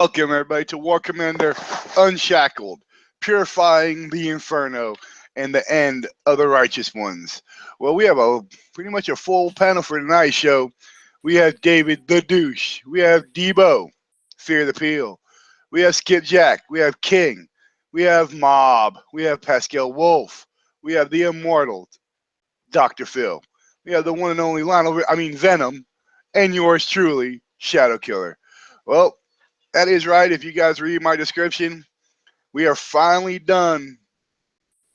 Welcome, everybody, to War Commander Unshackled, Purifying the Inferno, and the End of the Righteous Ones. Well, we have pretty much a full panel for tonight's show. We have David the Douche. We have Debo, Fear the Peel. We have Skipjack. We have King. We have Mob. We have Pascal Wolf. We have the Immortal, Dr. Phil. We have the one and only Venom, and yours truly, Shadow Killer. Well, that is right. If you guys read my description, we are finally done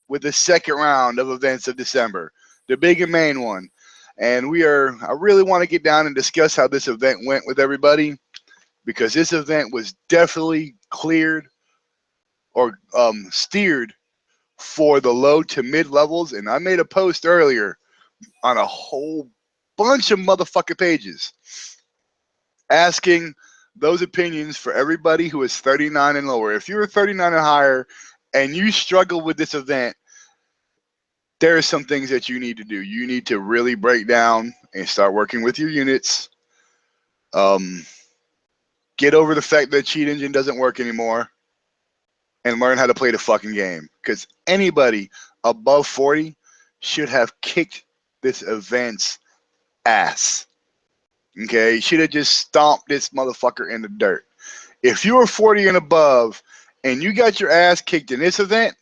with the second round of events of December, the big and main one. And I really want to get down and discuss how this event went with everybody, because this event was definitely cleared or steered for the low to mid levels. And I made a post earlier on a whole bunch of motherfucking pages asking those opinions for everybody who is 39 and lower. If you're 39 and higher and you struggle with this event, there are some things that you need to do. You need to really break down and start working with your units. Get over the fact that cheat engine doesn't work anymore and learn how to play the fucking game. Because anybody above 40 should have kicked this event's ass. Okay, should have just stomped this motherfucker in the dirt. If you were 40 and above and you got your ass kicked in this event,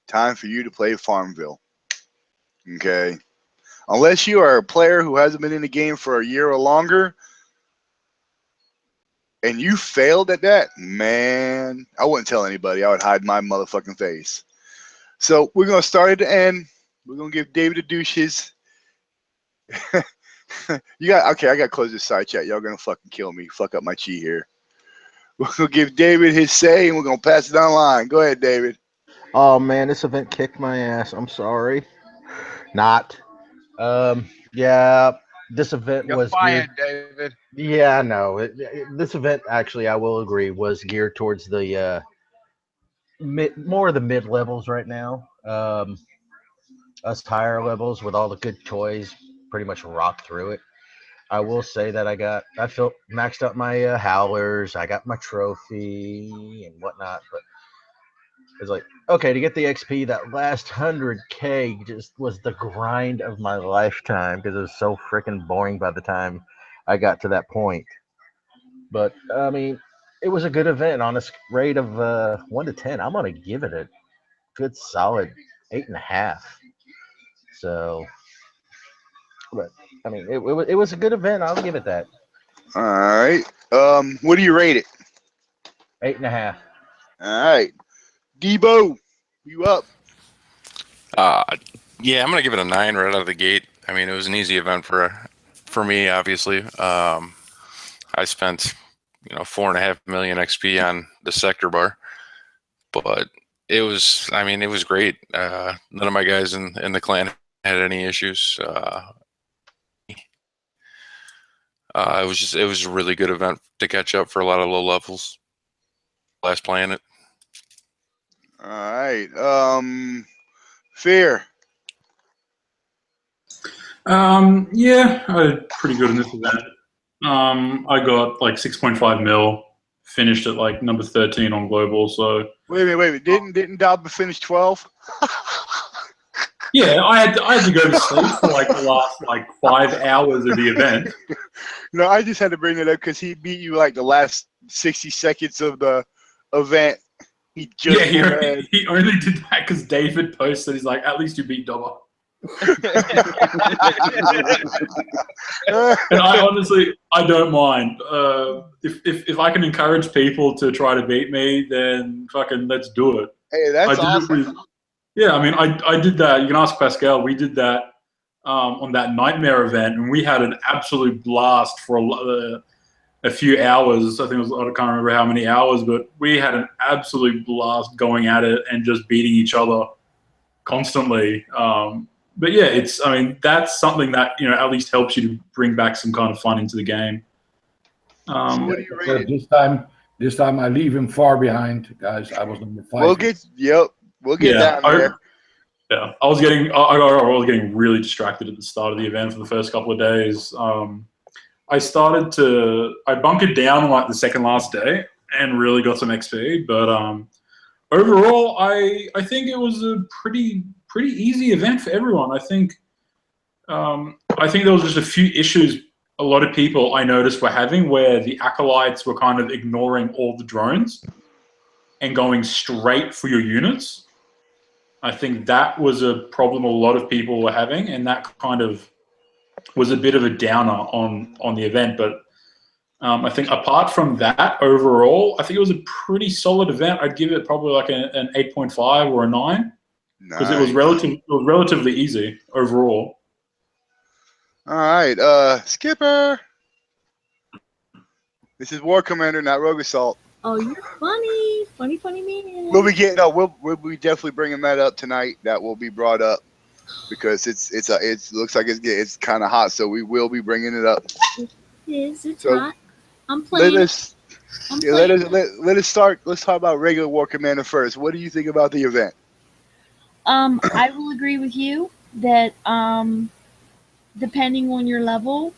time for you to play Farmville. Okay, unless you are a player who hasn't been in the game for a year or longer and you failed at that, man, I wouldn't tell anybody. I would hide my motherfucking face. So we're going to start at the end. We're going to give David a douche his... I got to close this side chat. Y'all gonna fucking kill me. Fuck up my chi here. We're gonna give David his say and we're gonna pass it online. Go ahead, David. Oh man, this event kicked my ass. I'm sorry. Not. Yeah, this event You're was fired, geared. David. Yeah, no. This event actually, I will agree, was geared towards the more of the mid levels right now. Us higher levels with all the good toys pretty much rock through it. I will say that I felt maxed out my howlers. I got my trophy and whatnot, but it's like, okay, to get the XP, that last 100K just was the grind of my lifetime because it was so freaking boring by the time I got to that point. But I mean, it was a good event on a rate of 1 to 10. I'm gonna give it a good solid 8.5. So, but I mean, it was a good event. I'll give it that. All right. What do you rate it? 8.5. All right. Debo, you up? Yeah, I'm gonna give it a 9 right out of the gate. I mean, it was an easy event for me, obviously. I spent 4.5 million XP on the sector bar, but it was great. None of my guys in the clan had any issues. It was a really good event to catch up for a lot of low levels. Last planet. All right. Fear. Yeah, I did pretty good in this event. I got like 6.5 mil, finished at like number 13 on global. So Wait a minute. Didn't Dalba finish 12? yeah, I had to go to sleep for like the last like 5 hours of the event. No, I just had to bring it up because he beat you like the last 60 seconds of the event. He only did that because David posted. He's like, at least you beat Dobber. And I don't mind. If I can encourage people to try to beat me, then fucking let's do it. Hey, that's awesome. Yeah, I mean, I did that. You can ask Pascal. We did that on that nightmare event, and we had an absolute blast for a few hours. I think it was, I can't remember how many hours, but we had an absolute blast going at it and just beating each other constantly. But yeah, that's something that at least helps you to bring back some kind of fun into the game. So what do you rate it? This time I leave him far behind, guys. I was number 5. We'll get down there. Yeah, I was getting really distracted at the start of the event for the first couple of days. I bunkered down on like the second last day and really got some XP. But overall, I think it was a pretty easy event for everyone. I think there was just a few issues a lot of people I noticed were having, where the acolytes were kind of ignoring all the drones and going straight for your units. I think that was a problem a lot of people were having, and that kind of was a bit of a downer on the event. But I think apart from that, overall, I think it was a pretty solid event. I'd give it probably like an 8.5 or a 9, because it was relatively easy overall. All right, Skipper. This is War Commander, not Rogue Assault. Oh, you're funny man. We'll be definitely bringing that up tonight. That will be brought up because it looks like it's kind of hot, so we will be bringing it up. It's hot. I'm playing. Let us start. Let's talk about regular War Commander first. What do you think about the event? I will agree with you that depending on your level,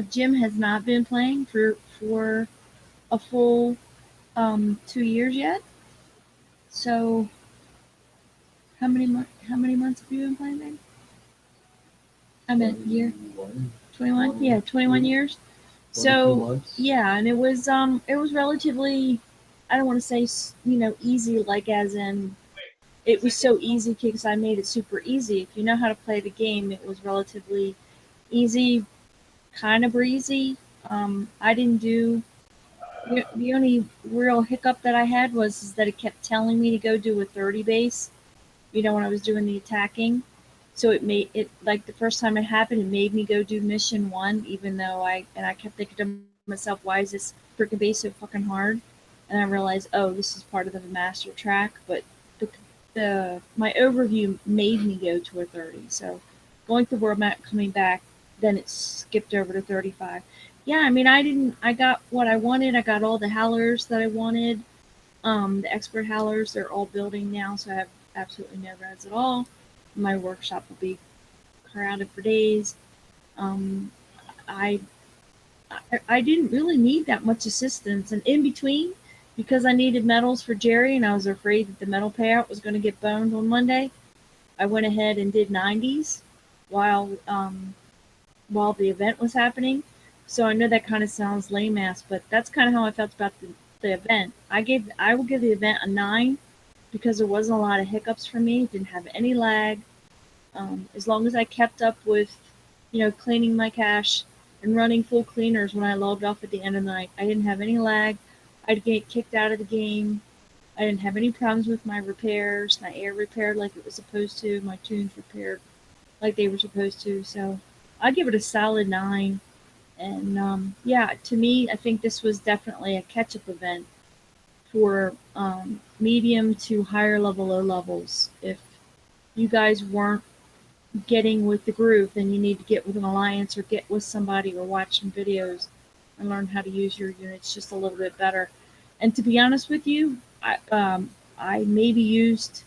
Jim has not been playing for a full 2 years yet. So how many months have you been playing, babe? I meant year. 21. Yeah, 21 years. So yeah, and it was relatively, I don't want to say easy, like as in it was so easy because I made it super easy. If you know how to play the game, it was relatively easy, kind of breezy. I didn't do the only real hiccup that I had was that it kept telling me to go do a 30 base, when I was doing the attacking. So it made it, like the first time it happened, it made me go do mission 1, even though I kept thinking to myself, why is this freaking base so fucking hard? And I realized, oh, this is part of the master track. But my overview made me go to a 30. So going through world map, coming back, then it skipped over to 35. Yeah, I mean, I got what I wanted. I got all the howlers that I wanted. The expert howlers, they're all building now, so I have absolutely no reds at all. My workshop will be crowded for days. I didn't really need that much assistance, and in between, because I needed medals for Jerry, and I was afraid that the medal payout was going to get boned on Monday, I went ahead and did 90s while the event was happening. So I know that kind of sounds lame ass, but that's kind of how I felt about the event. I will give the event a 9 because there wasn't a lot of hiccups for me. It didn't have any lag. As long as I kept up with, cleaning my cache and running full cleaners when I logged off at the end of the night, I didn't have any lag. I'd get kicked out of the game. I didn't have any problems with my repairs. My air repaired like it was supposed to. My tunes repaired like they were supposed to. So I'd give it a solid 9. And yeah, to me, I think this was definitely a catch-up event for medium to higher level, low levels. If you guys weren't getting with the groove, then you need to get with an alliance or get with somebody or watch some videos and learn how to use your units just a little bit better. And to be honest with you, I maybe used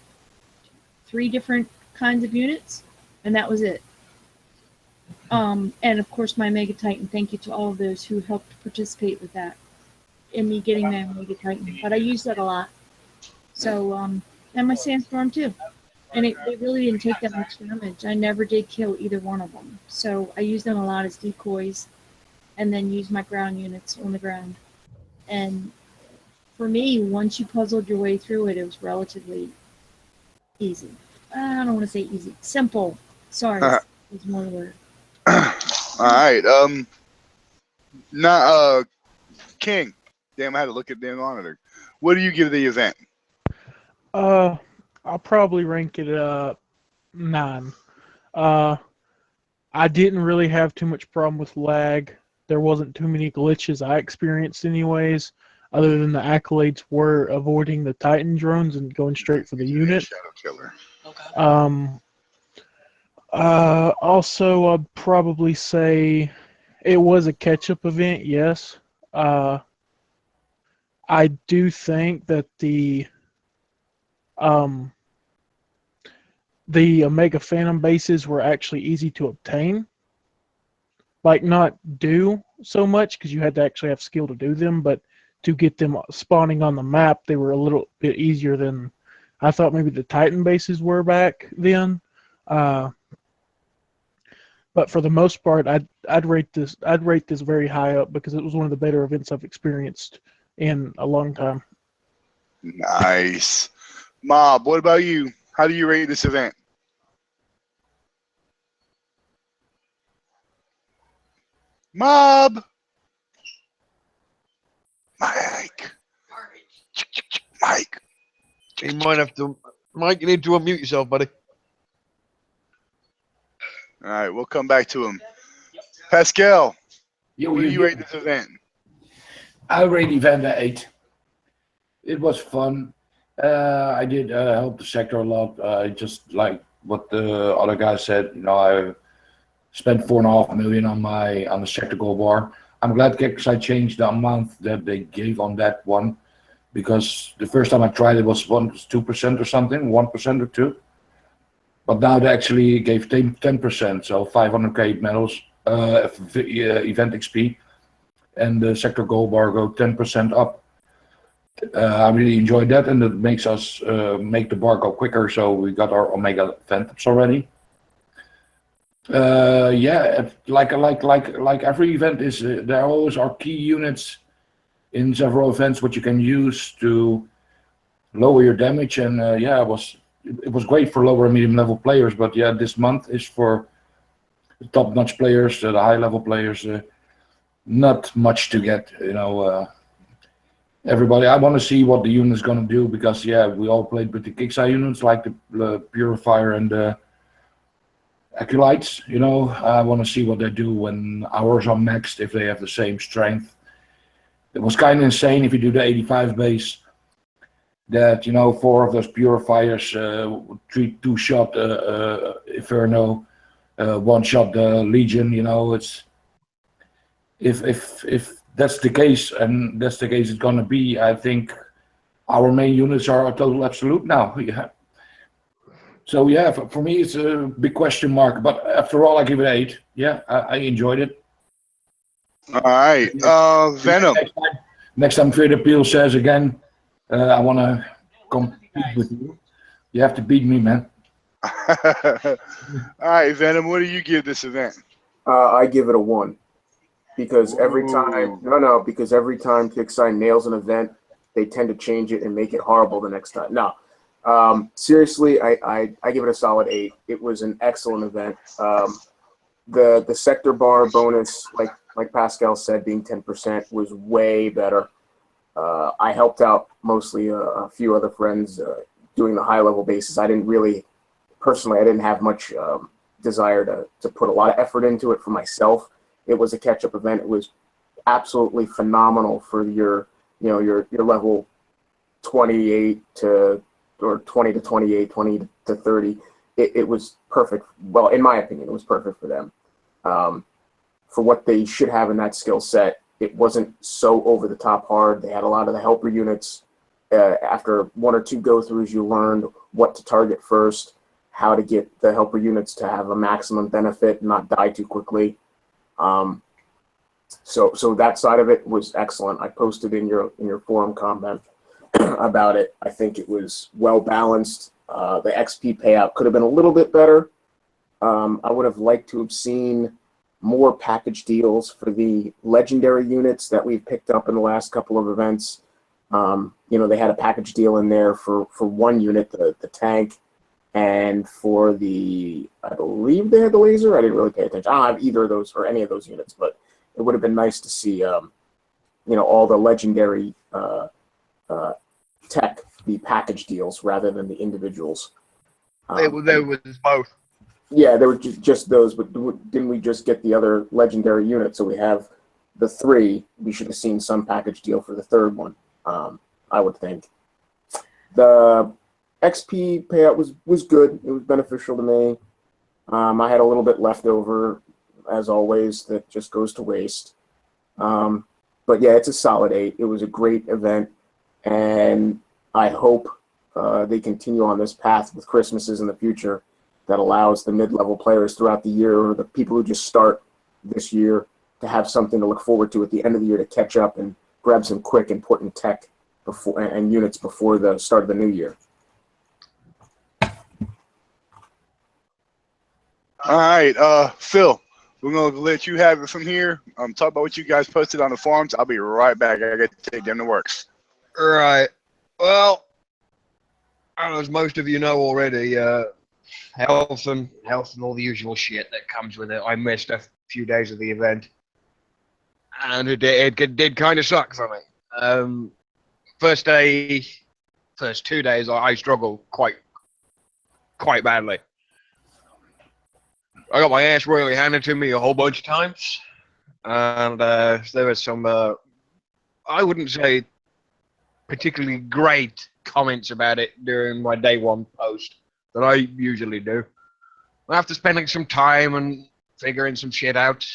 3 different kinds of units, and that was it. And of course, my Mega Titan. Thank you to all of those who helped participate with that, in me getting my Mega Titan. But I used that a lot. So, and my Sandstorm too. And it really didn't take that much damage. I never did kill either one of them. So I used them a lot as decoys, and then used my ground units on the ground. And for me, once you puzzled your way through it, it was relatively easy. I don't want to say easy. Simple. Sorry, is more the word. All right. King. Damn, I had to look at the monitor. What do you give the event? I'll probably rank it 9. I didn't really have too much problem with lag. There wasn't too many glitches I experienced anyways, other than the accolades were avoiding the Titan drones and going straight for the unit. Shadow Killer. Okay. Also, I'd probably say it was a catch-up event, yes. I do think that the Omega Phantom bases were actually easy to obtain. like not do so much because you had to actually have skill to do them, but to get them spawning on the map, they were a little bit easier than I thought maybe the Titan bases were back then. But for the most part, I'd rate this very high up because it was one of the better events I've experienced in a long time. Nice. Mob, what about you? How do you rate this event? Mob! Mike! Mike! You might have to, Mike. You need to unmute yourself, buddy. All right, we'll come back to him. Pascal, Yo, what do yo, you yo. rate this event? I rate event at 8. It was fun. I did help the sector a lot. Just like what the other guy said, I spent 4.5 million on the sector gold bar. I'm glad I changed the amount that they gave on that one, because the first time I tried it was 2% or something, 1% or 2%. But now they actually gave 10%, so 500k medals, event XP, and the sector gold bar go 10% up. I really enjoyed that, and it makes us make the bar go quicker. So we got our Omega Phantoms already. Yeah, like every event is, there always are key units in several events which you can use to lower your damage, and yeah, it was great for lower and medium level players. But yeah, this month is for the top-notch players, the high-level players. Not much to get, everybody. I want to see what the unit is going to do, because yeah, we all played with the Kixeye units like the Purifier and the Acolytes. I want to see what they do when ours are maxed, if they have the same strength. It was kind of insane if you do the 85 base, that 4 of those Purifiers, 2-shot Inferno, 1-shot the Legion. It's if that's the case, and that's the case it's gonna be, I think our main units are a total absolute now. Yeah. So yeah, for me it's a big question mark, but after all, I give it 8. Yeah, I enjoyed it. All right, Venom. Next time Trader Peel says again, I want to compete with you, you have to beat me, man. All right, Venom, what do you give this event? I give it a 1. Because every time, because every time Kixeye nails an event, they tend to change it and make it horrible the next time. No, seriously, I give it a solid 8. It was an excellent event. The sector bar bonus, like Pascal said, being 10% was way better. I helped out mostly a few other friends doing the high level bases. I didn't have much desire to put a lot of effort into it for myself. It was a catch-up event. It was absolutely phenomenal for your level 28 to, or 20 to 28, 20 to 30. It was perfect. Well, in my opinion, it was perfect for them. For what they should have in that skill set, it wasn't so over the top hard. They had a lot of the helper units. After 1 or 2 go-throughs, you learned what to target first, how to get the helper units to have a maximum benefit and not die too quickly. So that side of it was excellent. I posted in your forum comment about it. I think it was well balanced. The XP payout could have been a little bit better. I would have liked to have seen more package deals for the legendary units that we've picked up in the last couple of events. They had a package deal in there for one unit, the tank, and for I believe they had the laser. I didn't really pay attention. I don't have either of those or any of those units, but it would have been nice to see, all the legendary tech be package deals rather than the individuals. There was both. Yeah, they were just those, but didn't we just get the other legendary unit? So we have the 3. We should have seen some package deal for the 3rd one, I would think. The XP payout was good. It was beneficial to me. I had a little bit left over, as always, that just goes to waste. But yeah, it's a solid 8. It was a great event, and I hope they continue on this path with Christmases in the future that allows the mid-level players throughout the year, or the people who just start, this year to have something to look forward to at the end of the year to catch up and grab some quick important tech before and units before the start of the new year. All right, Phil, we're gonna let you have it from here. Talk about what you guys posted on the forums. I'll be right back. I got to take them to works. Right. Well, as most of you know already, health and all the usual shit that comes with it. I missed a few days of the event, and it did kind of suck for me. First 2 days, I struggled quite badly. I got my ass royally handed to me a whole bunch of times, and there was some, I wouldn't say particularly great comments about it during my day one post that I usually do. After spending some time and figuring some shit out,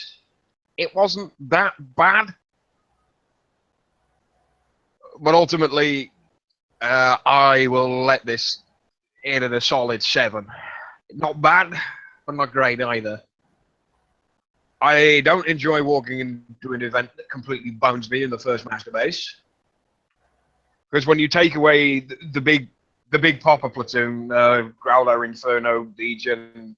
it wasn't that bad. But ultimately, I will let this in at a solid 7. Not bad, but not great either. I don't enjoy walking into an event that completely bones me in the first master base. Because when you take away the big popper platoon, Growler, Inferno, Legion,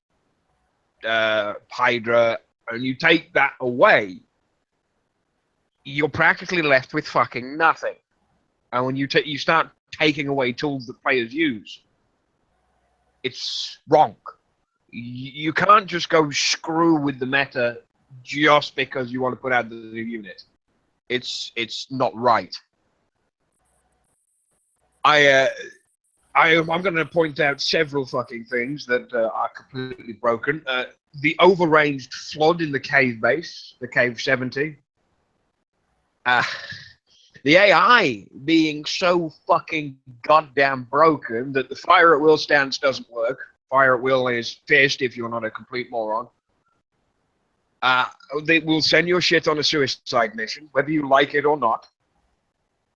Hydra, and you take that away, you're practically left with fucking nothing. And when you start taking away tools that players use, it's wrong. You can't just go screw with the meta just because you want to put out the new unit. It's not right. I'm going to point out several fucking things that are completely broken. The overranged flood in the cave base, the cave 70. The AI being so fucking goddamn broken that the fire at will stance doesn't work. Fire at will is fist if you're not a complete moron. They will send your shit on a suicide mission, whether you like it or not.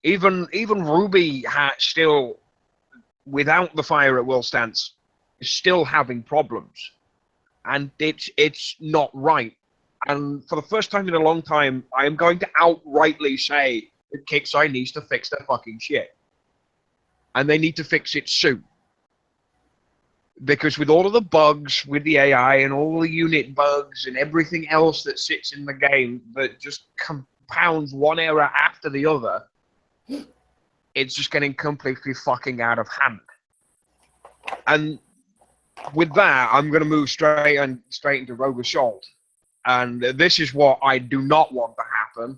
Even Ruby still, without the fire at will stance, is still having problems, and it's not right. And for the first time in a long time, I am going to outrightly say that Kixeye needs to fix their fucking shit, and they need to fix it soon. Because with all of the bugs with the AI and all the unit bugs and everything else that sits in the game that just compounds one error after the other, it's just getting completely fucking out of hand. And with that, I'm going to move straight into Rogue Assault. And this is what I do not want to happen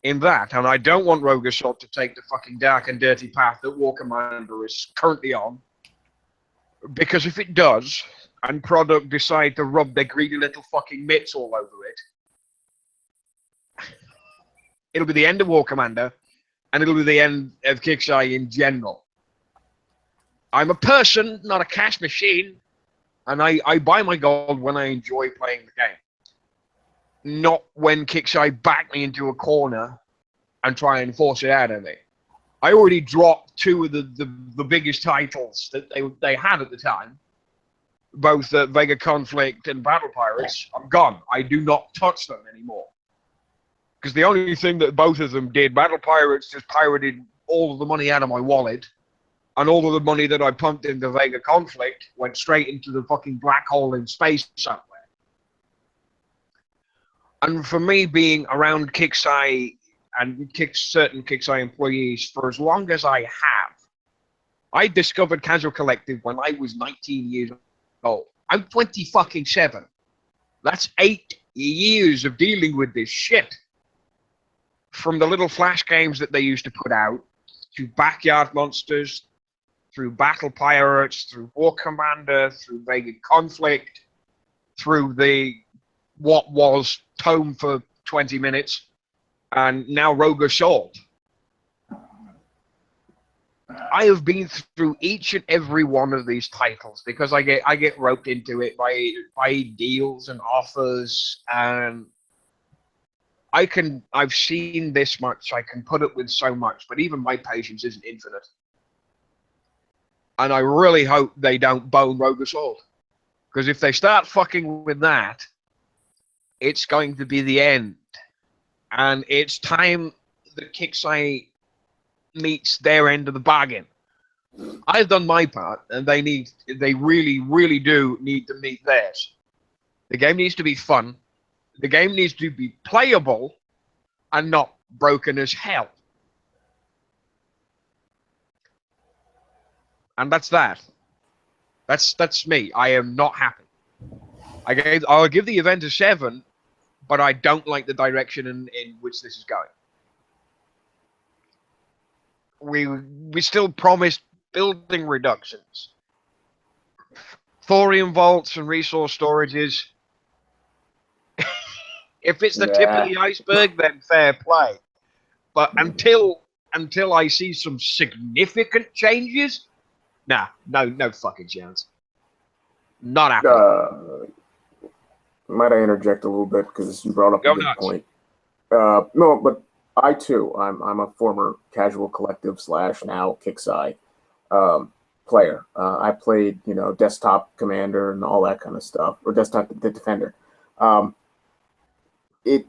in that. And I don't want Rogue Assault to take the fucking dark and dirty path that War Commander is currently on. Because if it does, and Product decide to rub their greedy little fucking mitts all over it, it'll be the end of War Commander, and it'll be the end of Kixeye in general. I'm a person, not a cash machine, and I buy my gold when I enjoy playing the game. Not when Kixeye back me into a corner and try and force it out of me. I already dropped 2 of the biggest titles that they had at the time, both Vega Conflict and Battle Pirates. I'm gone. I do not touch them anymore. Because the only thing that both of them did, Battle Pirates just pirated all of the money out of my wallet, and all of the money that I pumped into Vega Conflict went straight into the fucking black hole in space somewhere. And for me, being around Kixeye and certain Kixeye employees for as long as I have, I discovered Casual Collective when I was 19 years old. I'm 27. That's 8 years of dealing with this shit. From the little flash games that they used to put out, to Backyard Monsters, through Battle Pirates, through War Commander, through Vega Conflict, through the what was Tome for 20 minutes, and now Rogue Assault. I have been through each and every one of these titles because I get roped into it by deals and offers, and I've seen this much, I can put up with so much, but even my patience isn't infinite. And I really hope they don't bone Rogue Assault. Because if they start fucking with that, it's going to be the end. And it's time that Kixeye meets their end of the bargain. I've done my part, and they really, really do need to meet theirs. The game needs to be fun. The game needs to be playable and not broken as hell. And that's that. That's me. I am not happy. I'll give the event a 7, but I don't like the direction in which this is going. We still promised building reductions, thorium vaults and resource storages. If it's the tip of the iceberg, then fair play. But until I see some significant changes, no fucking chance. Not happening. Might I interject a little bit because you brought up a good point? No, but I too, I'm a former Casual Collective / now Kixeye player. I played, Desktop Commander and all that kind of stuff, or Desktop Defender.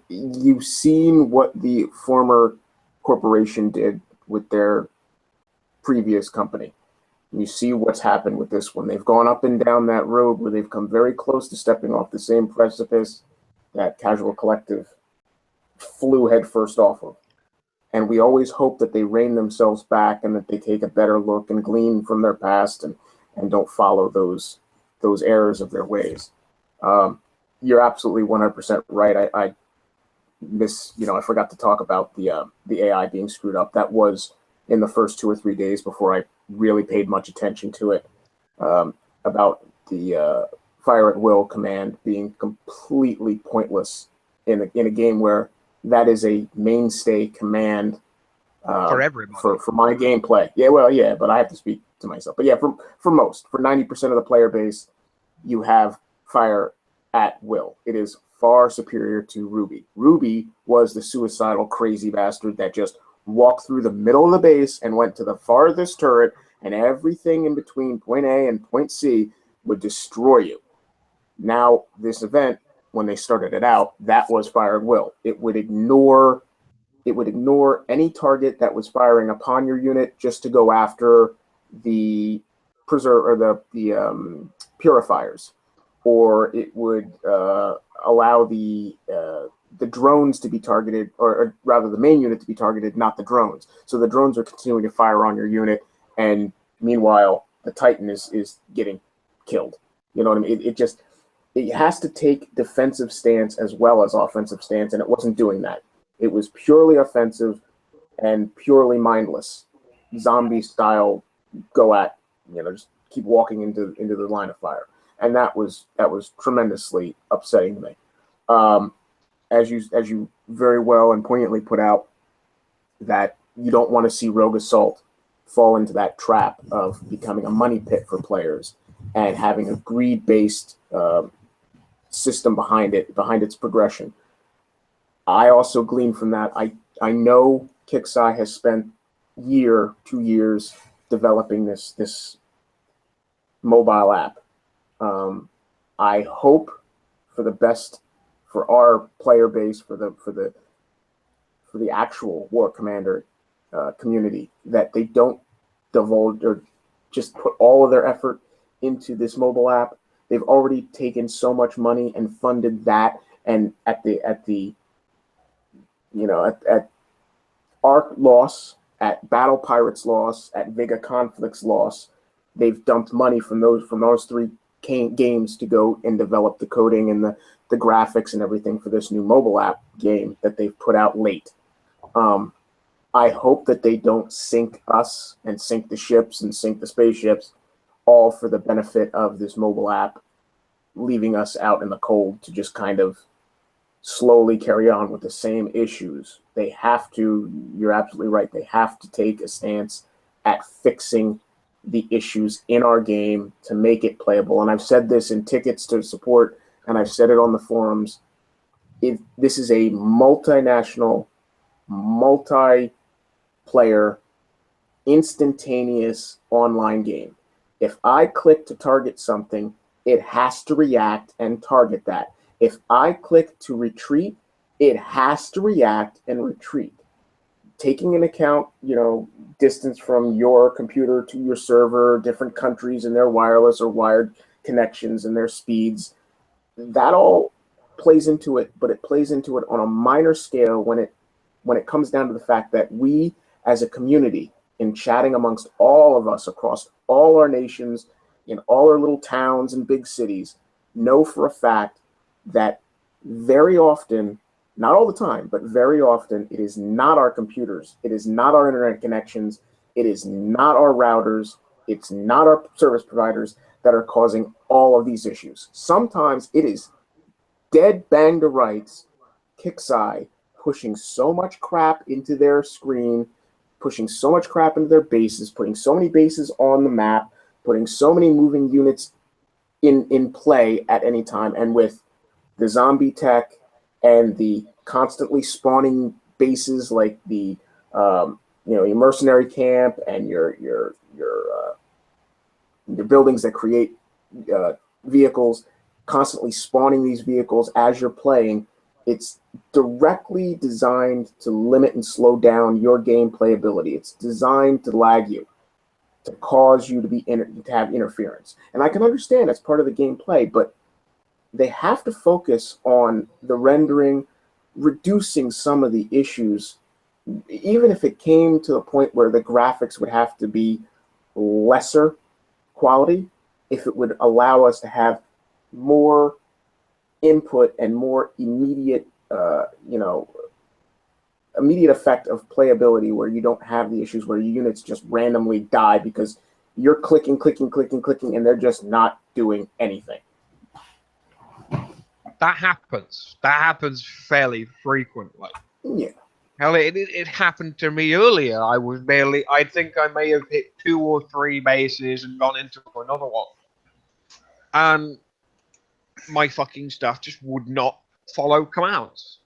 You've seen what the former corporation did with their previous company. You see what's happened with this one. They've gone up and down that road where they've come very close to stepping off the same precipice that Casual Collective flew headfirst off of. And we always hope that they rein themselves back and that they take a better look and glean from their past and don't follow those errors of their ways. You're absolutely 100% right. I forgot to talk about the AI being screwed up. That was in the first 2 or 3 days before I really paid much attention to it, about the fire at will command being completely pointless in a game where that is a mainstay command for everybody. For my gameplay. Yeah, but I have to speak to myself. But yeah, for 90% of the player base, you have fire at will. It is far superior to Ruby. Ruby was the suicidal crazy bastard that just walked through the middle of the base and went to the farthest turret, and everything in between point A and point C would destroy you. Now, this event, when they started it out, that was fire at will. It would ignore any target that was firing upon your unit just to go after the purifiers, or it would allow the drones to be targeted, or rather the main unit to be targeted, not the drones. So the drones are continuing to fire on your unit, and meanwhile the Titan is getting killed. You know what I mean? It has to take defensive stance as well as offensive stance, and it wasn't doing that. It was purely offensive and purely mindless, zombie style. Go at, just keep walking into the line of fire, and that was tremendously upsetting to me. As you very well and poignantly put out, that you don't want to see Rogue Assault fall into that trap of becoming a money pit for players and having a greed-based system behind its progression. I also glean from that. I know Kixeye has spent 2 years developing this mobile app. I hope for the best for our player base, for the actual War Commander community, that they don't divulge or just put all of their effort into this mobile app. They've already taken so much money and funded that, and at Arc loss, at Battle Pirates loss, at Vega Conflicts loss, they've dumped money from those 3 games to go and develop the coding and the graphics and everything for this new mobile app game that they've put out late. I hope that they don't sink us and sink the ships and sink the spaceships, all for the benefit of this mobile app, leaving us out in the cold to just kind of slowly carry on with the same issues. They have to, you're absolutely right, they have to take a stance at fixing the issues in our game to make it playable. And I've said this in tickets to support, and I've said it on the forums. This is a multinational, multiplayer, instantaneous online game. If I click to target something, it has to react and target that. If I click to retreat, it has to react and retreat. Taking into account, distance from your computer to your server, different countries and their wireless or wired connections and their speeds, that all plays into it, but it plays into it on a minor scale when it comes down to the fact that we as a community, in chatting amongst all of us across all our nations, in all our little towns and big cities, know for a fact that very often, not all the time, but very often, it is not our computers, it is not our internet connections, it is not our routers, it's not our service providers that are causing all of these issues. Sometimes it is dead bang to rights, Kixeye pushing so much crap into their screen, pushing so much crap into their bases, putting so many bases on the map, putting so many moving units in play at any time, and with the zombie tech and the constantly spawning bases like the your mercenary camp and your buildings that create vehicles, constantly spawning these vehicles as you're playing. It's directly designed to limit and slow down your game playability. It's designed to lag you, to cause you to have interference. And I can understand that's part of the gameplay, but they have to focus on the rendering, reducing some of the issues, even if it came to a point where the graphics would have to be lesser quality, if it would allow us to have more input and more immediate immediate effect of playability, where you don't have the issues where your units just randomly die because you're clicking, and they're just not doing anything. That happens. That happens fairly frequently. Yeah. Hell, it happened to me earlier. I think I may have hit 2 or 3 bases and gone into another one. And my fucking stuff just would not follow commands.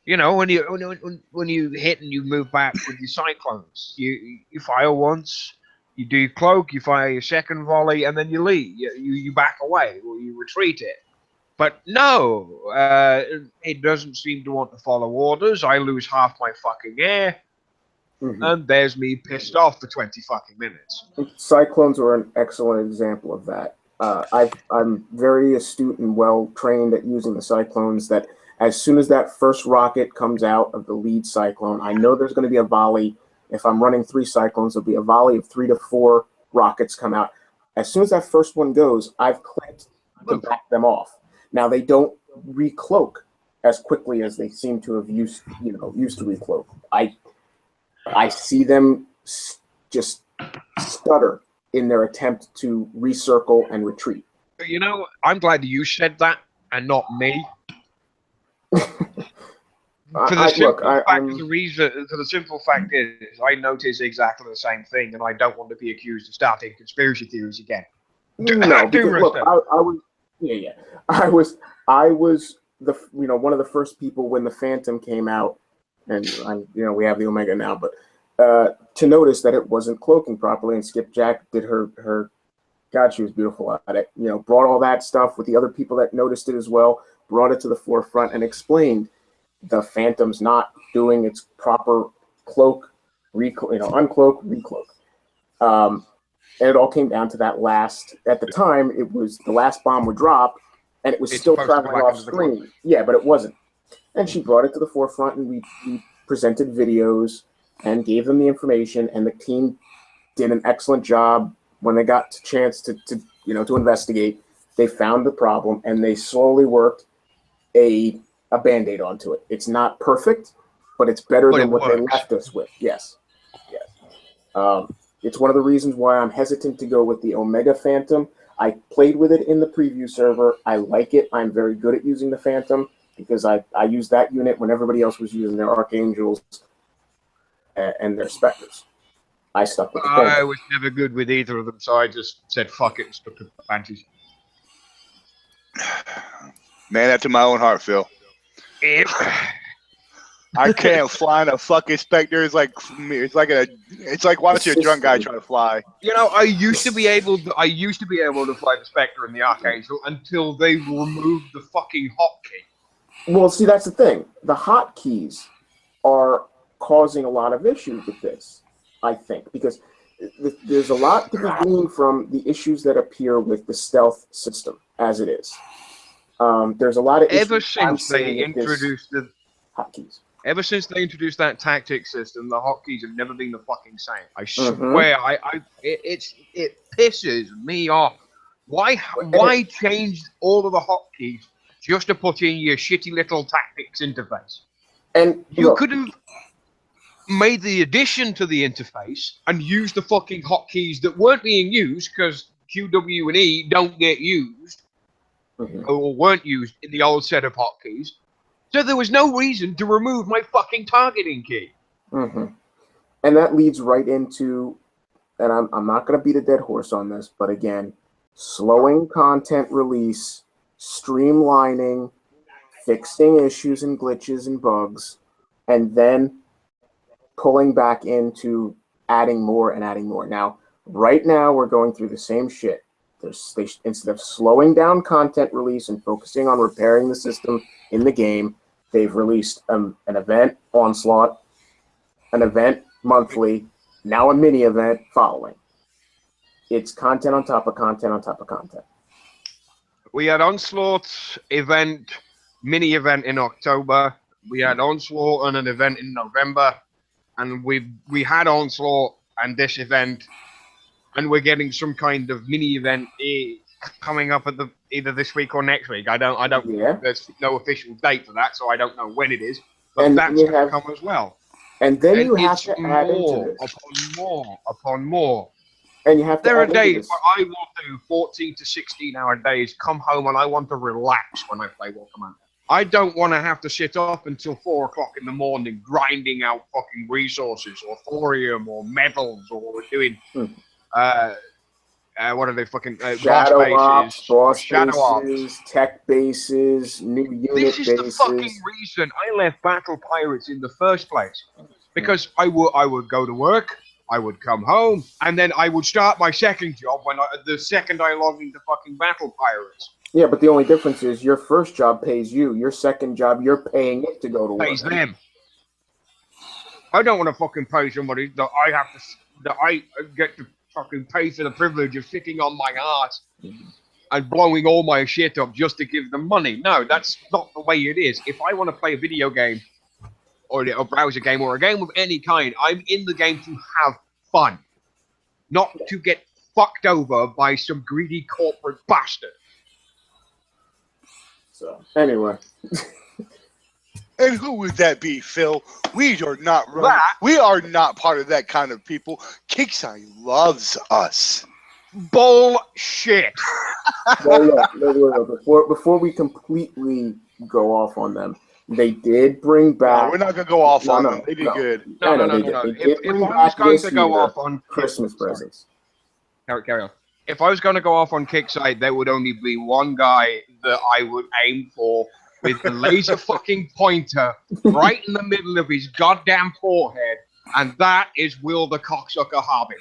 When you hit and you move back with your cyclones, you fire once, you do cloak, you fire your second volley, and then you leave. You back away or you retreat it. But no, it doesn't seem to want to follow orders. I lose half my fucking air, and there's me pissed off for 20 fucking minutes. Cyclones are an excellent example of that. I'm very astute and well trained at using the cyclones. That as soon as that first rocket comes out of the lead cyclone, I know there's going to be a volley. If I'm running 3 cyclones, there'll be a volley of 3 to 4 rockets come out. As soon as that first one goes, I've clicked to back them off. Now they don't recloak as quickly as they seem to have used to recloak. I see them just stutter in their attempt to recircle and retreat. I'm glad you said that and not me. For the simple fact is, I notice exactly the same thing, and I don't want to be accused of starting conspiracy theories again. No, because look, I was one of the first people when the Phantom came out, and we have the Omega now, but to notice that it wasn't cloaking properly, and Skipjack did her God, she was beautiful at it. Brought all that stuff with the other people that noticed it as well, brought it to the forefront and explained the Phantom's not doing its proper cloak, uncloak, recloak. And it all came down to that last, at the time, it was the last bomb would drop, and it was still traveling off screen. Yeah, but it wasn't. And she brought it to the forefront, and we presented videos and gave them the information, and the team did an excellent job. When they got a chance to investigate, they found the problem, and they slowly worked a Band-Aid onto it. It's not perfect, but it's better than what they left us with. Yes. It's one of the reasons why I'm hesitant to go with the Omega Phantom. I played with it in the preview server. I like it. I'm very good at using the Phantom because I used that unit when everybody else was using their Archangels and their Spectres. I stuck with the Phantom. I was never good with either of them, so I just said fuck it and stuck to the Banshees. Man, that to my own heart, Phil. Yep. I can't fly in a fucking Spectre. It's like watching a drunk guy try to fly. You know, I used to be able to fly the Spectre in the Archangel until they removed the fucking hotkey. Well, see, that's the thing. The hotkeys are causing a lot of issues with this, I think, because there's a lot to be gleaned from the issues that appear with the stealth system as it is. There's a lot of Ever issues since they introduced the hotkeys. Ever since they introduced that tactic system, the hotkeys have never been the fucking same. I swear, it pisses me off. Why change all of the hotkeys just to put in your shitty little tactics interface? And you could have made the addition to the interface and used the fucking hotkeys that weren't being used because Q, W, and E don't get used or weren't used in the old set of hotkeys. So there was no reason to remove my fucking targeting key. And that leads right into, and I'm not going to beat a dead horse on this, but again, slowing content release, streamlining, fixing issues and glitches and bugs, and then pulling back into adding more and adding more. Now, right now, we're going through the same shit. Instead of slowing down content release and focusing on repairing the system in the game, they've released an event onslaught, an event monthly, now a mini event following. It's content on top of content on top of content. We had onslaught event, mini event in October. We had onslaught and an event in November, and we had onslaught and this event. And we're getting some kind of mini event coming up at either this week or next week. I don't. Yeah. There's no official date for that, so I don't know when it is. But And that's going to come as well. And then you have it's to add more into this. upon more. And you have to There are add into days this. where I will do 14 to 16-hour days, come home, and I want to relax when I play War Commander. I don't want to have to sit up until 4 o'clock in the morning grinding out fucking resources or thorium or metals or doing what are they fucking Shadow ops, boss Shadow bases, tech bases, new unit This is bases. the fucking reason I left Battle Pirates in the first place. Because I would go to work, I would come home, and then I would start my second job the second I logged into fucking Battle Pirates. Yeah, but the only difference is your first job pays you. Your second job, you're paying it to go to work. Pays them. I don't want to fucking pay somebody that I get to fucking pay for the privilege of sitting on my ass and blowing all my shit up just to give them money. No, that's not the way it is. If I want to play a video game or a browser game or a game of any kind, I'm in the game to have fun, not to get fucked over by some greedy corporate bastard. So, anyway. And who would that be, Phil? We are not we are not part of that kind of people. Kicksai loves us. Bullshit. Well, look, before we completely go off on them, they did bring back. No, we're not gonna go off on them. They did good. No. They did bring If I was back going this to go year off on Christmas presents. Carry on. If I was going to go off on Kickside, there would only be one guy that I would aim for with the laser fucking pointer right in the middle of his goddamn forehead, and that is Will the Cocksucker Harbin.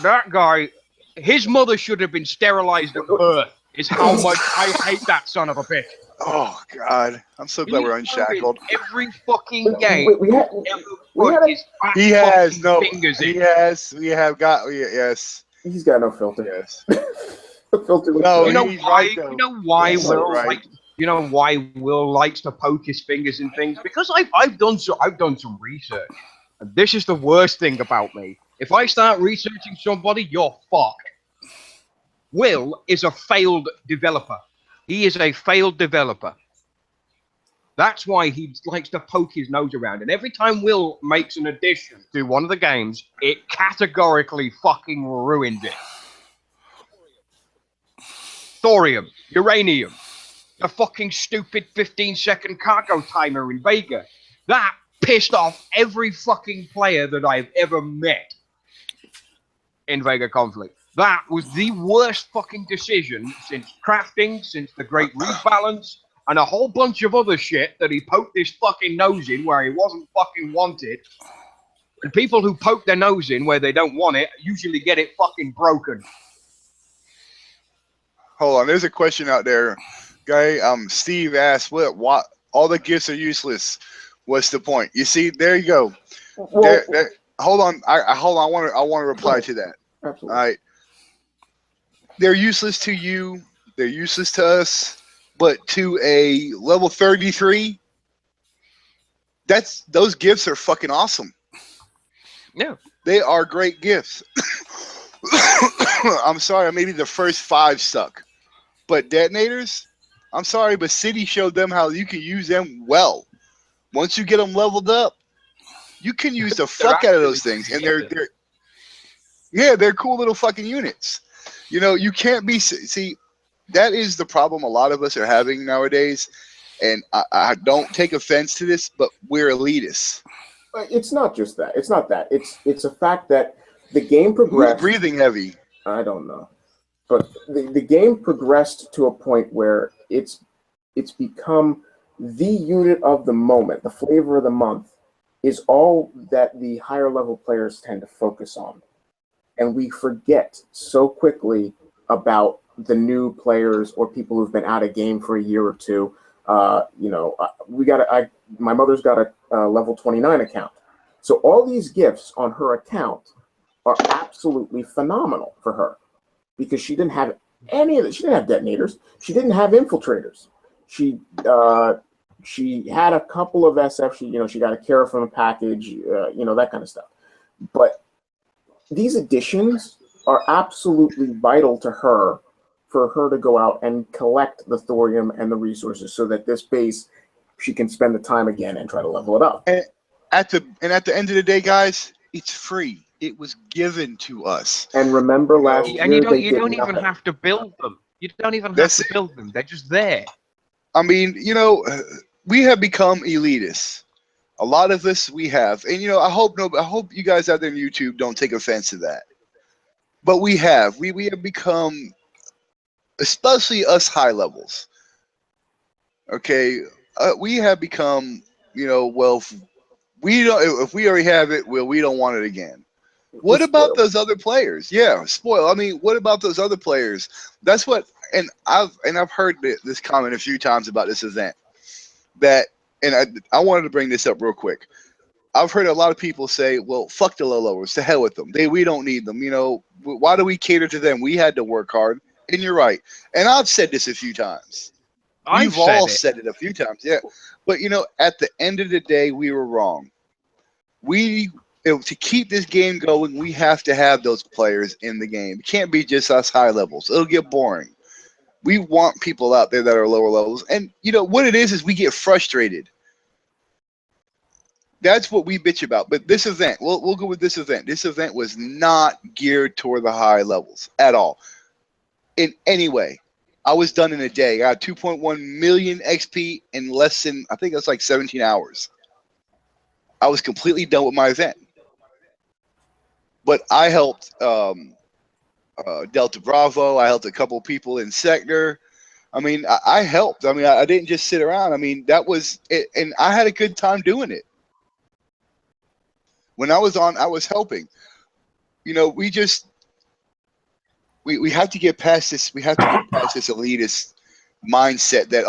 That guy, his mother should have been sterilized at birth, is how much I hate that son of a bitch. Oh, God. I'm so glad we're unshackled. Every fucking game. He has no. Yes, we have got. Yes. He's got no filter. Yes. Filter. No, you know he's why? right, though. You know why He's Will? right. Like, you know why Will likes to poke his fingers in things? Because I've done some research, and this is the worst thing about me. If I start researching somebody, you're fucked. Will is a failed developer. He is a failed developer. That's why he likes to poke his nose around. And every time Will makes an addition to one of the games, it categorically fucking ruins it. Thorium, uranium, the fucking stupid 15-second cargo timer in Vega. That pissed off every fucking player that I've ever met in Vega Conflict. That was the worst fucking decision since crafting, since the Great Rebalance, and a whole bunch of other shit that he poked his fucking nose in where he wasn't fucking wanted. And people who poke their nose in where they don't want it usually get it fucking broken. Hold on, there's a question out there, guy. Steve asked, "What? All the gifts are useless. What's the point?" You see, there you go. Well, Hold on, hold on. I want to reply to that. absolutely. All right, they're useless to you. They're useless to us. But to a level 33, those gifts are fucking awesome. Yeah. They are great gifts. I'm sorry, maybe the first 5 suck. But detonators, I'm sorry, but City showed them how you can use them well. Once you get them leveled up, you can use the fuck out of those things. And they're cool little fucking units. You know, you can't be, see, that is the problem a lot of us are having nowadays. And I don't take offense to this, but we're elitists. It's not just that. It's not that. It's a fact that the game progressed. Who's breathing heavy? I don't know. But the game progressed to a point where it's become the unit of the moment, the flavor of the month, is all that the higher level players tend to focus on. And we forget so quickly about the new players or people who've been out of game for a year or two. My mother's got a level 29 account. So all these gifts on her account are absolutely phenomenal for her. Because she didn't have any of it. She didn't have detonators. She didn't have infiltrators. She had a couple of SF. She got a Kara from a package. That kind of stuff. But these additions are absolutely vital to her for her to go out and collect the thorium and the resources so that this base she can spend the time again and try to level it up. And at the end of the day, guys, it's free. It was given to us. And remember last year, and you they don't did even nothing. have to build them. You don't even have to build them. They're just there. I mean, we have become elitists. A lot of us we have, and I hope you guys out there on YouTube don't take offense to that. But we have become, especially us high levels. Okay, we have become, if we already have it, we don't want it again. What about those other players? Yeah, spoil. I mean, what about those other players? That's what, and I've heard this comment a few times about this event. I wanted to bring this up real quick. I've heard a lot of people say, "Well, fuck the low levels. To hell with them. We don't need them. Why do we cater to them? We had to work hard." And you're right. And I've said this a few times. We've all said it a few times. Yeah, but at the end of the day, we were wrong. To keep this game going, we have to have those players in the game. It can't be just us high levels. It'll get boring. We want people out there that are lower levels. And what it is we get frustrated. That's what we bitch about. But this event, we'll go with this event. This event was not geared toward the high levels at all. In any way. I was done in a day. I got 2.1 million XP in less than, I think that's like 17 hours. I was completely done with my event. But I helped Delta Bravo. I helped a couple people in Sector. I mean, I helped. I mean, I didn't just sit around. I mean, that was it. And I had a good time doing it. When I was on, I was helping. We have to get past this. We have to get past this elitist mindset that,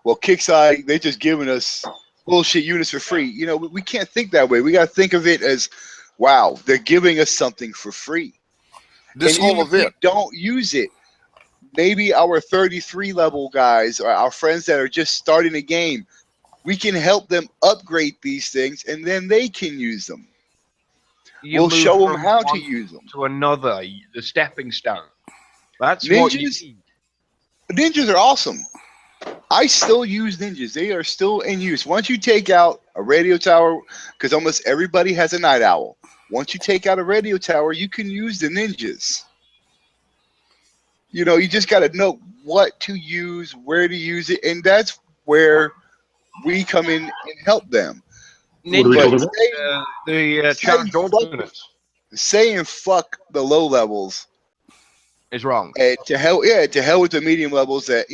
Kickside, they're just giving us bullshit units for free. We can't think that way. We got to think of it as, wow, they're giving us something for free. This whole event. Don't use it. Maybe our 33 level guys or our friends that are just starting a game, we can help them upgrade these things and then they can use them. We'll show them how to use them. To another, the stepping stone. That's what you need. Ninjas are awesome. I still use ninjas. They are still in use. Once you take out a radio tower, because almost everybody has a night owl. Once you take out a radio tower, you can use the ninjas. You just got to know what to use, where to use it, and that's where we come in and help them. Ninjas, the charged units. Saying fuck the low levels is wrong. And to hell with the medium levels. That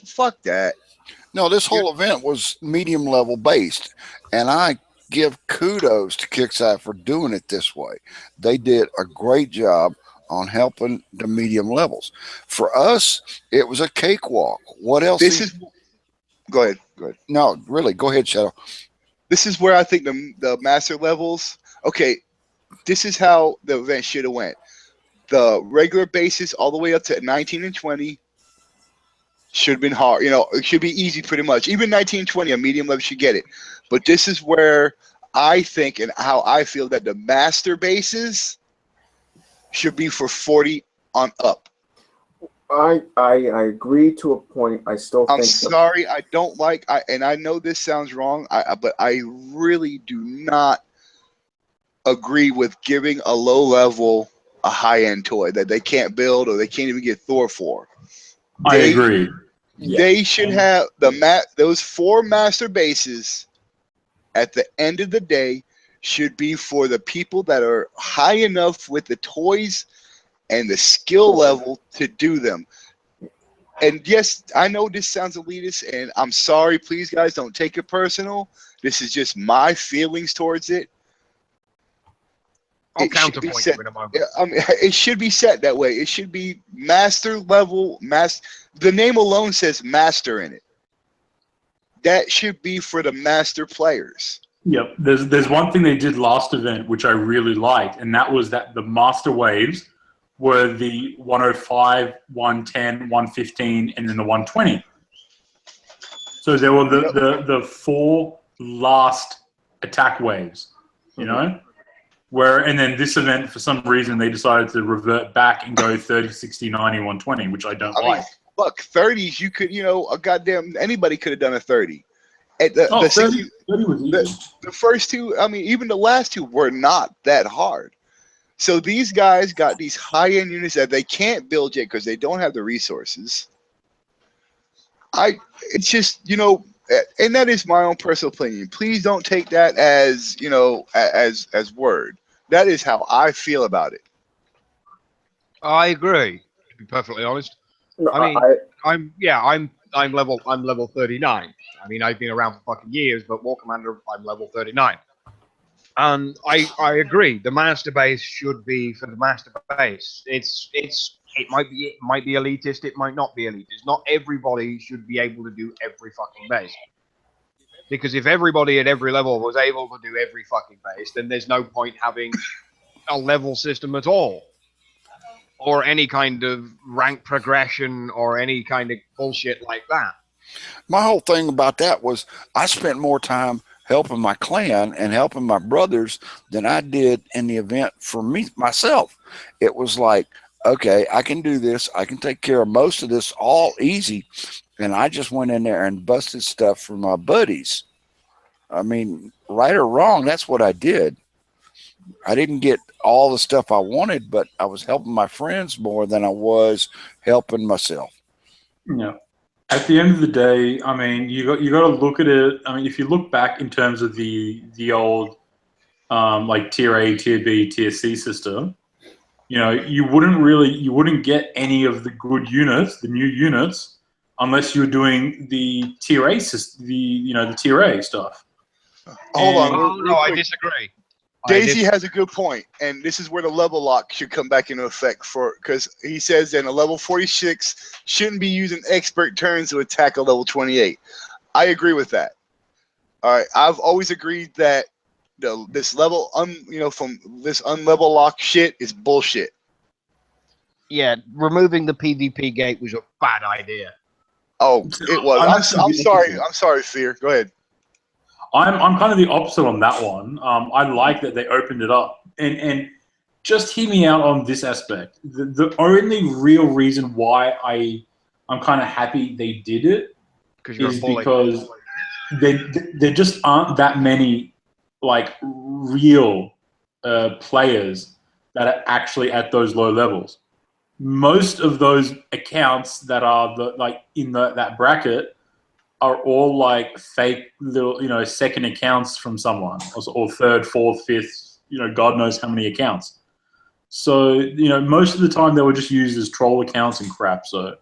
fuck that. No, this whole event was medium level based, and I give kudos to Kickside for doing it this way. They did a great job on helping the medium levels. For us, it was a cakewalk. What else? This is. Go ahead. Go ahead. No, really. Go ahead, Shadow. This is where I think the master levels. Okay, this is how the event should have went. The regular bases all the way up to 19 and 20 should have been hard. You know, it should be easy pretty much. Even 19 and 20, a medium level should get it. But this is where I think and how I feel that the master bases should be for 40 on up. I agree to a point. I still think. I'm sorry, I don't like. And I know this sounds wrong. But I really do not agree with giving a low level a high end toy that they can't build or they can't even get Thor for. I agree. They should have those 4 master bases at the end of the day should be for the people that are high enough with the toys and the skill level to do them. And yes, I know this sounds elitist, and I'm sorry. Please, guys, don't take it personal. This is just my feelings towards it. I'll counterpoint you in a moment. I mean, it should be set that way. It should be master level. The name alone says master in it. That should be for the master players. Yep. There's one thing they did last event which I really liked, and that was that the master waves were the 105, 110, 115, and then the 120. So there were the 4 last attack waves, you know? And then this event, for some reason, they decided to revert back and go 30, 60, 90, 120, which I don't like. Look, 30s, you could, a goddamn, anybody could have done a 30. At 30 was easy. The first 2, I mean, even the last 2 were not that hard. So these guys got these high-end units that they can't build yet because they don't have the resources. It's just, and that is my own personal opinion. Please don't take that as, as word. That is how I feel about it. I agree, to be perfectly honest. I mean, I'm level 39. I mean, I've been around for fucking years, but War Commander, I'm level 39. And I agree. The master base should be for the master base. It might be elitist. It might not be elitist. Not everybody should be able to do every fucking base. Because if everybody at every level was able to do every fucking base, then there's no point having a level system at all, or any kind of rank progression, or any kind of bullshit like that. My whole thing about that was I spent more time helping my clan and helping my brothers than I did in the event for myself. It was like, okay, I can do this. I can take care of most of this all easy. And I just went in there and busted stuff for my buddies. I mean, right or wrong, that's what I did. I didn't get all the stuff I wanted, but I was helping my friends more than I was helping myself. Yeah. At the end of the day, I mean, you got to look at it. I mean, if you look back in terms of the old like tier A, tier B, tier C system, you wouldn't get any of the good units, the new units, unless you were doing the tier A system, the tier A stuff. Hold on. Oh, no, I disagree. Daisy has a good point, and this is where the level lock should come back into effect because he says that a level 46 shouldn't be using expert turns to attack a level 28. I agree with that. All right, I've always agreed that this level from this unlevel lock shit is bullshit. Yeah, removing the PvP gate was a bad idea. Oh, it was. I'm sorry. I'm sorry, Fear. Go ahead. I'm kind of the opposite on that one. I like that they opened it up. And just hear me out on this aspect. The only real reason why I'm kind of happy they did it is because there just aren't that many like real players that are actually at those low levels. Most of those accounts that are that bracket are all like fake little, second accounts from someone, or third, fourth, fifth, God knows how many accounts. So, most of the time they were just used as troll accounts and crap. So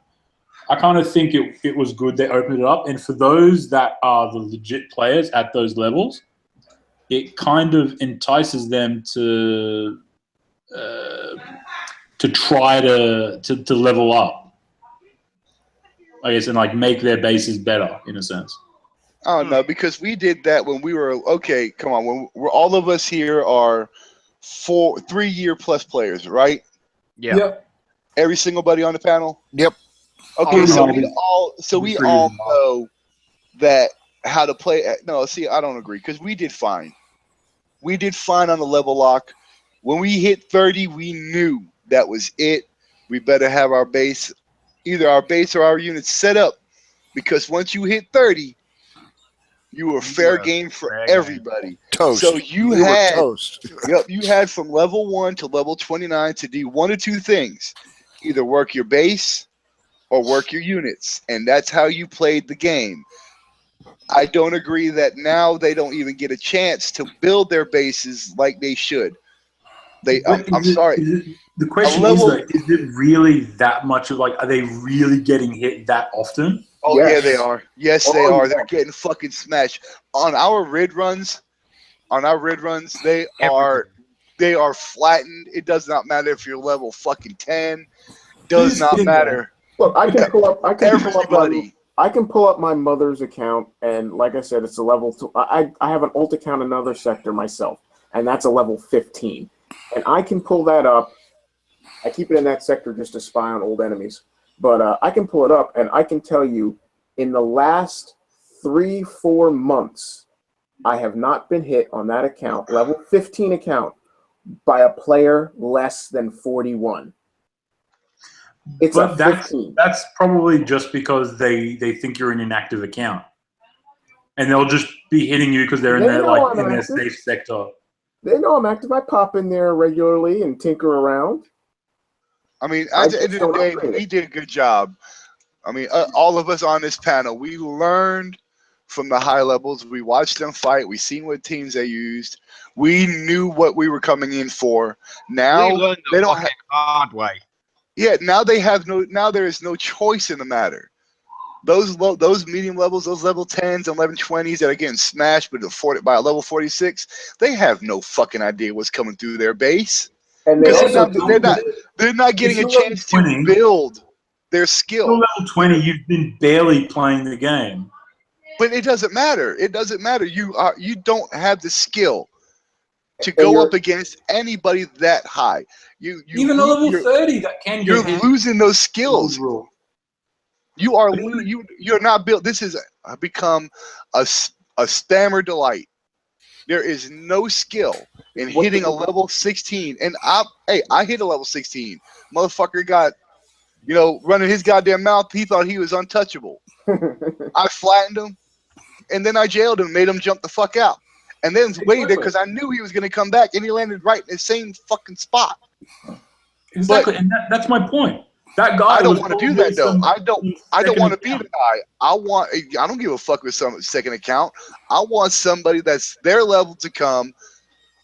I kind of think it was good they opened it up. And for those that are the legit players at those levels, it kind of entices them to try to level up, I guess, and like make their bases better in a sense. I don't know, because we did that when we were okay. Come on, when we're all of us here are 3-year plus players, right? Yeah. Yep. Every single buddy on the panel. Yep. Okay, Oh, so we all know that how to play. No, see, I don't agree because we did fine. We did fine on the level lock. When we hit 30, we knew that was it. We better have our base, either our base or our units set up, because once you hit 30, you were fair game for everybody. Toast. So you were had toast. Yep, you had from level 1 to level 29 to do one of two things: either work your base or work your units, and that's how you played the game. I don't agree that now they don't even get a chance to build their bases like they should. I'm sorry. The question is, though, is it really that much of like? Are they really getting hit that often? Oh Yes. yeah, they are. Yes, they are. They're getting fucking smashed on our rid runs. They are flattened. It does not matter if you're level fucking 10. Does not matter. Look, I can pull up. Everybody. I can pull up my mother's account, and like I said, it's a level 2. I have an alt account in another sector myself, and that's a level 15. And I can pull that up. I keep it in that sector just to spy on old enemies. But I can pull it up, and I can tell you, in the last 3-4 months, I have not been hit on that account, level 15 account, by a player less than 41. It's But a 15. that's probably just because they think you're an inactive account, and they'll just be hitting you because they're in their safe sector. They know I'm active. I pop in there regularly and tinker around. I mean, at the end of the day, we did a good job. I mean, all of us on this panel, we learned from the high levels. We watched them fight. We seen what teams they used. We knew what we were coming in for. Now we learned they don't hard way. Yeah, now they have no. Now there is no choice in the matter. Those medium levels, those level 10s and 1120s that are getting smashed by a level 46, they have no fucking idea what's coming through their base. And they're not getting a chance to build their skill. You're level 20, you've been barely playing the game. But it doesn't matter. It doesn't matter. You don't have the skill to go up against anybody that high. Even a level 30 that can you're get losing those skills. You're not built. This has become a spammer delight. There is no skill in hitting a level 16. And I hit a level 16. Motherfucker got, running his goddamn mouth. He thought he was untouchable. I flattened him, and then I jailed him, made him jump the fuck out. And then waited there because I knew he was going to come back, and he landed right in the same fucking spot. Exactly, and that's my point. That guy. I don't want to do that though. I don't want to be the guy. I don't give a fuck with some second account. I want somebody that's their level to come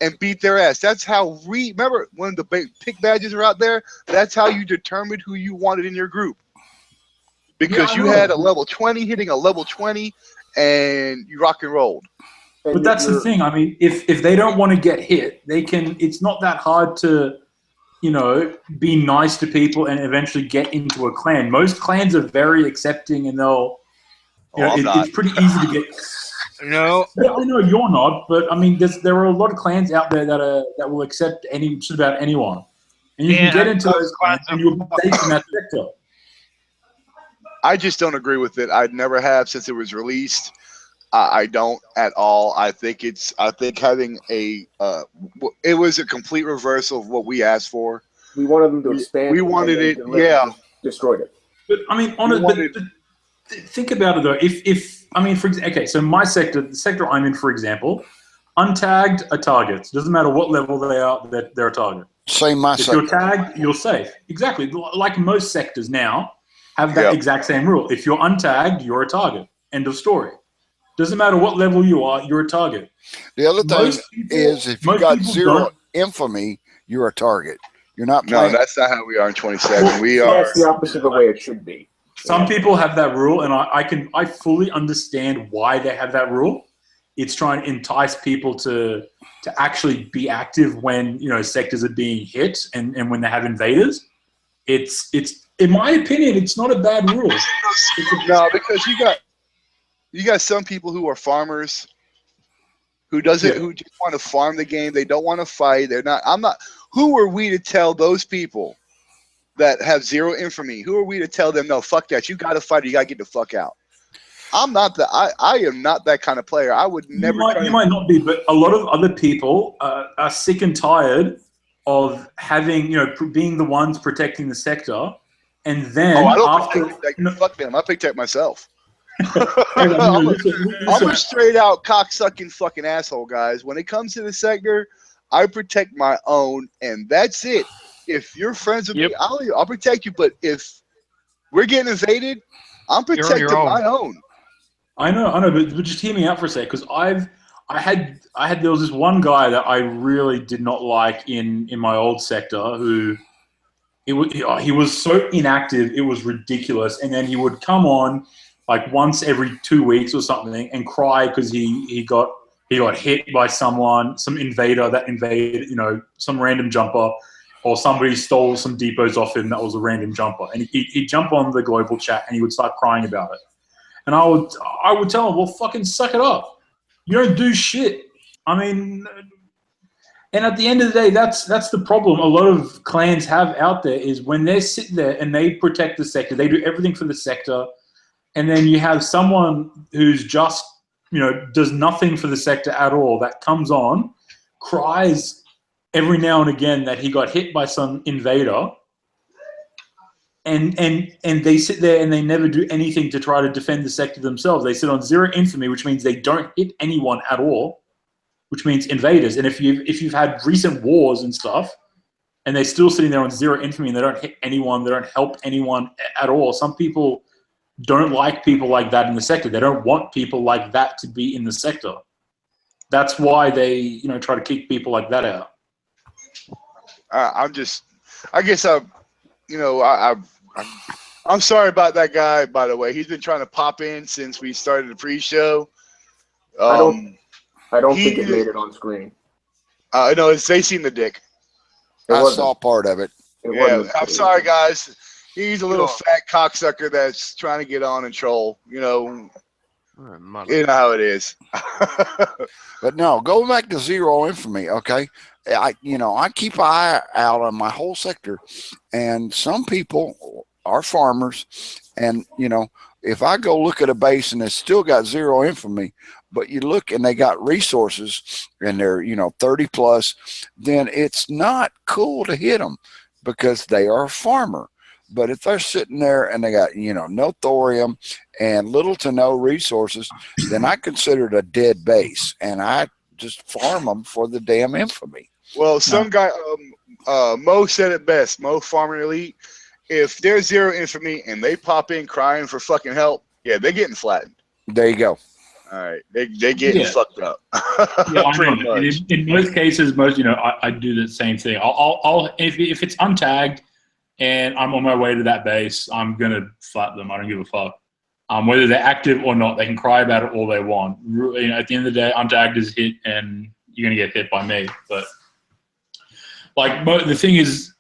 and beat their ass. That's how remember when the pick badges were out there. That's how you determined who you wanted in your group. Because you had a level 20 hitting a level 20, and you rock and rolled. But that's the thing. I mean, if they don't want to get hit, they can. It's not that hard to, be nice to people and eventually get into a clan. Most clans are very accepting, and they'll. It's pretty easy to get. No, I know you're not, but I mean, there are a lot of clans out there that will accept just about anyone, and you can get into those clans and you'll be safe in that sector. I just don't agree with it. I never have since it was released. I don't at all. I think having it was a complete reversal of what we asked for. We wanted them to expand. We wanted it, yeah. Destroyed it. But I mean, think about it though. So my sector, the sector I'm in, for example, untagged are targets. Doesn't matter what level they are, that they're a target. Same my sector. If you're tagged, you're safe. Exactly. Like most sectors now have that exact same rule. If you're untagged, you're a target. End of story. Doesn't matter what level you are, you're a target. The other thing is if you got 0 infamy, you're a target. You're not playing. No, that's not how we are in 27. We are. That's the opposite of the way it should be. Some people have that rule, and I fully understand why they have that rule. It's trying to entice people to actually be active when sectors are being hit and when they have invaders. It's in my opinion, it's not a bad rule. No, because you got some people who are farmers who just want to farm the game. They don't want to fight. Who are we to tell those people that have zero infamy? Who are we to tell them, no, fuck that. You got to fight. Or you got to get the fuck out. I'm not that. I am not that kind of player. I would never. You might not be, but a lot of other people are sick and tired of having, being the ones protecting the sector, and then fuck them. I protect myself. I'm a straight out cocksucking fucking asshole, guys. When it comes to the sector, I protect my own, and that's it. If you're friends with me, I'll protect you. But if we're getting invaded, I'm protecting my own. I know, but just hear me out for a sec, because there was this one guy that I really did not like in my old sector who he was so inactive, it was ridiculous, and then he would come on like once every 2 weeks or something and cry because he got hit by some invader that invaded, some random jumper, or somebody stole some depots off him that was a random jumper, and he'd jump on the global chat and he would start crying about it. And I would tell him, well, fucking suck it up. You don't do shit. I mean, and at the end of the day, that's the problem a lot of clans have out there, is when they're sitting there and they protect the sector, they do everything for the sector, and then you have someone who's just, does nothing for the sector at all, that comes on, cries every now and again that he got hit by some invader, and they sit there and they never do anything to try to defend the sector themselves. They sit on zero infamy, which means they don't hit anyone at all, which means invaders. And if you've had recent wars and stuff, and they're still sitting there on zero infamy and they don't hit anyone, they don't help anyone at all. Some people don't like people like that in the sector. They don't want people like that to be in the sector. That's why they, try to kick people like that out. I'm sorry about that guy, by the way. He's been trying to pop in since we started the pre-show. I don't think it made it on screen. No, they seen the dick. I saw part of it. I'm sorry, guys. He's a little fat cocksucker that's trying to get on and troll. You know how it is. But no, go back to zero infamy, okay? I keep an eye out on my whole sector, and some people are farmers, and if I go look at a base and it's still got zero infamy, but you look and they got resources and they're 30 plus, then it's not cool to hit them because they are a farmer. But if they're sitting there and they got no thorium and little to no resources, then I consider it a dead base, and I just farm them for the damn infamy. Well, some guy, Mo said it best. Mo Farmer Elite. If there's zero infamy and they pop in crying for fucking help, yeah, they're getting flattened. There you go. All right, they getting fucked up. Pretty much. In most cases, I do the same thing. I'll if it's untagged and I'm on my way to that base, I'm gonna flat them. I don't give a fuck. Whether they're active or not, they can cry about it all they want. At the end of the day, untagged is hit, and you're gonna get hit by me. But the thing is,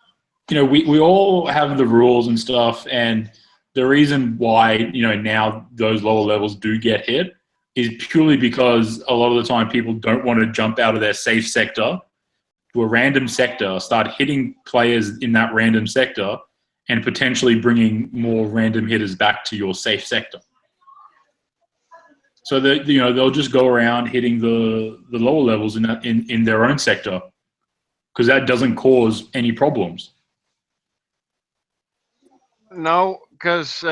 we all have the rules and stuff, and the reason why now those lower levels do get hit is purely because a lot of the time people don't want to jump out of their safe sector to a random sector, start hitting players in that random sector, and potentially bringing more random hitters back to your safe sector. So that they'll just go around hitting the lower levels in their own sector, because that doesn't cause any problems. No, because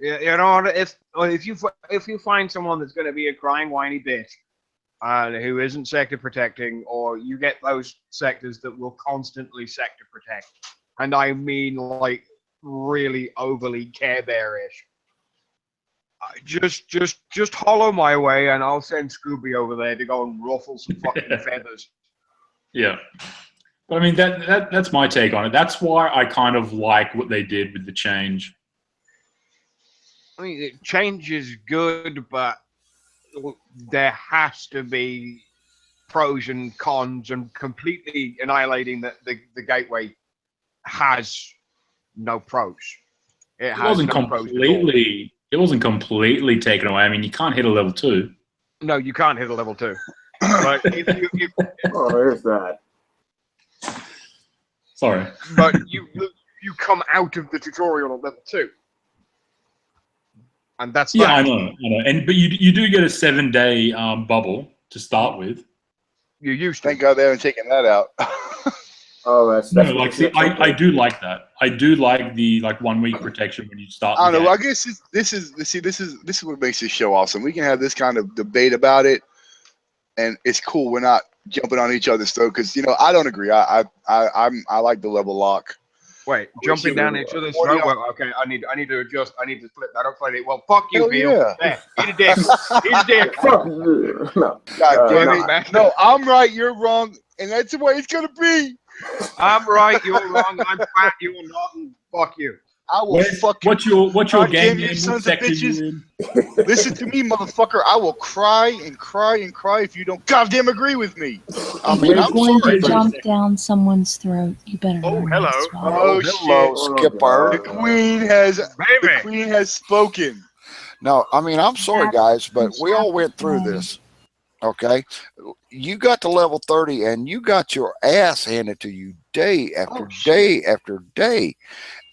if you find someone that's going to be a crying whiny bitch who isn't sector protecting, or you get those sectors that will constantly sector protect, and I mean like really overly Care Bearish, just hollow my way, and I'll send Scooby over there to go and ruffle some fucking feathers. Yeah. But I mean, that's my take on it. That's why I kind of like what they did with the change. I mean, change is good, but there has to be pros and cons, and completely annihilating the gateway has no pros. It has no pros at all. It wasn't completely taken away. I mean, you can't hit a level 2. No, you can't hit a level 2. But if Oh, there's that. Sorry. but you come out of the tutorial at level 2. And that's Yeah, that. I know. But you do get a 7-day bubble to start with. You used to. Thank God they haven't taken that out. Oh, that's No, like, see, I do like that. I do like the 1 week protection when you start. I don't know. the I game. guess this is what makes this show awesome. We can have this kind of debate about it, and it's cool. We're not jumping on each other's throat because I don't agree. I like the level lock. Wait, jumping down each other's What do throat. you- Well, okay, I need to adjust. I need to flip that upside down. Well, fuck you, Hell Bill. yeah. There, eat a dick. Eat a dick. Fuck you. No. God damn no. it! man. No, I'm right. You're wrong, and that's the way it's gonna be. I'm right. You're wrong. I'm fat. You're not. And fuck you. I will fuck you. What's your God game damn you name? sons What of sector bitches. you in? Listen to me, motherfucker. I will cry and cry and cry if you don't goddamn agree with me. I If mean, you're I'm going sorry. to jump down someone's throat, you better Oh, learn hello. how to swallow. Oh, hello, shit. Skipper. The queen has Baby. spoken. No, I mean, I'm sorry, guys, but we all went through this. Okay, you got to level 30, and you got your ass handed to you day after day after day,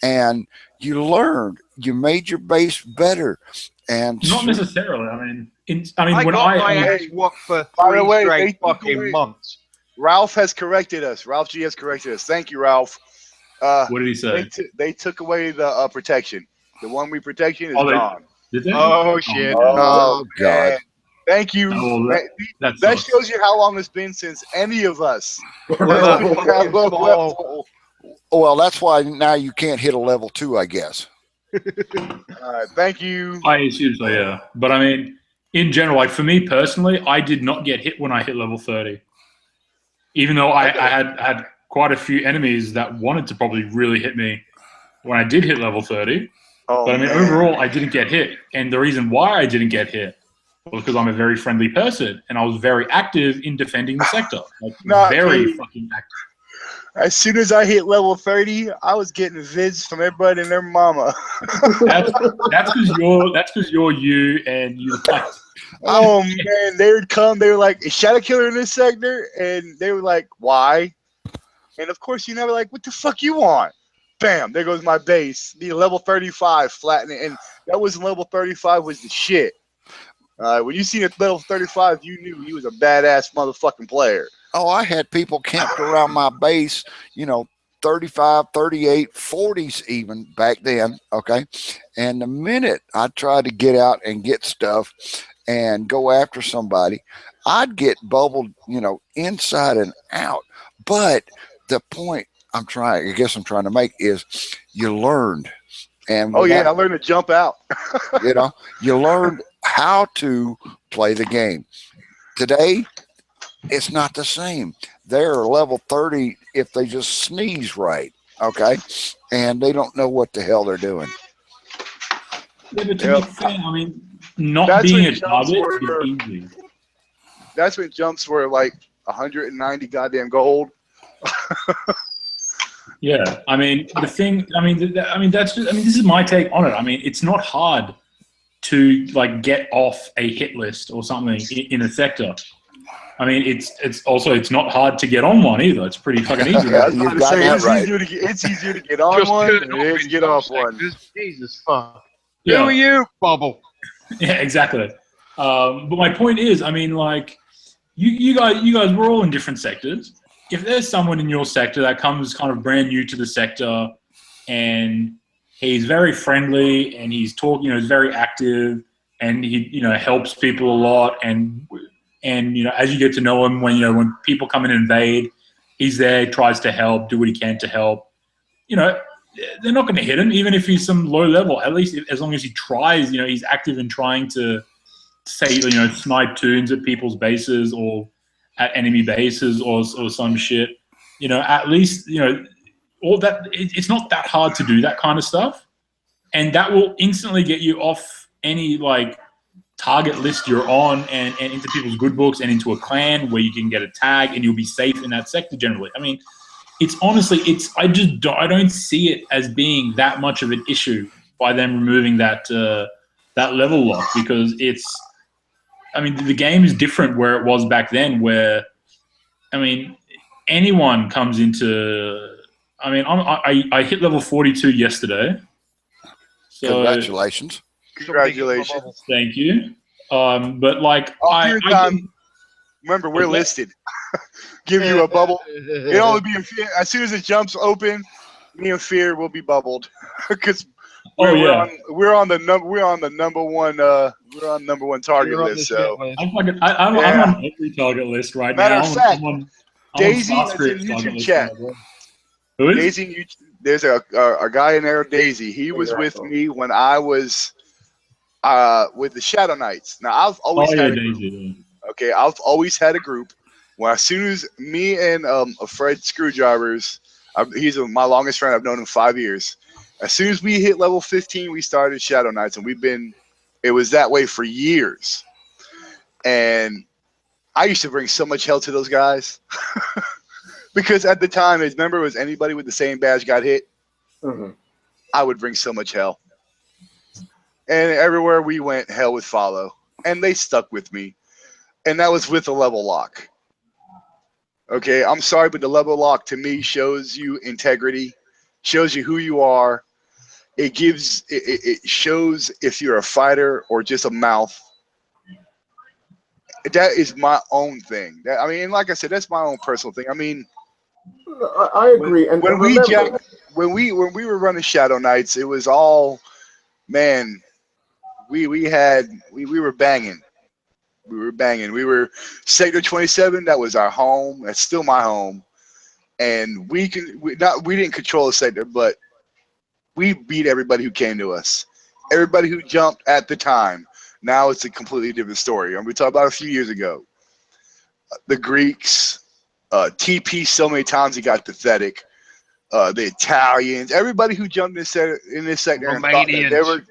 and you learned. You made your base better, and Not necessarily. I mean, I when got my I ass whooped for By the 3 way, straight they took fucking away- months. Ralph has corrected us. Ralph G has corrected us. Thank you, Ralph. what did he say? They took away the protection. The 1 week protection is Oh, they- gone. Did they? Oh shit. Oh, God. man. Thank you. Oh, that That sucks. shows you how long it's been since any of us. Fucking small. well, that's why now you can't hit a level 2, I guess. Thank you. I assume so, yeah. But I mean, in general, like for me personally, I did not get hit when I hit level 30. Even though I had quite a few enemies that wanted to probably really hit me when I did hit level 30. Oh, But I mean, man. overall, I didn't get hit. And the reason why I didn't get hit was because I'm a very friendly person and I was very active in defending the sector. Like, Not very me. fucking active. As soon as I hit level 30, I was getting vids from everybody and their mama. That's because you're you and you like. Oh man, they would come. They were like, "Is Shadow Killer in this sector?" And they were like, "Why?" And of course, you never like, "What the fuck you want?" Bam! There goes my base. The level 35 flattening, and that was level 35 was the shit. When you seen at level 35, you knew he was a badass motherfucking player. Oh, I had people camped around my base, 35, 38, 40s even back then. Okay. And the minute I tried to get out and get stuff and go after somebody, I'd get bubbled, inside and out. But the point I guess I'm trying to make is you learned. And Oh yeah, I learned to jump out. you learned how to play the game. Today, it's not the same. They're level 30 if they just sneeze right, okay? And they don't know what the hell they're doing. Yeah, but to be fair, I mean, not That's being when a jumps target were- is easy. That's when jumps were like 190 goddamn gold. Yeah, I mean, the thing, that's just, this is my take on it. I mean, it's not hard to like get off a hit list or something in a sector. I mean, it's not hard to get on one either. It's pretty fucking easy. Yeah, you've got that right. It's easier to get on Just one turn than off it is to in get some off one. sectors. Jesus fuck. Who Yeah. are you, Bubble? Yeah, exactly. But my point is, I mean, like, you guys, we're all in different sectors. If there's someone in your sector that comes kind of brand new to the sector and he's very friendly and he's he's very active and he, helps people a lot and as you get to know him, when people come and invade, he's there, tries to help, do what he can to help. They're not going to hit him, even if he's some low level. At least as long as he tries, he's active in trying to say, snipe tunes at people's bases or at enemy bases or some shit. at least, all that, it's not that hard to do that kind of stuff. And that will instantly get you off any like target list you're on and into people's good books and into a clan where you can get a tag and you'll be safe in that sector generally. I mean, it's honestly, I don't see it as being that much of an issue by them removing that level lock, because the game is different where it was back then, where, anyone comes into, I hit level 42 yesterday. So, Congratulations. Congratulations. Thank you. But like, remember, we're listed. Give you a bubble. It'll only be as soon as it jumps open. Me and Fear will be bubbled because we're on the number one target list. So I'm on every target list right now. Matter of fact, Daisy is in YouTube chat. Who is? Daisy, there's a guy in there, Daisy. He was with me when I was with the Shadow Knights. Now I've always had a group. Daisy. Okay, I've always had a group. Well, as soon as me and Fred Screwdrivers, he's my longest friend. I've known him 5 years. As soon as we hit level 15, we started Shadow Knights, and it was that way for years. And I used to bring so much hell to those guys because at the time, remember, it was anybody with the same badge got hit. Mm-hmm. I would bring so much hell, and everywhere we went, hell would follow, and they stuck with me, and that was with a level lock. Okay, I'm sorry, but the level lock to me shows you integrity, shows you who you are. It shows if you're a fighter or just a mouth. That is my own thing. Like I said, that's my own personal thing. I agree. When we were running Shadow Knights, it was all, man. We were banging. We were Sector 27. That was our home. That's still my home. And we didn't control the sector, but we beat everybody who came to us. Everybody who jumped at the time. Now it's a completely different story. And we talked about a few years ago. The Greeks, TP so many times he got pathetic. The Italians, everybody who jumped in this sector and thought that they were,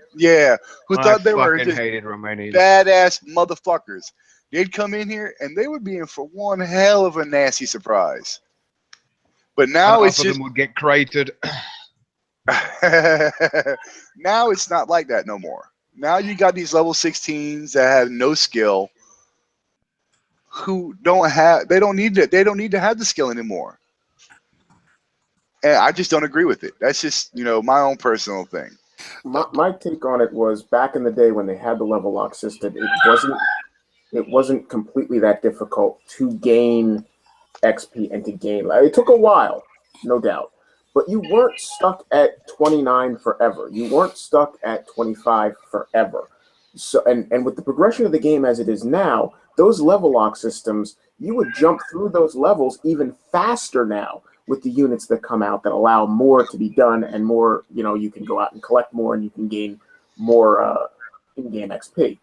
thought they were just badass motherfuckers. They'd come in here and they would be in for one hell of a nasty surprise. But now it's just them would get crated. Now it's not like that no more. Now you got these level 16s that have no skill, who they don't need to have the skill anymore. And I just don't agree with it. That's just, my own personal thing. My take on it was back in the day when they had the level lock system, it wasn't completely that difficult to gain XP and to gain. It took a while, no doubt. But you weren't stuck at 29 forever. You weren't stuck at 25 forever. So and with the progression of the game as it is now, those level lock systems, you would jump through those levels even faster now with the units that come out that allow more to be done and more, you can go out and collect more and you can gain more in-game XP.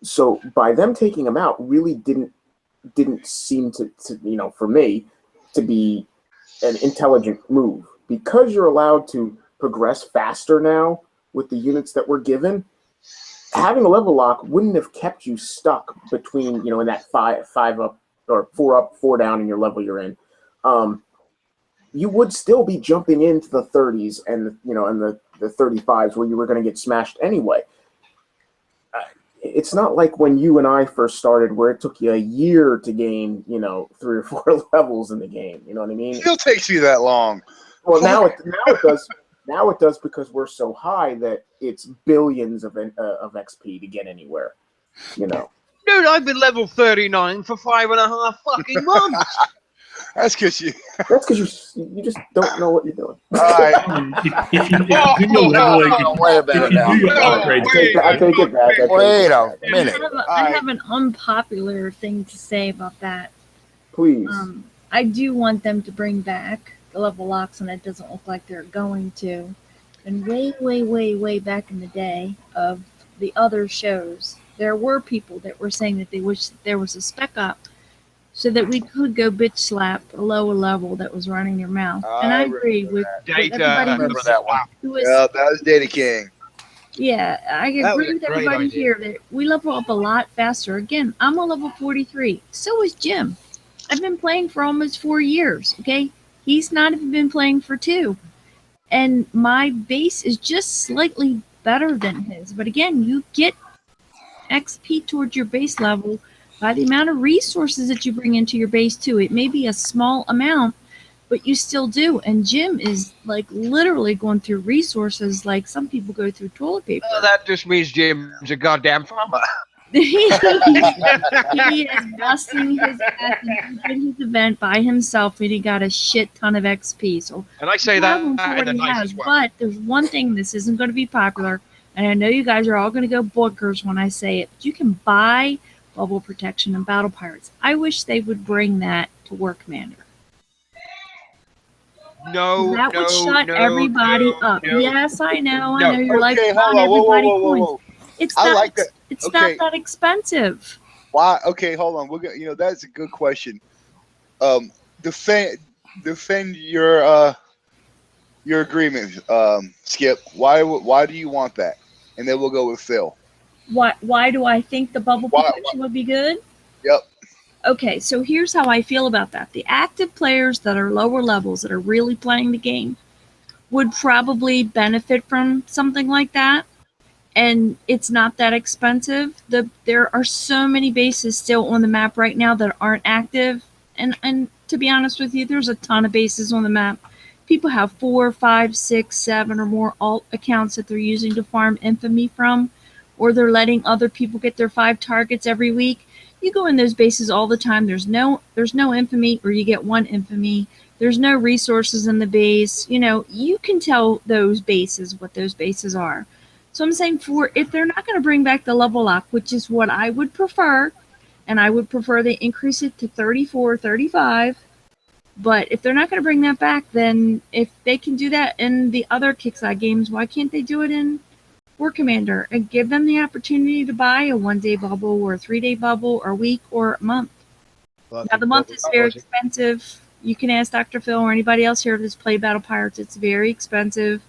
So by them taking them out really didn't seem to for me to be an intelligent move, because you're allowed to progress faster now with the units that we're given. Having a level lock wouldn't have kept you stuck between, in that five up or 4 up, 4 down in your level you're in. You would still be jumping into the 30s and the 35s where you were going to get smashed anyway. It's not like when you and I first started, where it took you a year to gain, 3 or 4 levels in the game. You know what I mean? It still takes you that long. Well, now it does. Now it does, because we're so high that it's billions of XP to get anywhere. Dude, I've been level 39 for 5.5 fucking months. That's because you just don't know what you're doing. All right. If you do your leveling, wait a minute now. I take it back. Wait a minute. I have an unpopular thing to say about that. Please. I do want them to bring back the level locks, and it doesn't look like they're going to. And way back in the day of the other shows, there were people that were saying that they wish that there was a spec op so that we could go bitch slap a lower level that was running your mouth. And I agree with Data. everybody remember that one. who was Yeah, that was Data King. yeah, I That was agree a with great everybody idea. here that we level up a lot faster. Again, I'm a level 43. So is Jim. I've been playing for almost 4 years, okay? He's not even been playing for 2. And my base is just slightly better than his. But again, you get XP towards your base level by the amount of resources that you bring into your base too. It may be a small amount, but you still do. And Jim is like literally going through resources like some people go through toilet paper. That just means Jim's a goddamn farmer. he is busting his ass and he did his event by himself and he got a shit ton of XP. So And I say proud that of him for in what the he has. nicest way. But there's one thing, this isn't going to be popular, and I know you guys are all going to go bookers when I say it, but you can buy bubble protection in Battle Pirates. I wish they would bring that to War Commander. No, That would shut no, everybody no, up. no. Yes, I know No. you're like, Okay, come on, hold on. Whoa, whoa, everybody whoa, whoa, coins. whoa. It's I not, like that. it's Okay. not that expensive. Why? Okay, hold on. We're gonna, that's a good question. Defend your agreement, Skip. Why do you want that? And then we'll go with Phil. Why do I think the bubble Why- protection would be good? Yep. Okay, so here's how I feel about that. The active players that are lower levels that are really playing the game would probably benefit from something like that. And it's not that expensive. There are so many bases still on the map right now that aren't active. And to be honest with you, there's a ton of bases on the map. People have 4, 5, 6, 7 or more alt accounts that they're using to farm infamy from, or they're letting other people get their 5 targets every week. You go in those bases all the time. There's no infamy, or you get 1 infamy. There's no resources in the base. You can tell those bases what those bases are. So I'm saying, if they're not going to bring back the level lock, which is what I would prefer, and I would prefer they increase it to 34, 35. But if they're not going to bring that back, then if they can do that in the other Kickside games, why can't they do it in War Commander and give them the opportunity to buy a 1-day bubble or a 3-day bubble or a week or a month? Now, the month is very expensive. You can ask Dr. Phil or anybody else here that's played Battle Pirates. It's very expensive.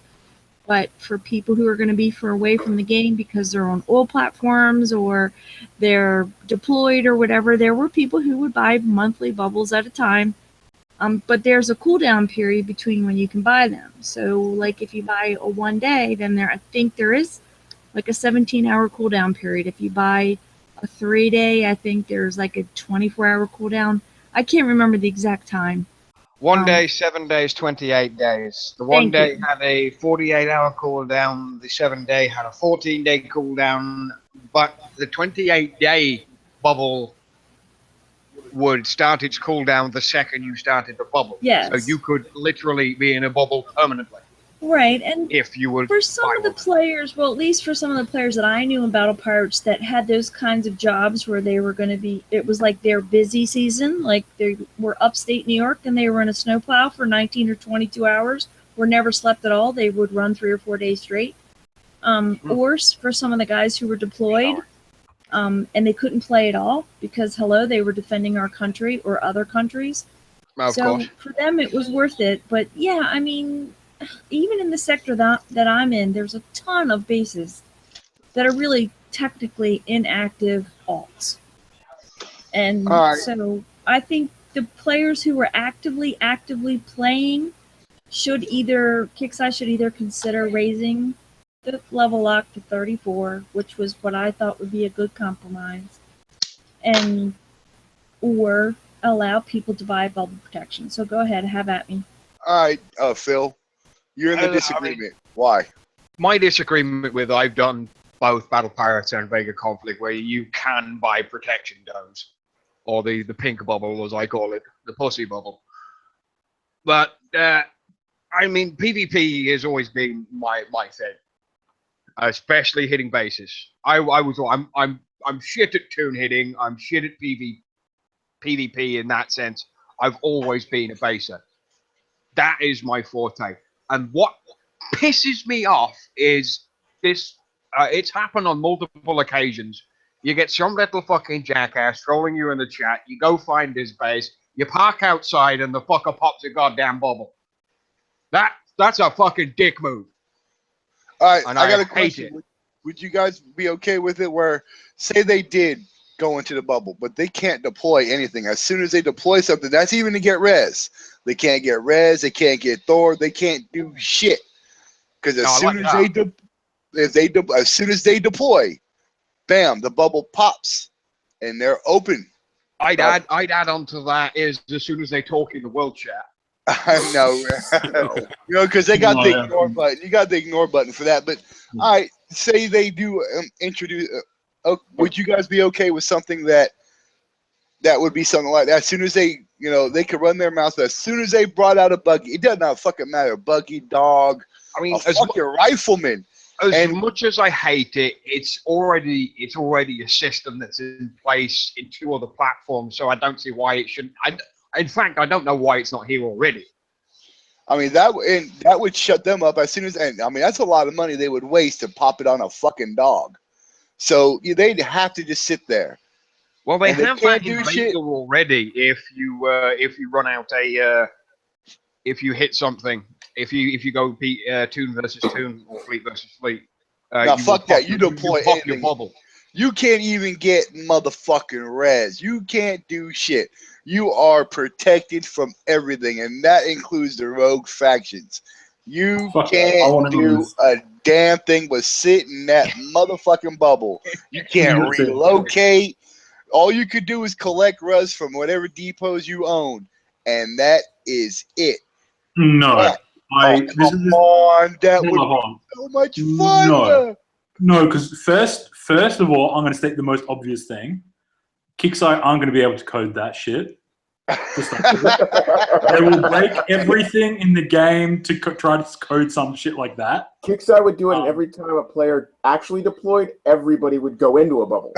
But for people who are going to be away from the game because they're on oil platforms or they're deployed or whatever, there were people who would buy monthly bubbles at a time. But there's a cooldown period between when you can buy them. So, like if you buy a 1 day, then I think there is like a 17-hour cooldown period. If you buy a 3-day, I think there's like a 24-hour cooldown. I can't remember the exact time. 1 day, 7 days, 28 days. The 1 day had a 48-hour cooldown. The 7-day had a 14-day cooldown. But the 28-day bubble would start its cooldown the second you started the bubble. Yes. So you could literally be in a bubble permanently. Right, and if you would for some of the players, well, at least for some of the players that I knew in Battle Pirates that had those kinds of jobs where they were going to be, it was like their busy season, like they were upstate New York and they were in a snowplow for 19 or 22 hours, or never slept at all. They would run 3 or 4 days straight. Or for some of the guys who were deployed, and they couldn't play at all because, hello, they were defending our country or other countries. Of so course. for them, it was worth it. But yeah, I mean, even in the sector that I'm in, there's a ton of bases that are really technically inactive alts. And so I think the players who are actively playing Kickside should either consider raising the level lock to 34, which was what I thought would be a good compromise, or allow people to buy bubble protection. So go ahead, have at me. All right, Phil, you're in the disagreement. Why? My disagreement with I've done both Battle Pirates and Vega Conflict where you can buy protection domes, or the pink bubble as I call it, the pussy bubble. But I mean, PvP has always been my thing, especially hitting bases. I'm shit at toon hitting. I'm shit at PvP in that sense. I've always been a baser. That is my forte. And what pisses me off is this. It's happened on multiple occasions. You get some little fucking jackass trolling you in the chat. You go find his base. You park outside, and the fucker pops a goddamn bubble. That's a fucking dick move. All right, And I got a hate question. it. Would you guys be okay with it where, say they did go into the bubble, but they can't deploy anything? As soon as they deploy something, that's even to get res. They can't get res. They can't get Thor. They can't do shit. Because as soon as they deploy, bam, the bubble pops, and they're open. I'd add on to that is as soon as they talk in the world chat. I know, because they got the ignore button. You got the ignore button for that. But all right, say they do introduce. Would you guys be okay with something that would be something like that? As soon as they, they could run their mouth. As soon as they brought out a buggy, it does not fucking matter. Buggy, dog, a fucking rifleman. As much as I hate it, it's already a system that's in place in 2 other platforms. So I don't see why it shouldn't. In fact, I don't know why it's not here already. I mean, that would shut them up as soon as. And I mean, that's a lot of money they would waste to pop it on a fucking dog. So they'd have to just sit there. Well, they have that in beta already. If you run out if you hit something, if you go Toon versus Toon or Fleet versus Fleet. Now fuck that. You deploy anything. Your bubble. You can't even get motherfucking res. You can't do shit. You are protected from everything, and that includes the rogue factions. You can't do a damn thing but sit in that motherfucking bubble. You can't relocate. All you could do is collect res from whatever depots you own, and that is it. No. That would be so much fun. No, because first of all, I'm going to state the most obvious thing. Kickside aren't going to be able to code that shit. They will break everything in the game to try to code some shit like that. Kickside would do it, and every time a player actually deployed, everybody would go into a bubble.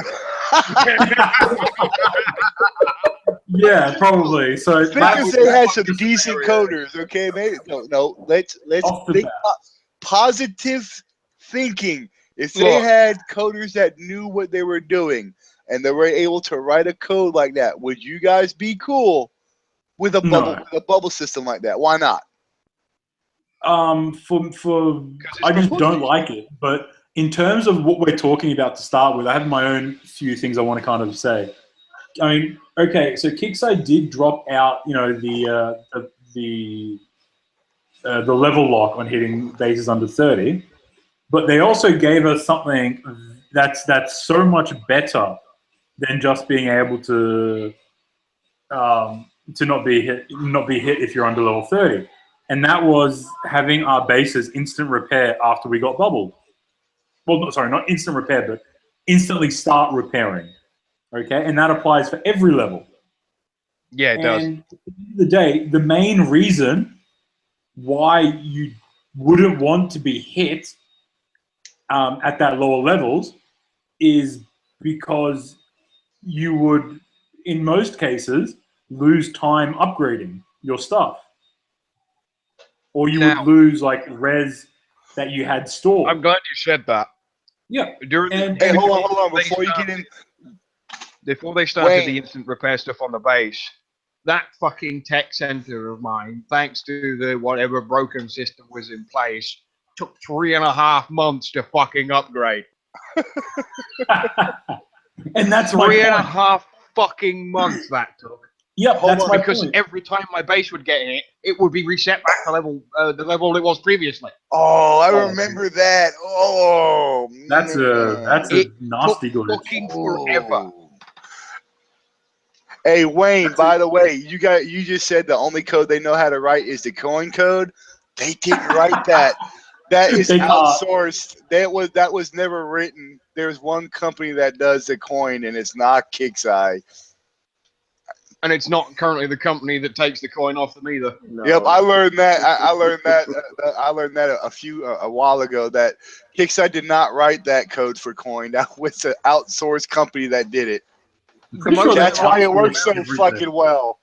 Yeah, probably. So because they had some decent coders, okay? Maybe let's think positive thinking. If they had coders that knew what they were doing and they were able to write a code like that, would you guys be cool with a bubble system like that? Why not? I just don't like it. But in terms of what we're talking about to start with, I have my own few things I want to kind of say. I mean, okay, so Kickside did drop out, the level lock on hitting bases under 30, but they also gave us something that's so much better than just being able to not be hit if you're under level 30, and that was having our bases instant repair after we got bubbled. Well, sorry, not instant repair, but instantly start repairing. Okay, and that applies for every level. Yeah, it does. And at the end of the day, the main reason why you wouldn't want to be hit at that lower levels is because you would, in most cases, lose time upgrading your stuff. Or you would lose, like, res that you had stored. I'm glad you said that. Yeah. Hey, hold on. Before you get in... Before they started the instant repair stuff on the base, that fucking tech center of mine, thanks to the whatever broken system was in place, took 3.5 months to fucking upgrade. And that's my point. 3.5 fucking months that took. Yep, that's my point. Every time my base would get hit, it would be reset back to the level it was previously. Oh, I remember that. Oh, that's a nasty glitch. Fucking forever. Hey Wayne, by the way, you just said the only code they know how to write is the coin code. They didn't write that. That is outsourced. That was never written. There's one company that does the coin, and it's not Kickside. And it's not currently the company that takes the coin off them either. No. Yep, I learned that. I learned that. I learned that a while ago. That Kickside did not write that code for coin. That was an outsourced company that did it. That's why it works so fucking well.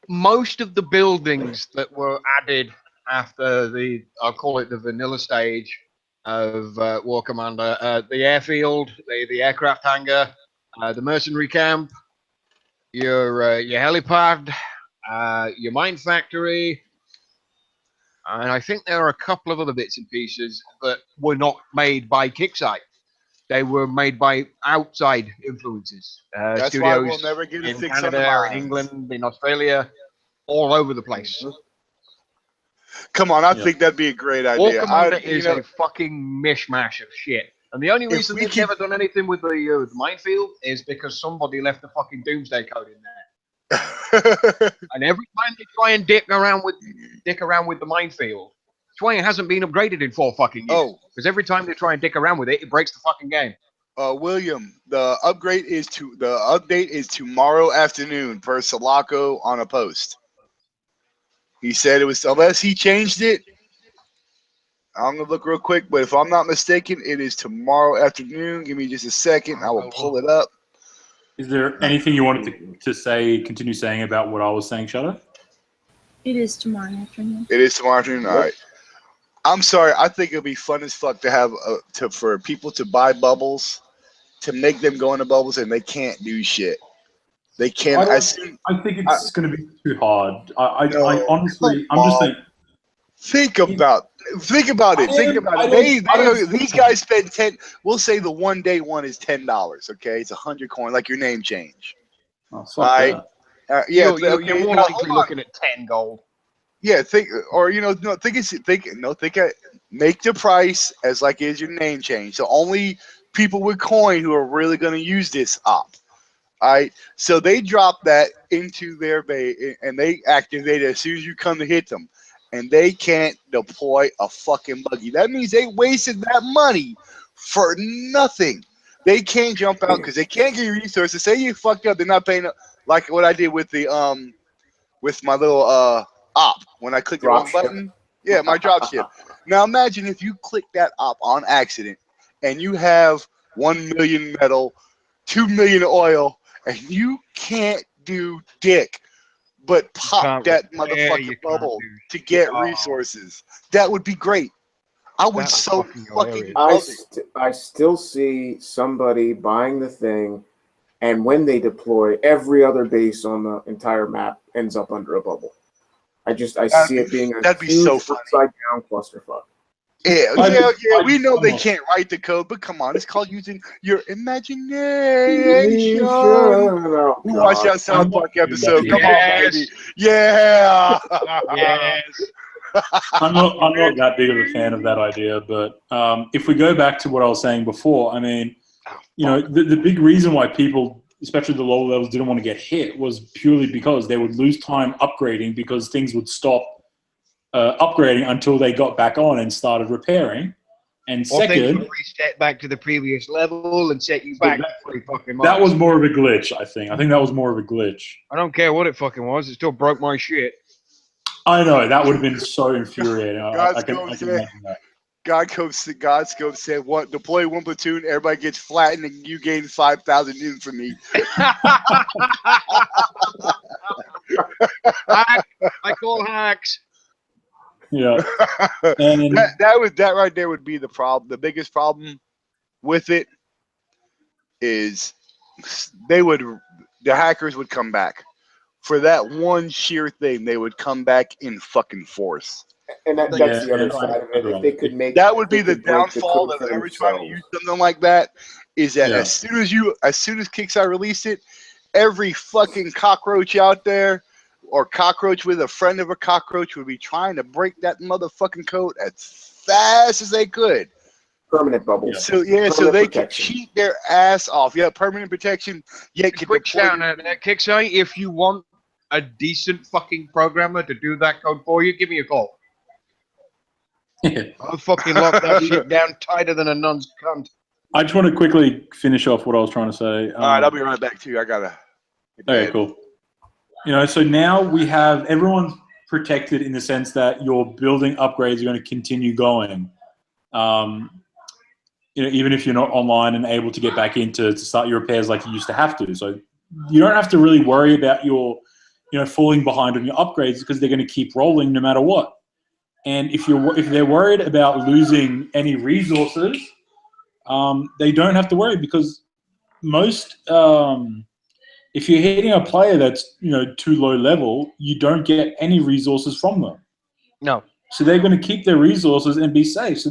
Most of the buildings that were added after I'll call it the vanilla stage of War Commander, the airfield, the aircraft hangar, the mercenary camp, your helipad, your mine factory, and I think there are a couple of other bits and pieces that were not made by Kickside. They were made by outside influences. That's studios why we'll never get a in fix on the Canada, in mines. England, in Australia, all over the place. Come on, I think that'd be a great War idea. Commander is a fucking mishmash of shit. And the only If reason we they've can- never done anything with the minefield is because somebody left the fucking Doomsday Code in there. And every time they try and dick around with the minefield, Twine hasn't been upgraded in 4 fucking years. Oh. Because every time they try and dick around with it, it breaks the fucking game. William, the update is tomorrow afternoon per Sulaco on a post. He said it was, unless he changed it. I'm gonna look real quick, but if I'm not mistaken, it is tomorrow afternoon. Give me just a second. I will pull it up. Is there anything you wanted to say, continue saying about what I was saying, Shadow? It is tomorrow afternoon. It is tomorrow afternoon. All right. I'm sorry. I think it'd be fun as fuck to have for people to buy bubbles, to make them go into bubbles, and they can't do shit. They can't. I think it's going to be too hard. I honestly, I'm just saying. Think about it. Think about it. These guys spend 10. We'll say the 1 day one is $10. Okay, it's 100 coins, like your name change. Oh, fuck that. You're more likely looking at 10 gold. Yeah, make the price as like is your name change. So only people with coin who are really going to use this op. All right, so they drop that into their bay and they activate it as soon as you come to hit them. And they can't deploy a fucking buggy. That means they wasted that money for nothing. They can't jump out because they can't get resources. Say you fucked up, they're not paying up, like what I did with the with my little op when I clicked the wrong button. Yeah, my dropship. Now imagine if you click that op on accident and you have 1 million metal, 2 million oil, and you can't do dick but pop that motherfucking bubble to get resources. That would be great. I would so fucking love it. I still see somebody buying the thing, and when they deploy, every other base on the entire map ends up under a bubble. I see it being a huge upside down clusterfuck. Yeah. We know they can't write the code, but come on, it's called using your imagination. Watch that South Park episode. Come on, baby. Yeah. Yes. I'm not that big of a fan of that idea, but if we go back to what I was saying before, I mean, the big reason why people, especially the lower levels, didn't want to get hit was purely because they would lose time upgrading because things would stop upgrading until they got back on and started repairing. And or second, things would reset back to the previous level and set you back. That was more of a glitch, I think. I think that was more of a glitch. I don't care what it fucking was. It still broke my shit. I know. That would have been so infuriating. I can imagine that. Godscope said, "What? Deploy one platoon, everybody gets flattened, and you gain 5,000 infamy." I call hacks. Yeah, and that right there would be the problem. The biggest problem with it is the hackers would come back for that one sheer thing. They would come back in fucking force. And that's the other side of it. If they could make that would be the downfall of ever trying to use something like that. Is that as soon as Kickstarter released it, every fucking cockroach out there, or cockroach with a friend of a cockroach, would be trying to break that motherfucking code as fast as they could. Permanent bubbles. So so they can cheat their ass off. Yeah, permanent protection. Yeah, quick shout out at Kickstarter. If you want a decent fucking programmer to do that code for you, give me a call. I'll fucking lock that shit down tighter than a nun's cunt. I just want to quickly finish off what I was trying to say. All right, I'll be right back too. I gotta. Okay, cool. So now we have everyone's protected in the sense that your building upgrades are going to continue going. Even if you're not online and able to get back in to start your repairs like you used to have to. So you don't have to really worry about your, falling behind on your upgrades because they're going to keep rolling no matter what. And if they're worried about losing any resources, they don't have to worry because most if you're hitting a player that's too low level, you don't get any resources from them. No. So they're going to keep their resources and be safe. So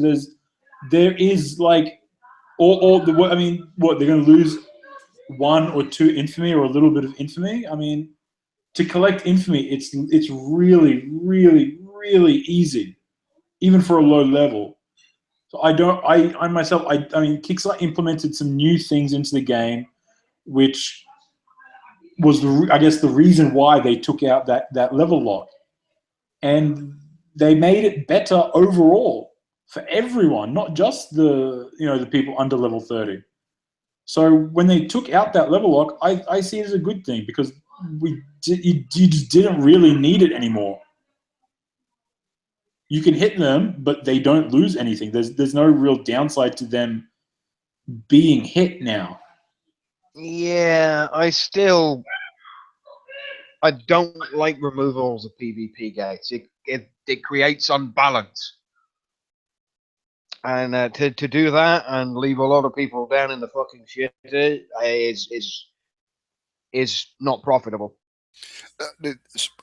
there is like what they're going to lose 1 or 2 infamy or a little bit of infamy. I mean, to collect infamy, it's really, really, really easy, even for a low level. So I mean, Kickstarter implemented some new things into the game, which was the reason why they took out that level lock, and they made it better overall for everyone, not just the people under level 30. So when they took out that level lock, I see it as a good thing, because you just didn't really need it anymore. You can hit them, but they don't lose anything. There's no real downside to them being hit now. Yeah, I don't like removals of PvP gates. It creates unbalance. And to do that and leave a lot of people down in the fucking shit is not profitable.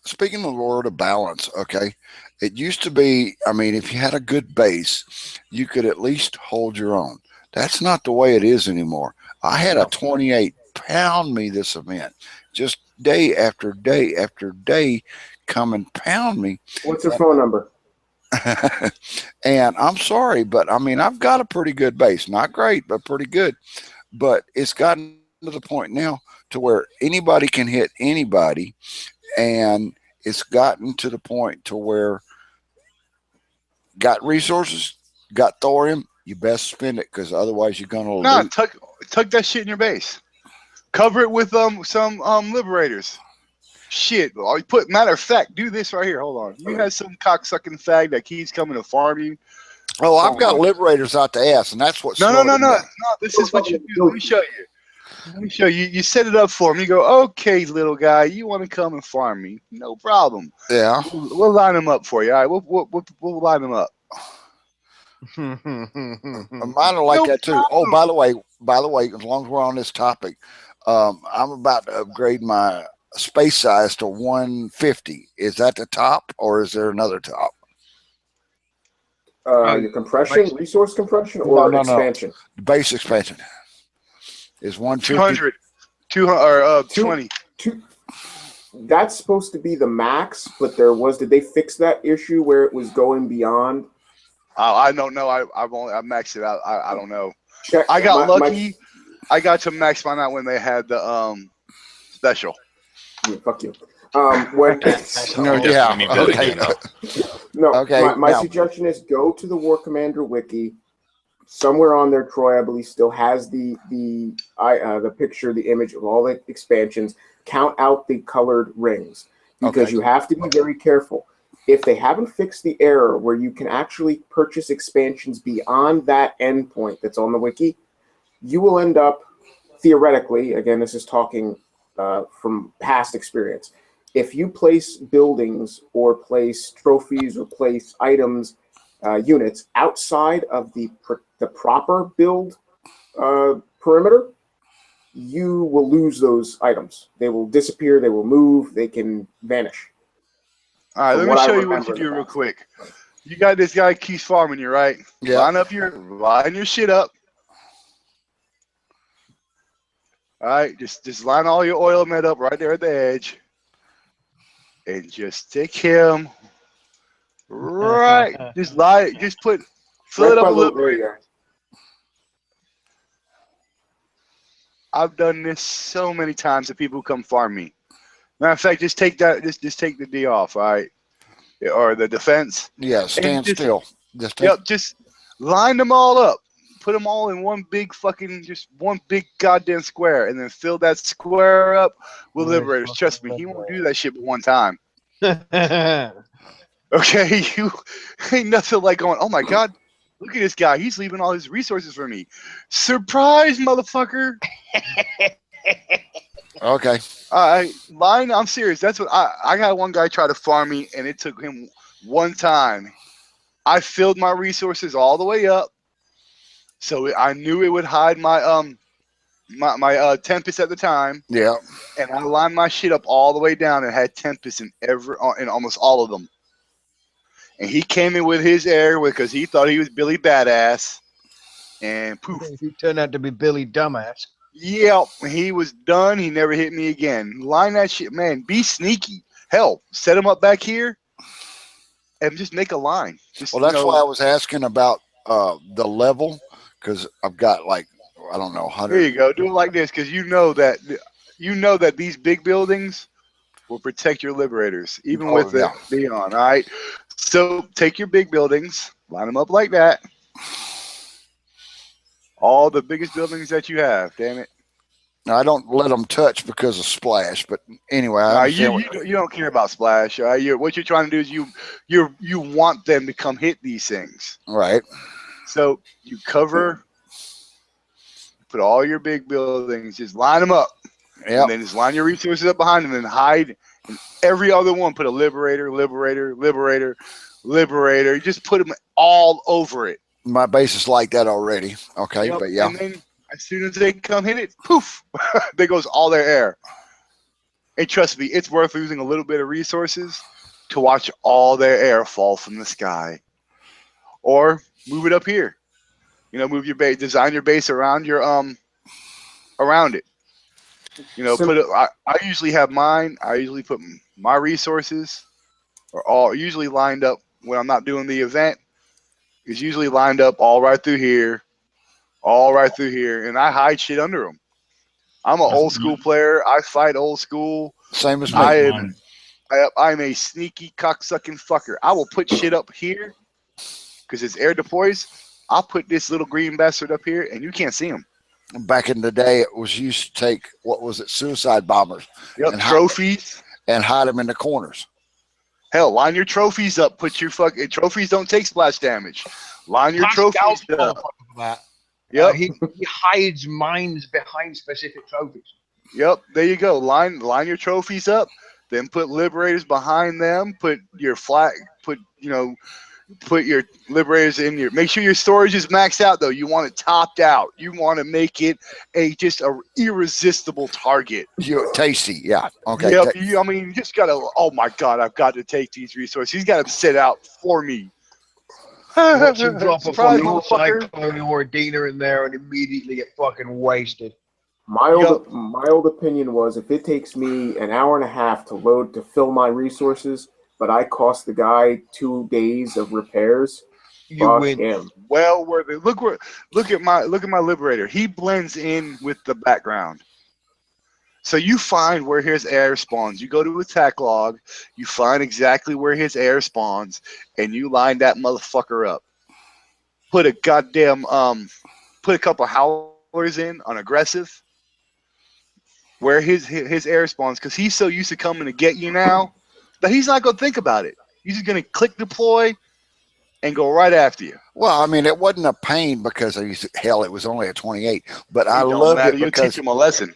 Speaking of the word of balance, okay, it used to be, I mean, if you had a good base, you could at least hold your own. That's not the way it is anymore. I had a 28 pound me this event, just day after day after day, come and pound me. What's your phone number? And I'm sorry, but I mean, I've got a pretty good base. Not great, but pretty good. But it's gotten to the point now to where anybody can hit anybody. And it's gotten to the point to where got resources, got thorium, you best spend it, because otherwise you're going to lose. Tuck that shit in your base. Cover it with some liberators. Shit. Matter of fact, do this right here. Hold on. You have some cocksucking fag that keeps coming to farm you. Oh, I've got liberators out the ass, and that's what. No. This is what you do. Let me show you. Let me show you. You set it up for him. You go, okay, little guy, you want to come and farm me? No problem. Yeah. We'll line them up for you. All right, we'll line them up. Mine are like that too. Problem. Oh, by the way, as long as we're on this topic, I'm about to upgrade my space size to 150. Is that the top, or is there another top? Your compression, resource compression, or expansion? No. Base expansion is 150. 20. That's supposed to be the max, but did they fix that issue where it was going beyond? I don't know. I maxed it out. I don't know. I got lucky. I got to max mine out when they had the special. Yeah, fuck you. My suggestion is go to the War Commander wiki. Somewhere on there, Troy, I believe, still has the picture, the image of all the expansions. Count out the colored rings, because you have to be very careful. If they haven't fixed the error where you can actually purchase expansions beyond that endpoint that's on the wiki, you will end up, theoretically, again, this is talking from past experience, if you place buildings or place trophies or place items, units outside of the proper build perimeter, you will lose those items. They will disappear. They will move. They can vanish. All right, let me show you what you do real quick. You got this guy keeps farming you, right? Yeah. Line your shit up. All right, just line all your oil med up right there at the edge, and just take him. Right, fill it up a little bit. I've done this so many times that people come farm me. Matter of fact, just take the D off, all right, or the defense. Yeah, stand still. Just line them all up. Put them all in one big goddamn square, and then fill that square up with liberators. Trust me, he won't do that shit but one time. Okay, you ain't nothing like going, oh my god, look at this guy. He's leaving all his resources for me. Surprise, motherfucker. Okay. I'm serious. That's what I got one guy try to farm me, and it took him one time. I filled my resources all the way up, so I knew it would hide my my Tempest at the time, Yeah. and I lined my shit up all the way down and had Tempest in almost all of them. And he came in with his air because he thought he was Billy Badass, and poof. He turned out to be Billy Dumbass. Yeah, he was done. He never hit me again. Line that shit, man. Be sneaky. Hell, set him up back here and just make a line. Just, Well, that's why I was asking about the level, because I've got like, I don't know, 100. Here you go. Do it like this, because you know that these big buildings will protect your liberators, even with yeah. the Beyond. All right. So take your big buildings, line them up like that. All the biggest buildings that you have. Damn it. Now, I don't let them touch because of splash, but anyway, I understand you don't care about splash. All right? What you're trying to do is you want them to come hit these things. Right. So you cover, put all your big buildings, just line them up. Yeah. And then just line your resources up behind them and hide. And every other one, put a liberator. You just put them all over it. My base is like that already. Okay, Yep. but yeah. And then as soon as they come hit it, poof, there goes all their air. And trust me, it's worth losing a little bit of resources to watch all their air fall from the sky. Or move it up here. You know, move your base, design your base around your around it. You know, I usually have mine. I usually put my resources are all usually lined up when I'm not doing the event. It's usually lined up all right through here, and I hide shit under them. I'm an old school player. I fight old school. Same as me. I'm a sneaky cocksucking fucker. I will put shit up here because it's air deploys. I'll put this little green bastard up here, and you can't see him. Back in the day, it was used to take, what was it, suicide bombers. Yep, and trophies. And hide them in the corners. Hell, line your trophies up. Put your fucking trophies don't take splash damage. Line your trophies up. Yep. He hides mines behind specific trophies. Yep, there you go. Line your trophies up. Then put liberators behind them. Put your flag. Put your liberators in your. Make sure your storage is maxed out though. You want it topped out. You want to make it just a irresistible target. You're tasty, yeah. Okay. Yep. You just gotta. Oh my God, I've got to take these resources. He's got them set out for me. Watch him drop a fucking cyclone or a Dina in there and immediately get fucking wasted. My old opinion was if it takes me an hour and a half to fill my resources, but I cost the guy 2 days of repairs, you win. Him. Well worth it. Look at my liberator. He blends in with the background. So you find where his air spawns. You go to attack log, you find exactly where his air spawns, and you line that motherfucker up. Put a goddamn put a couple howlers in on aggressive where his air spawns, because he's so used to coming to get you now that he's not gonna think about it. He's just gonna click deploy and go right after you. Well, I mean, it wasn't a pain because it was only a 28, but I loved it because you teach him a lesson.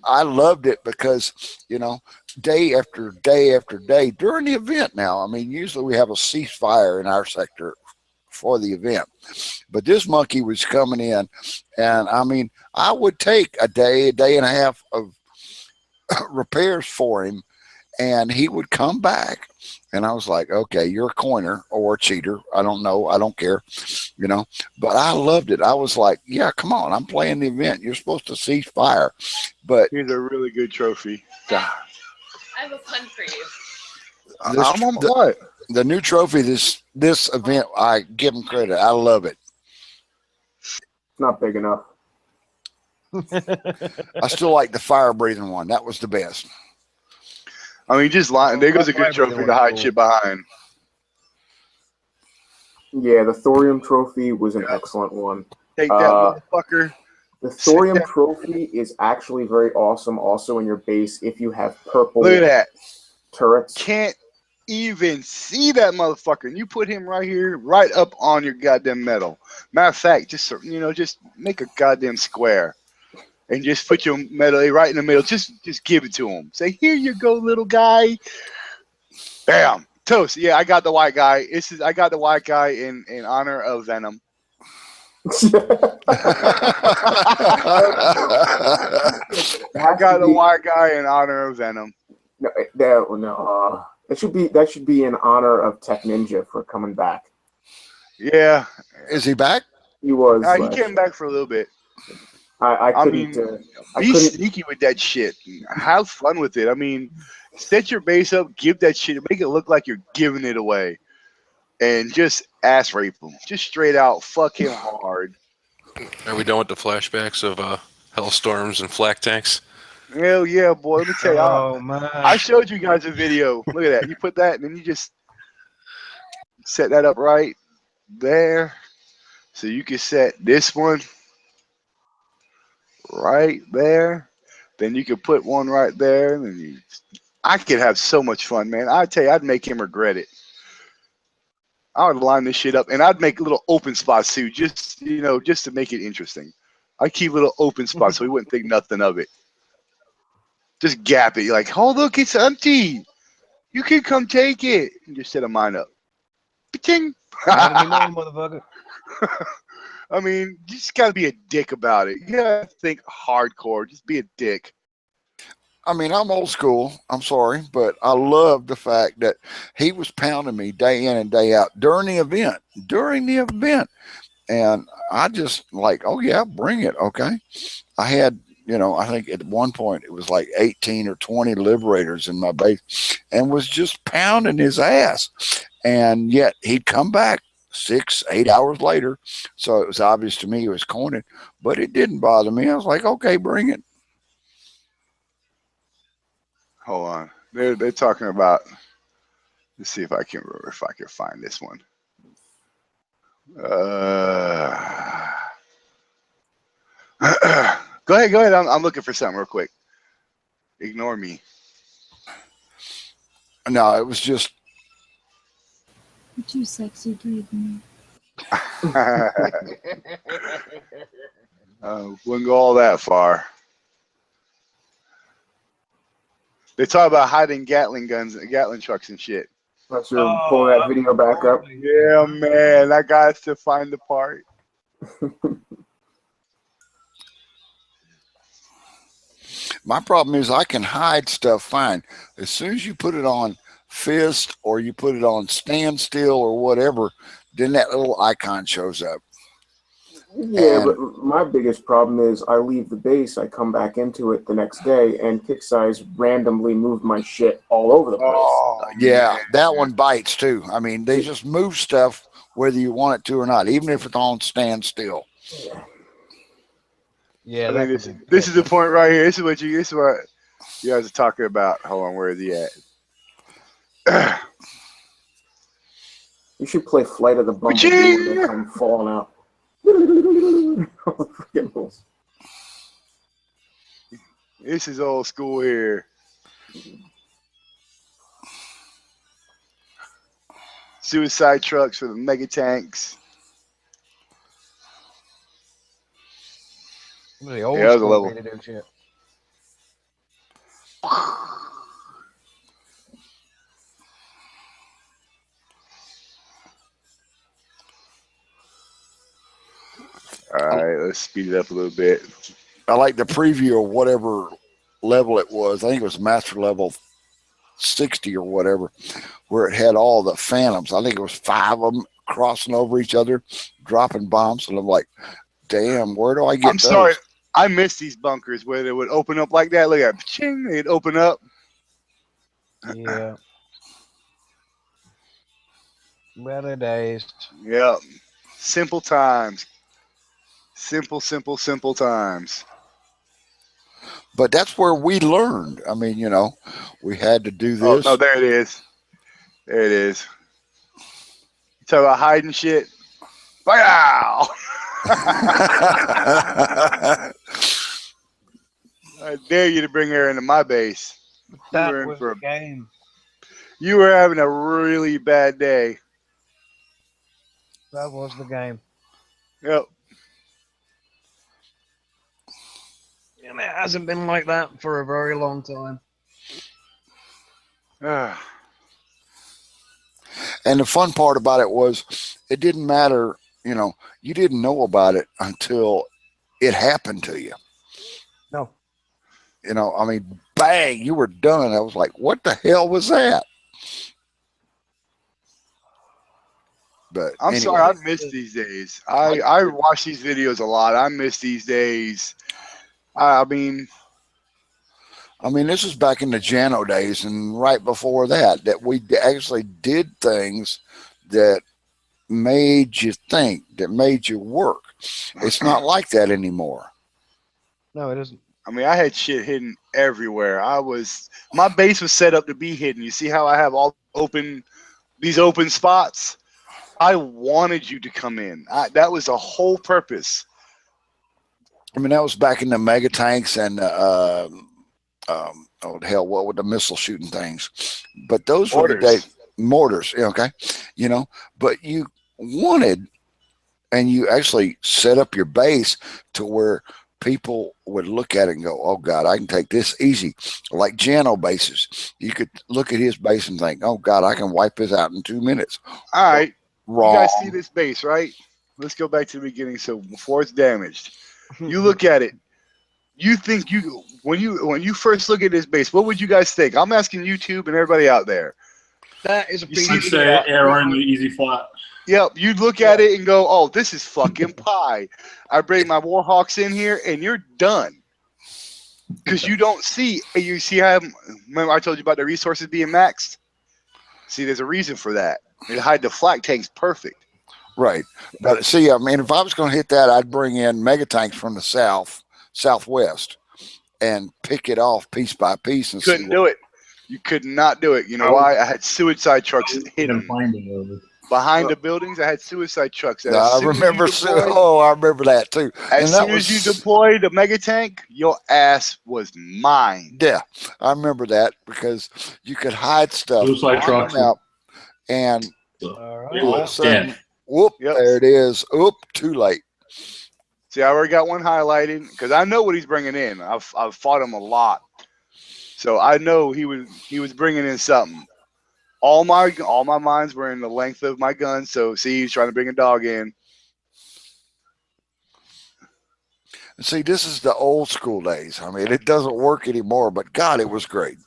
I loved it because, day after day after day during the event now, I mean, usually we have a ceasefire in our sector for the event, but this monkey was coming in, and I mean, I would take a day and a half of repairs for him, and he would come back, and I was like, okay, you're a coiner or a cheater. I don't know. I don't care, but I loved it. I was like, yeah, come on. I'm playing the event. You're supposed to cease fire. But here's a really good trophy. I have a pun for you. I'm on what? The new trophy, this event, I give him credit. I love it. It's not big enough. I still like the fire breathing one. That was the best. I mean, just lying. There goes a good trophy to hide shit behind. Yeah, the thorium trophy was an excellent one. Take that motherfucker. The thorium trophy is actually very awesome also in your base if you have purple Look at that. turrets. Can't even see that motherfucker. And you put him right here, right up on your goddamn metal. Matter of fact, just make a goddamn square. And just put your metal right in the middle. Just give it to him. Say, here you go, little guy. Bam. Toast. Yeah, I got the white guy. I got the white guy in honor of Venom. I got the white guy in honor of Venom. No. That should be in honor of Tech Ninja for coming back. Yeah. Is he back? He was. He came back for a little bit. I couldn't. Be sneaky with that shit. Have fun with it. I mean, set your base up, give that shit, make it look like you're giving it away, and just ass rape him. Just straight out, fuck him hard. Are we done with the flashbacks of Hellstorms and flak tanks? Hell yeah, boy. Let me tell you. Oh man! I showed you guys a video. Look at that. You put that, and then you just set that up right there, so you can set this one right there. Then you could put one right there, and then I could have so much fun, man. I tell you, I'd make him regret it. I would line this shit up, and I'd make little open spots too, just to make it interesting. I'd keep little open spots so he wouldn't think nothing of it. Just gap it. You're like, oh look, it's empty. You can come take it. And just set a mine up. Ka-ching. Motherfucker. I mean, you just gotta be a dick about it. You gotta think hardcore. Just be a dick. I mean, I'm old school. I'm sorry, but I love the fact that he was pounding me day in and day out during the event. And I just like, oh yeah, bring it. Okay. I had, I think at one point it was like 18 or 20 liberators in my base and was just pounding his ass. And yet he'd come back 6-8 hours later. So it was obvious to me he was cornered, but it didn't bother me. I was like, okay, bring it. Hold on. They're talking about. Let's see if I can remember if I can find this one. Go ahead. I'm looking for something real quick. Ignore me. No, it was just. You're too sexy to ignore. Wouldn't go all that far. They talk about hiding Gatling guns, Gatling trucks and shit. Let's pull that video back up. Yeah, man. I got to find the part. My problem is I can hide stuff fine. As soon as you put it on fist or you put it on standstill or whatever, then that little icon shows up. Yeah, but my biggest problem is I leave the base, I come back into it the next day, and kick size randomly moved my shit all over the place. Oh, yeah, that one bites too. I mean, they just move stuff whether you want it to or not, even if it's on standstill. Yeah, I mean, this is the point right here. This is what you guys are talking about. Hold on, where is he at? You should play Flight of the Bumblebee when they come falling out. This is old school here. Suicide trucks for the mega tanks. The old Yeah, that was a school level. way to do shit. All right, let's speed it up a little bit. I like the preview of whatever level it was. I think it was master level 60 or whatever, where it had all the phantoms. I think it was 5 of them crossing over each other, dropping bombs. And I'm like, damn, where do I get those? Sorry, I missed these bunkers where they would open up like that. Look at that. Ching, they'd open up. Yeah. Better days. Yep. Simple times. Simple times. But that's where we learned. I mean, we had to do this. Oh, there it is. There it is. You talk about hiding shit. Wow! I dare you to bring her into my base. That was the game. You were having a really bad day. That was the game. Yep. And it hasn't been like that for a very long time. And the fun part about it was it didn't matter you know, you didn't know about it until it happened to you. No. You know, I mean, bang, you were done. I was like, what the hell was that? But I'm anyway, sorry, I miss these days. I watch these videos a lot. I miss these days. I mean, this was back in the Jano days, and right before that we actually did things that made you think, that made you work. It's not like that anymore. No, it isn't. I mean, I had shit hidden everywhere. My base was set up to be hidden. You see how I have all these open spots? I wanted you to come in. That was the whole purpose. I mean, that was back in the mega tanks and oh hell, what were the missile shooting things? But those were the days. Mortars, okay, you know. But you wanted, and you actually set up your base to where people would look at it and go, "Oh God, I can take this easy." Like Jano bases, you could look at his base and think, "Oh God, I can wipe this out in 2 minutes." All right, wrong. You guys see this base, right? Let's go back to the beginning. So before it's damaged, you look at it. You think when you first look at this base, what would you guys think? I'm asking YouTube and everybody out there. That is a You I'd say air only, easy flat. Yep, you'd look at it and go, "Oh, this is fucking pie." I bring my Warhawks in here, and you're done. Because you don't see. You see how? Remember, I told you about the resources being maxed. See, there's a reason for that. It hide the flak tanks perfect. Right, but see, I mean, if I was going to hit that, I'd bring in mega tanks from the southwest, and pick it off piece by piece. And couldn't do it. You could not do it. You know why? I had suicide trucks hidden behind the buildings. I had suicide trucks. And I remember. I remember that too. As soon as you deployed the mega tank, your ass was mine. Yeah, I remember that because you could hide stuff Suicide trucks out, and all of a sudden, whoop! Yep. There it is. Oop! Too late. See, I already got one highlighted because I know what he's bringing in. I've fought him a lot, so I know he was bringing in something. All my mines were in the length of my gun. So see, he's trying to bring a dog in. See, this is the old school days. I mean, it doesn't work anymore, but God, it was great.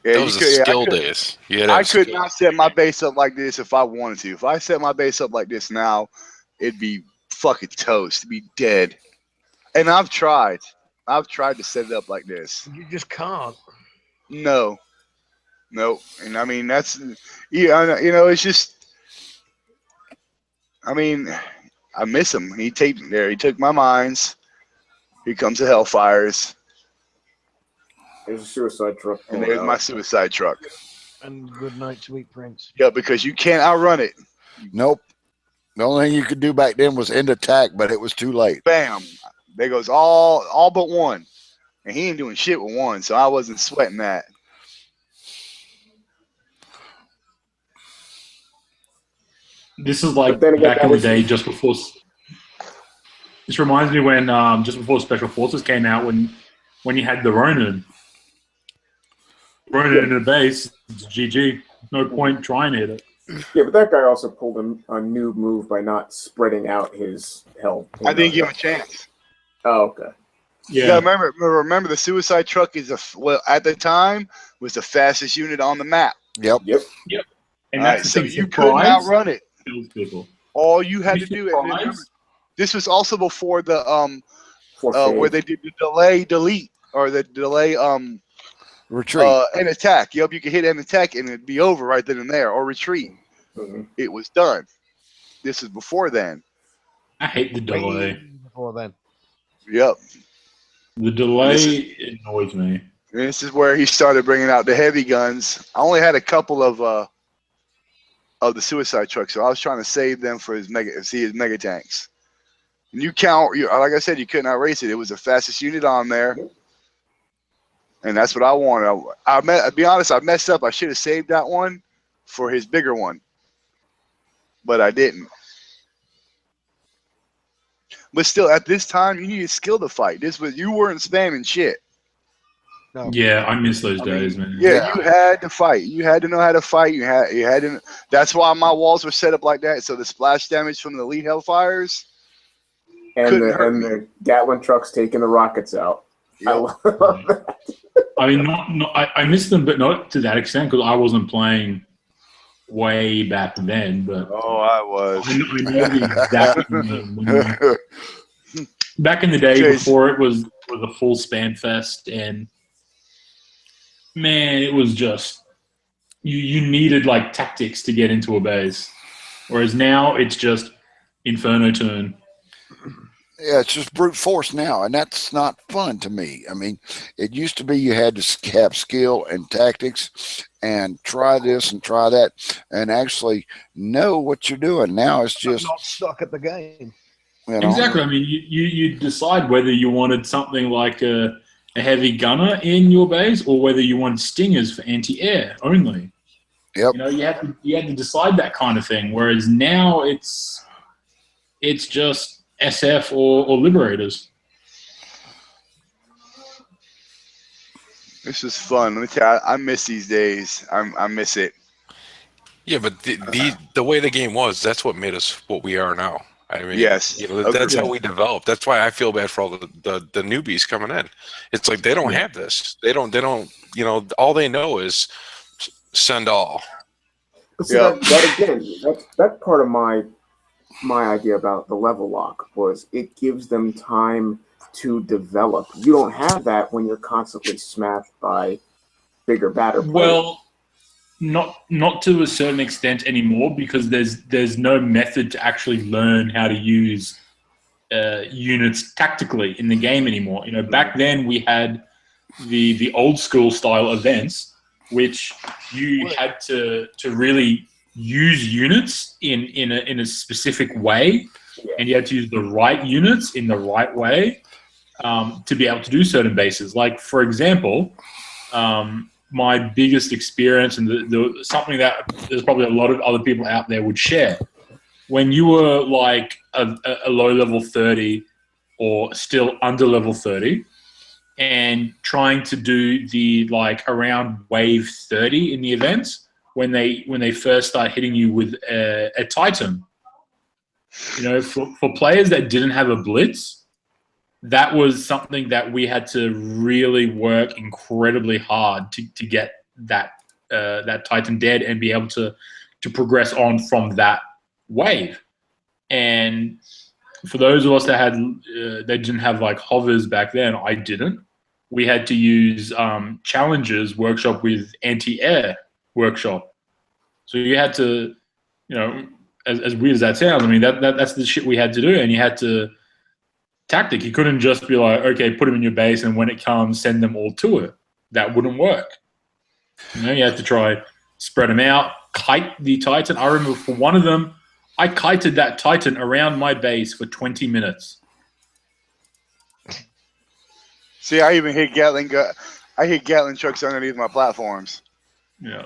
Yeah, those are skill days. I could not set my base up like this if I wanted to. If I set my base up like this now, it'd be fucking toast. It'd be dead. And I've tried. I've tried to set it up like this. You just can't. No. And I mean, that's, it's just, I mean, I miss him. He took my mines. Here comes the Hellfires. There's a suicide truck. And there's my suicide truck. And good night, sweet prince. Yeah, because you can't outrun it. Nope. The only thing you could do back then was end attack, but it was too late. Bam. There goes all but one. And he ain't doing shit with one, so I wasn't sweating that. This is like back in the day, just before. This reminds me when just before Special Forces came out, when you had the Ronin in the base, it's GG. No point trying to hit it. Yeah, but that guy also pulled a new move by not spreading out his health. I didn't give him a chance. Oh, okay. Yeah. Remember the suicide truck is at the time was the fastest unit on the map. Yep. And that's so you couldn't outrun it. People. All you had to do. And remember, this was also before the where they did the delay delete or the delay retreat and attack. Yep, you could hit an attack and it'd be over right then and there, or retreat. Mm-hmm. It was done. This is before then. I hate the delay. Before then. Yep. The delay annoys me. And this is where he started bringing out the heavy guns. I only had a couple of the suicide trucks, so I was trying to save them for his mega tanks. And like I said, you couldn't outrace it. It was the fastest unit on there, and that's what I wanted. I'll be honest, I messed up. I should have saved that one for his bigger one, but I didn't. But still, at this time, you needed skill to fight. You weren't spamming shit. No. Yeah, I miss those I days, mean, man. yeah, you had to fight. You had to know how to fight. You had to. That's why my walls were set up like that. So the splash damage from the elite Hellfires And couldn't hurt me. the Gatling trucks taking the rockets out. I Yep. love that. I mean, I miss them, but not to that extent because I wasn't playing way back then. But Oh, I was. I know the exact name. Back in the day, Chase. before it was a full span fest, and man, it was just you needed like tactics to get into a base, whereas now it's just Inferno turn. Yeah, it's just brute force now, and that's not fun to me. I mean, it used to be you had to have skill and tactics and try this and try that and actually know what you're doing. Now it's just not stuck at the game. You know? Exactly. I mean, you decide whether you wanted something like a heavy gunner in your base or whether you wanted stingers for anti-air only. Yep. You know, you had to decide that kind of thing. Whereas now it's just SF or Liberators. This is fun. Let me tell you, I miss these days. I miss it. Yeah, but the way the game was, that's what made us what we are now. I mean, Yes, you know, that's how we developed. That's why I feel bad for all the newbies coming in. It's like they don't have this. They don't. You know, all they know is send all. But see, that again, that's part of my idea about the level lock was it gives them time to develop. You don't have that when you're constantly smashed by bigger, badder players. Well, not to a certain extent anymore because there's no method to actually learn how to use units tactically in the game anymore. You know, back then we had the old school style events, which you had to really use units in a specific way, and you had to use the right units in the right way to be able to do certain bases. Like, for example, my biggest experience, and something that there's probably a lot of other people out there would share, when you were like a low level 30 or still under level 30 and trying to do the like around wave 30 in the events, when they first start hitting you with a Titan, you know, for players that didn't have a blitz, that was something that we had to really work incredibly hard to get that Titan dead and be able to progress on from that wave. And for those of us that had they didn't have like hovers back then, I didn't. We had to use challenges workshop with anti-air workshop. So you had to, you know, as weird as that sounds, I mean that's the shit we had to do, and you had to tactic. You couldn't just be like, okay, put them in your base, and when it comes, send them all to it. That wouldn't work. You know, you had to try spread them out, kite the Titan. I remember for one of them, I kited that Titan around my base for 20 minutes. See, I even hit Gatling trucks underneath my platforms. Yeah.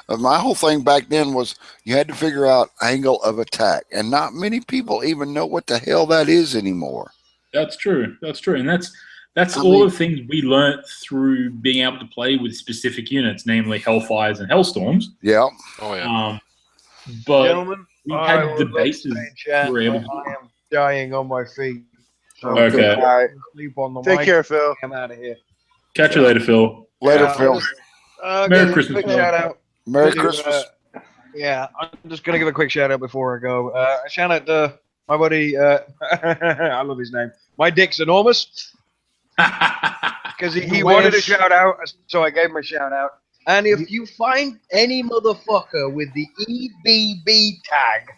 My whole thing back then was you had to figure out angle of attack, and not many people even know what the hell that is anymore. That's true. That's true, and that's all the things we learnt through being able to play with specific units, namely Hellfires and Hellstorms. Yeah. Oh yeah. But Gentlemen, we had the bases we were able to. I am dying on my feet. So Okay. All right. sleep on the Take mic. care, Phil. I'm out of here. Catch you later, Phil. Later, Yeah, Phil. Merry Christmas, quick Phil. shout out. Merry to, Christmas. Yeah, I'm just gonna give a quick shout out before I go. A shout out to my buddy. I love his name. My dick's enormous because he wanted a shout out, so I gave him a shout out. And if you find any motherfucker with the EBB tag,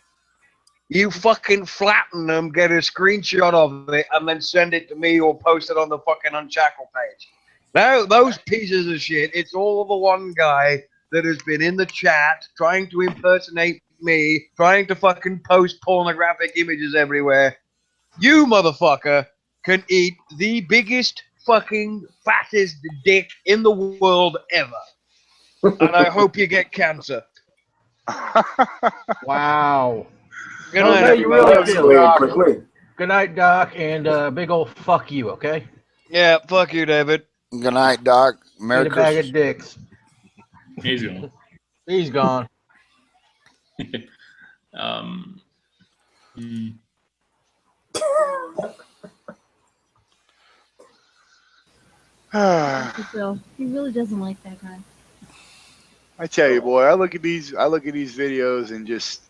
you fucking flatten them, get a screenshot of it, and then send it to me or post it on the fucking Unshackled page. Now, those pieces of shit, it's all the one guy that has been in the chat trying to impersonate me, trying to fucking post pornographic images everywhere. You motherfucker can eat the biggest fucking fattest dick in the world ever. And I hope you get cancer. Wow. Good Well, night, no, you everybody. really do, Doc. Good night, Doc, and big old fuck you, okay? Yeah, fuck you, David. Good night, Doc. Merry Eat a bag Christmas. of dicks. He's gone. He's gone. Hmm. Phil, he really doesn't like that guy. I tell you, boy, I look at these videos and just,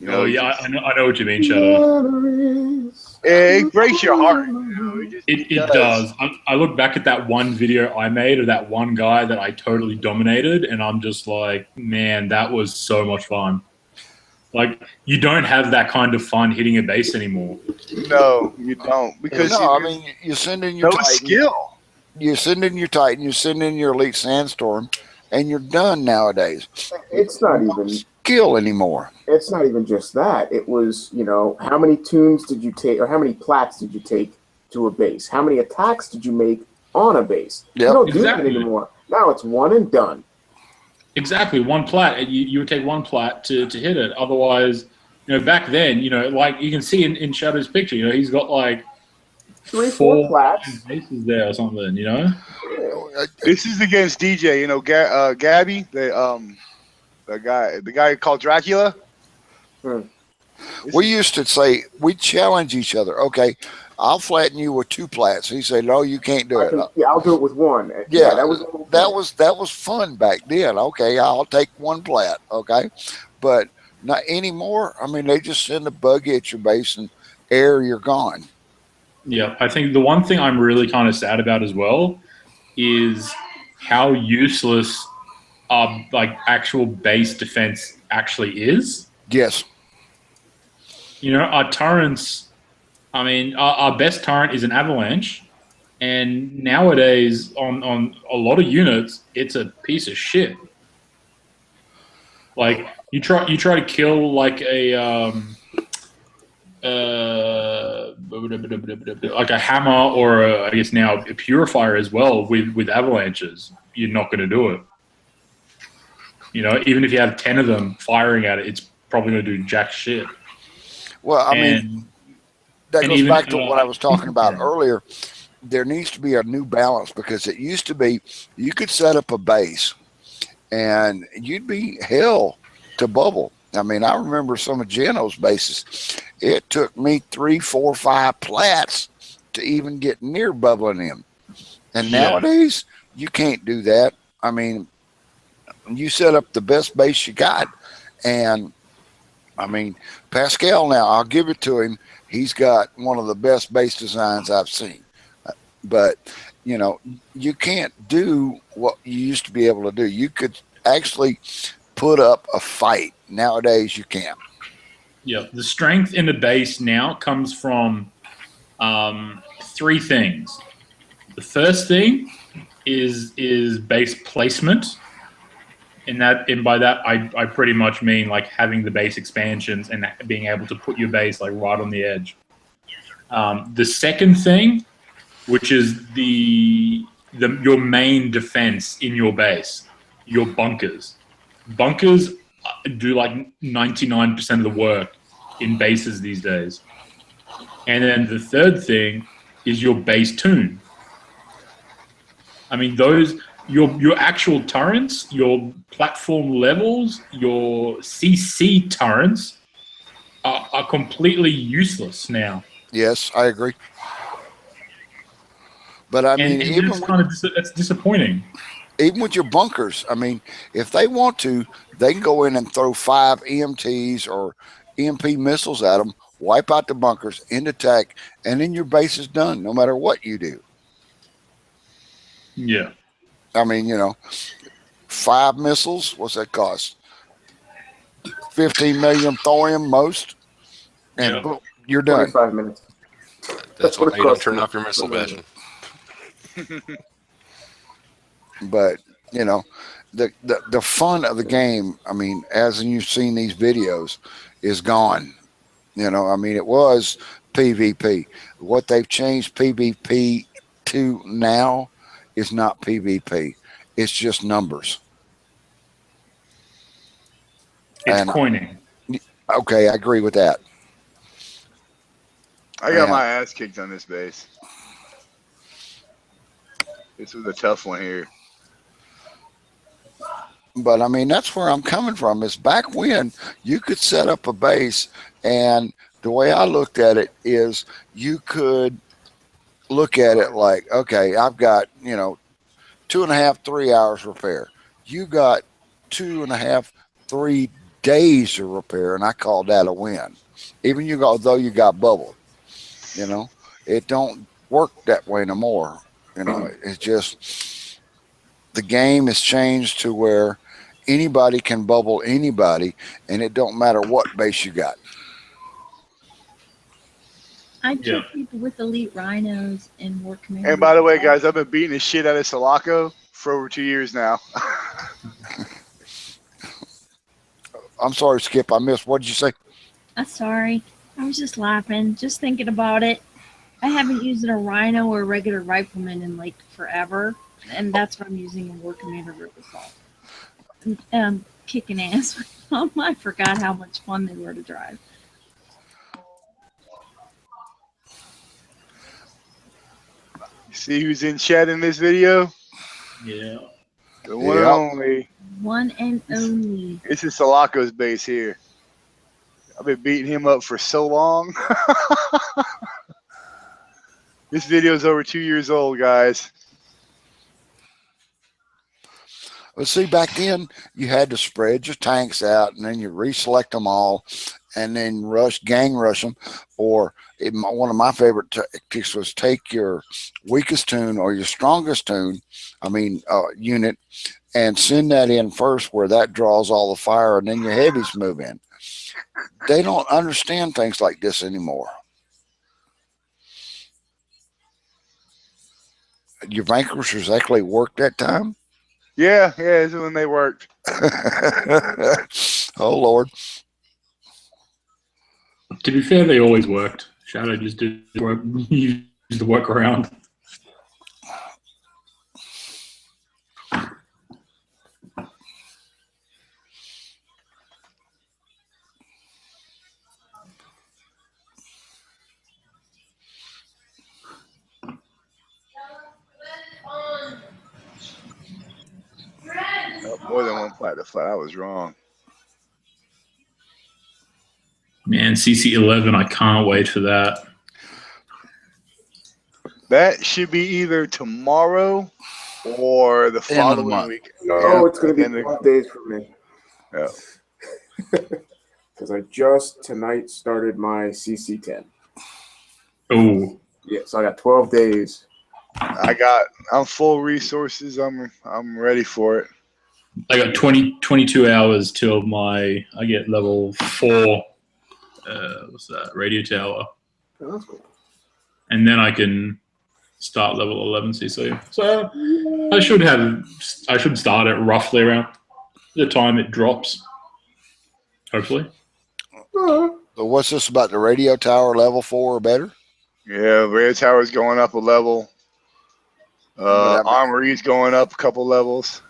you know, Oh yeah, just, I know what you mean, Shadow. it breaks your heart. You know, It does. I look back at that one video I made of that one guy that I totally dominated, and I'm just like, man, that was so much fun. Like, you don't have that kind of fun hitting a base anymore. No, you don't, because No, I mean, you send in your no Titan. skill. You send in your Titan. You send in your Elite Sandstorm, and you're done nowadays. It's not even skill anymore. It's not even just that. It was, you know, how many tunes did you take, or how many plats did you take to a base? How many attacks did you make on a base? Yep. You don't do Exactly. that anymore. Now it's one and done. Exactly, one plat. You would take one plat to hit it. Otherwise, you know, back then, you know, like you can see in Shadow's picture, you know, he's got like 3-4 plats bases there or something, you know. This is against DJ. You know, Gabby, the guy called Dracula. We used to say we challenge each other. Okay, I'll flatten you with 2 plats. He said, "No, you can't do it." Yeah, I'll do it with 1. Yeah, that was fun back then. Okay, I'll take 1 plat. Okay, but not anymore. I mean, they just send a buggy at your base and you're gone. Yeah, I think the one thing I'm really kind of sad about as well is how useless like actual base defense actually is. Yes. You know, our turrets, I mean, our best turret is an avalanche, and nowadays on a lot of units, it's a piece of shit. Like you try to kill like a like a hammer or I guess now a purifier as well with avalanches, you're not going to do it. You know, even if you have 10 of them firing at it, it's probably going to do jack shit. Well, I mean, that goes back to what I was talking about earlier. There needs to be a new balance, because it used to be you could set up a base and you'd be hell to bubble. I mean, I remember some of Geno's bases. It took me 3, 4, 5 plats to even get near bubbling him. And nowadays, you can't do that. I mean, you set up the best base you got. And, I mean, Pascal now, I'll give it to him. He's got one of the best base designs I've seen. But, you know, you can't do what you used to be able to do. You could actually put up a fight. Nowadays, you can't. Yeah, the strength in the base now comes from 3 things. The first thing is base placement, and by that I pretty much mean like having the base expansions and being able to put your base like right on the edge. The second thing, which is your main defense in your base, your bunkers. Bunkers do like 99% of the work in bases these days. And then the third thing is your base tune. I mean, your actual turrets, your platform levels, your CC turrets are completely useless now. Yes, I agree. But I mean, even it's disappointing. Even with your bunkers, I mean, if they want to, they can go in and throw 5 EMTs or EMP missiles at them, wipe out the bunkers, end attack, and then your base is done, no matter what you do. Yeah. I mean, you know, 5 missiles, what's that cost? 15 million thorium most, and boom, you're done. 25 minutes. That's why you don't turn off your missile bastion. But you know, the fun of the game, I mean, as you've seen these videos, is gone. You know, I mean, it was PvP. What they've changed PvP to now is not PvP. It's just numbers. It's coining. Okay, I agree with that. I got my ass kicked on this base. This was a tough one here. But I mean, that's where I'm coming from. Is back when you could set up a base, and the way I looked at it is you could look at it like, okay, I've got 2.5, 3 hours repair. You got 2.5, 3 days of repair, and I call that a win. Even though you got bubbled, it don't work that way no more. It's just the game has changed to where anybody can bubble anybody, and it don't matter what base you got. I kill people with elite rhinos in War Commander. And by the way, guys, I've been beating the shit out of Sulaco for over 2 years now. I'm sorry, Skip. I missed. What did you say? I'm sorry. I was just laughing, just thinking about it. I haven't used a rhino or a regular rifleman in like forever, and that's what I'm using in War Commander River Assault. Kicking ass. I forgot how much fun they were to drive. See who's in chat in this video? Yeah. The one and only. One and only. This is Sulaco's base here. I've been beating him up for so long. This video is over 2 years old, guys. Well, see, back then you had to spread your tanks out, and then you reselect them all, and then gang rush them. Or one of my favorite tactics was take your weakest tune or your strongest unit, and send that in first, where that draws all the fire, and then your heavies move in. They don't understand things like this anymore. Your vanquishers actually worked that time? Yeah, this is when they worked. Oh, Lord. To be fair, they always worked. Shadow just did work, used the workaround. More than one fight to fight. I was wrong. Man, CC11, I can't wait for that. That should be either tomorrow or the following week. No, it's going to be 12 days for me. Yeah. Because I just tonight started my CC10. Oh. Yeah, so I got 12 days. I'm full resources. I'm ready for it. I got 22 hours till I get level 4. What's that? Radio tower. Oh, that's cool. And then I can start level 11 CC. So I should start it roughly around the time it drops. Hopefully. So what's this about the radio tower level 4 or better? Yeah, radio tower's going up a level. Armory's going up a couple levels.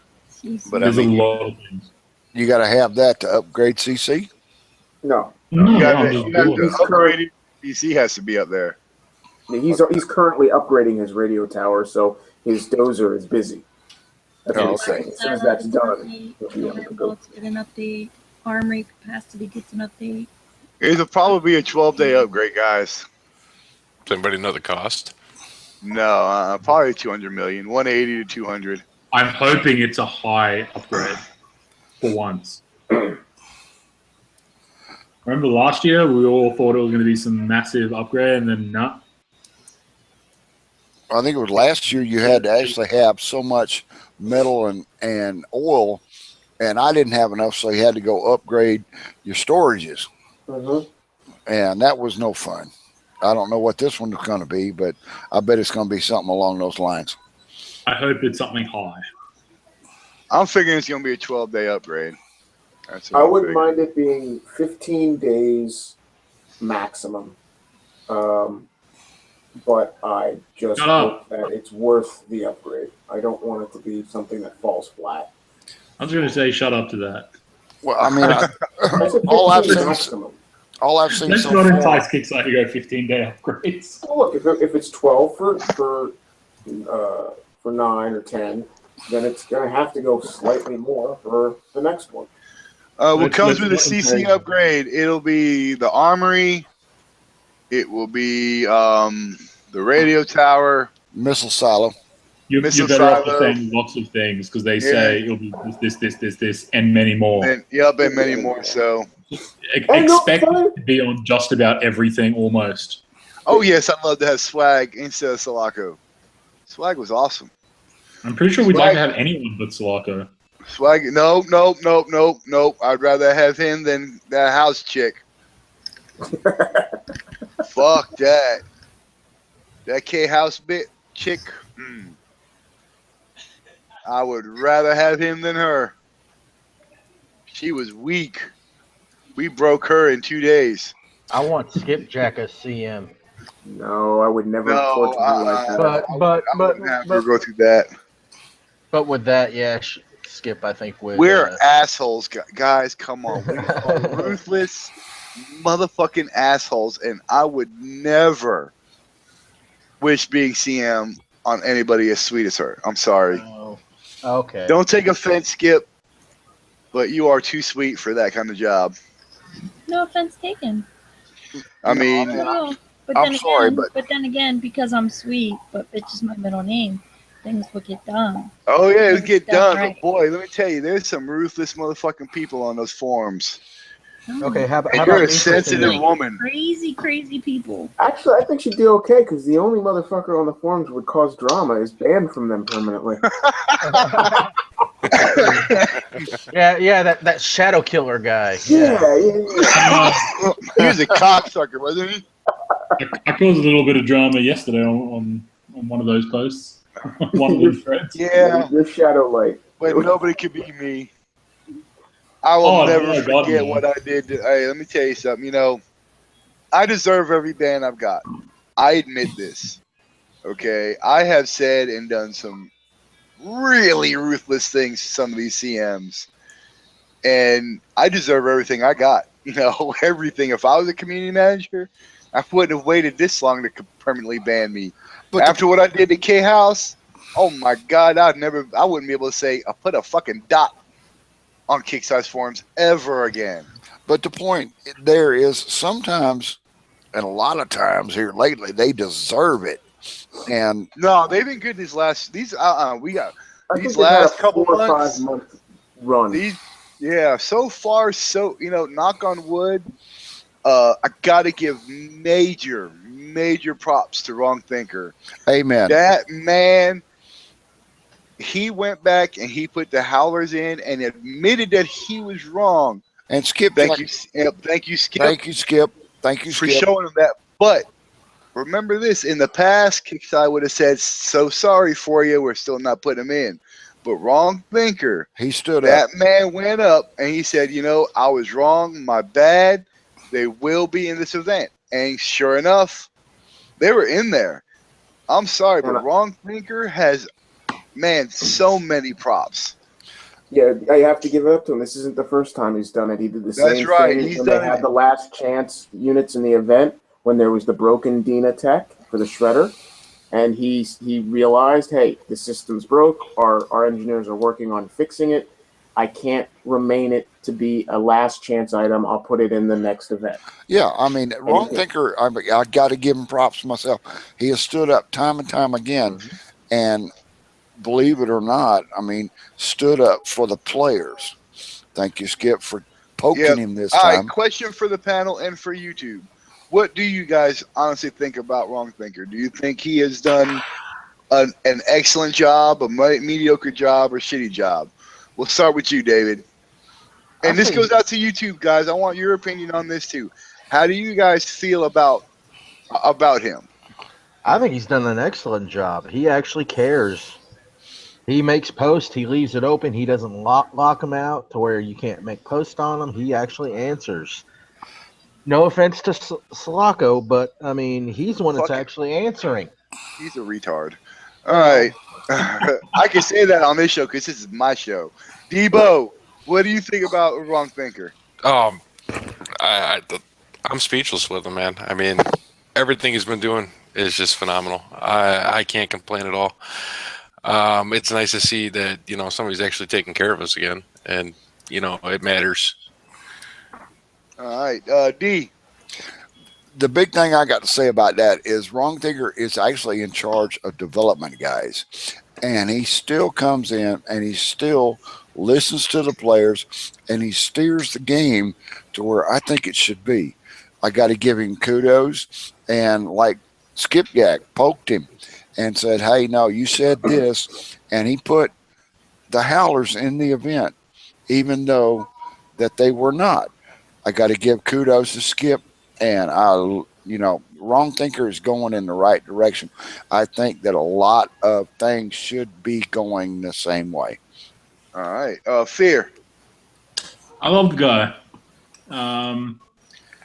But there's a lot of things. You got to have that to upgrade CC? No. You got to upgrade. CC has to be up there. Yeah, he's currently upgrading his radio tower, so his dozer is busy. That's what he's saying. As soon as that's done, he'll be able to go. Get an update. Armory capacity gets an update. It'll probably be a 12-day upgrade, guys. Does anybody know the cost? No, probably 200 million, 180 to 200. I'm hoping it's a high upgrade for once. Remember last year, we all thought it was going to be some massive upgrade, and then nah. I think it was last year you had to actually have so much metal and oil, and I didn't have enough, so you had to go upgrade your storages. Mm-hmm. And that was no fun. I don't know what this one is going to be, but I bet it's going to be something along those lines. I hope it's something high. I'm figuring it's going to be a 12-day upgrade. I wouldn't mind it being 15 days maximum. But I just hope that it's worth the upgrade. I don't want it to be something that falls flat. I was going to say shut up to that. Well, I mean, all I've seen Let's so not far. entice Kickstarter to go 15-day upgrades. Well, look, if it's 12 for 9 or 10, then it's going to have to go slightly more for the next one. What comes with the CC upgrade? It'll be the armory. It will be the radio tower, missile silo. You're missile better off silo. just saying lots of things because they say it'll be this, and many more. And many more. So expect it to be on just about everything almost. Oh yes, I'd love to have Swag instead of Sulaco. Swag was awesome. I'm pretty sure we'd like to have anyone but Sulaco. Swag, nope. I'd rather have him than that house chick. Fuck that. That K house bit chick. I would rather have him than her. She was weak. We broke her in 2 days. I want Skipjack as CM. No, I would never torture you like that. But I wouldn't have her go through that. But with that, yeah, Skip, I think we're assholes, guys. Come on, we are ruthless, motherfucking assholes, and I would never wish being CM on anybody as sweet as her. I'm sorry. Oh, okay. Don't take offense, Skip, but you are too sweet for that kind of job. No offense taken. I mean, but I'm sorry, but then again, because I'm sweet, but bitch is my middle name, things will get done. Oh yeah, it would get done. Right. But boy, let me tell you, there's some ruthless motherfucking people on those forums. Okay, how and you're a sensitive woman. Crazy people. Actually, I think she'd do okay because the only motherfucker on the forums who would cause drama is banned from them permanently. yeah, that shadow killer guy. Yeah. He was a cocksucker, wasn't he? I caused a little bit of drama yesterday on one of those posts. One of those threads. Yeah. Your shadow light. But nobody could beat me. I will never forget what I did. Hey, let me tell you something. You know, I deserve every ban I've got. I admit this. Okay? I have said and done some really ruthless things to some of these CMs. And I deserve everything I got. You know, everything. If I was a community manager, I wouldn't have waited this long to permanently ban me. But after what I did to K House, oh my God, I wouldn't be able to say I put a fucking dot on Kick-Size forums ever again. But the point there is sometimes, and a lot of times here lately, they deserve it. And no, they've been good these last couple months. 5 month run. So far, knock on wood. I gotta give major props to Wrong Thinker. Amen. That man, he went back and he put the howlers in and admitted that he was wrong. And Skip, thank you, Skip. Thank you, Skip. Thank you, for Skip. showing him that. But remember this: in the past, Kickside would have said, "So sorry for you. We're still not putting him in." But Wrong Thinker, he stood up. That man went up and he said, I was wrong. My bad. They will be in this event. And sure enough, they were in there. I'm sorry, but Wrong Thinker has, so many props. Yeah, I have to give it up to him. This isn't the first time he's done it. He did the same thing when they had the last chance units in the event when there was the broken Dina tech for the shredder. And he realized, hey, the system's broke. Our engineers are working on fixing it. I can't remain it to be a last chance item. I'll put it in the next event. Yeah, I mean, Wrong Thinker, I got to give him props myself. He has stood up time and time again, and believe it or not, I mean, stood up for the players. Thank you, Skip, for poking him this time. All right, question for the panel and for YouTube. What do you guys honestly think about Wrong Thinker? Do you think he has done an excellent job, a mediocre job, or shitty job? We'll start with you, David. And this goes out to YouTube, guys. I want your opinion on this too. How do you guys feel about him? I think he's done an excellent job. He actually cares. He makes posts. He leaves it open. He doesn't lock them out to where you can't make posts on them. He actually answers. No offense to Sulaco, but I mean, he's the one that's actually answering. He's a retard. All right. I can say that on this show because this is my show. Debo, what do you think about Wrong Thinker? I'm speechless with him, man. I mean, everything he's been doing is just phenomenal. I can't complain at all. It's nice to see that, you know, somebody's actually taking care of us again, and you know, it matters. All right, D. The big thing I got to say about that is Wrong Thinker is actually in charge of development guys, and he still comes in and he still listens to the players and he steers the game to where I think it should be. I got to give him kudos, and like Skipjack poked him and said, "Hey, no, you said this," and he put the howlers in the event, even though that they were not. I got to give kudos to Skip, and Wrong Thinker is going in the right direction. I think that a lot of things should be going the same way. All right, Fear. I love the guy.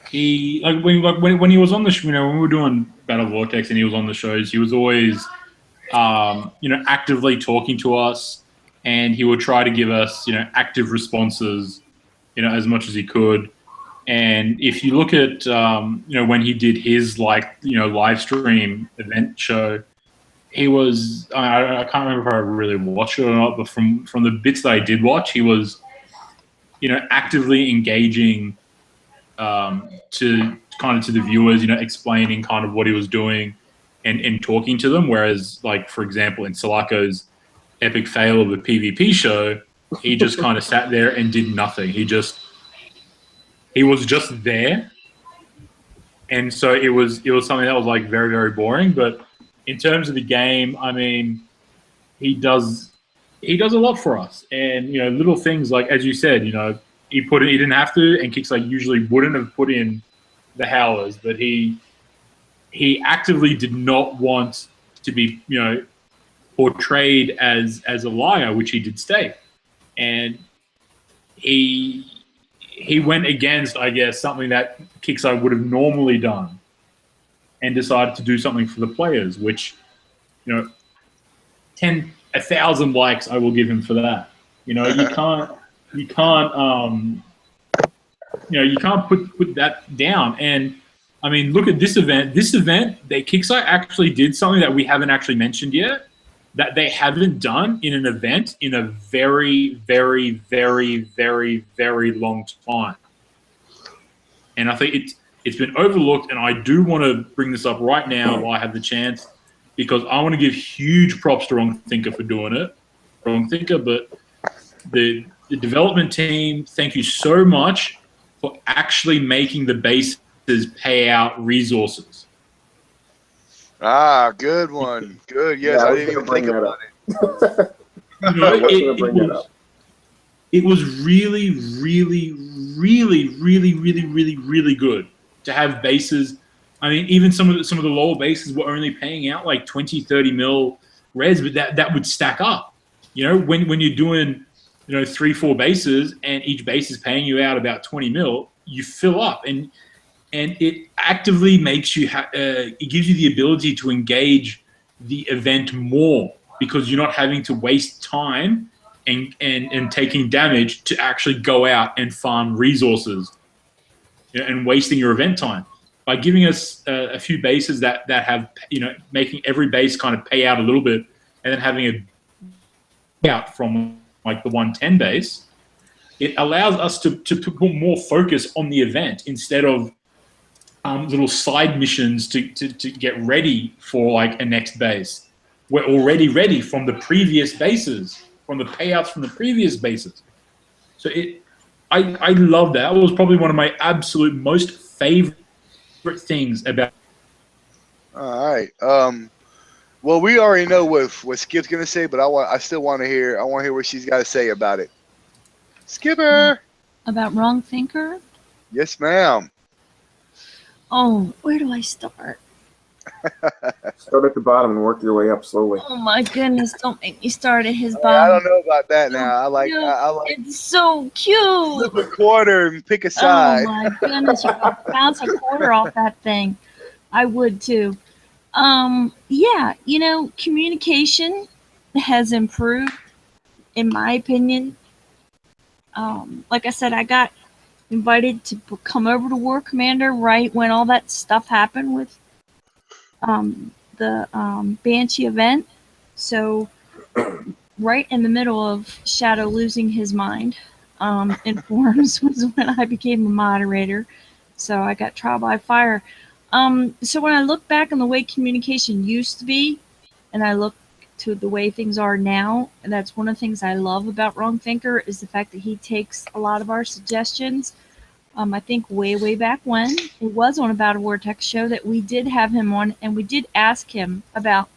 He when he was on the when we were doing Battle Vortex and he was on the shows, he was always actively talking to us, and he would try to give us active responses, as much as he could. And if you look at when he did his live stream event show, he was I can't remember if I really watched it or not, but from the bits that I did watch, he was actively engaging to the viewers, explaining kind of what he was doing and talking to them. Whereas, like, for example, in Sulaco's epic fail of the PvP show, he just kind of sat there and did nothing. He was just there. And so it was something that was like very, very boring. But in terms of the game, I mean, he does a lot for us. And, little things like, as you said, he didn't have to, and Kicks usually wouldn't have put in the howlers, but he actively did not want to be, portrayed as a liar, which he did state. And he went against, I guess, something that Kixeye would have normally done, and decided to do something for the players, which, 1,000 likes I will give him for that. You can't put that down. And I mean, look at this event. This event, Kixeye actually did something that we haven't actually mentioned yet, that they haven't done in an event in a very, very, very, very, very long time. And I think it's been overlooked, and I do want to bring this up right now while I have the chance, because I want to give huge props to Wrong Thinker for doing it. Wrong Thinker, but the development team, thank you so much for actually making the bases pay out resources. Ah, good one. Good. Yes, I didn't even think about it. It was really, really, really, really, really, really, really good to have bases. I mean, even some of the lower bases were only paying out like 20, 30 mil res, but that would stack up. When you're doing 3-4 bases and each base is paying you out about 20 mil, you fill up, and it actively makes you it gives you the ability to engage the event more, because you're not having to waste time and taking damage to actually go out and farm resources, and wasting your event time. By giving us a few bases that have, making every base kind of pay out a little bit, and then having a out from like the 110 base, it allows us to put more focus on the event instead of little side missions to get ready for like a next base. We're already ready from the previous bases, from the payouts from the previous bases. So I love that. It was probably one of my absolute most favorite things about. All right. Well, we already know what Skip's gonna say, but I still want to hear. I want to hear what she's got to say about it. Skipper. About Wrong Thinker? Yes, ma'am. Oh, where do I start? Start at the bottom and work your way up slowly. Oh my goodness! Don't make me start at his bottom. I don't know about that now. I like. It's so cute. Flip a quarter and pick a side. Oh my goodness! You could bounce a quarter off that thing. I would too. Yeah, communication has improved, in my opinion. Like I said, I got invited to come over to War Commander right when all that stuff happened with the Banshee event. So right in the middle of Shadow losing his mind in forums was when I became a moderator. So I got trial by fire. So when I look back on the way communication used to be, and I look to the way things are now, and that's one of the things I love about Wrong Thinker is the fact that he takes a lot of our suggestions. I think way back when it was on About a Vortex show that we did have him on, and we did ask him about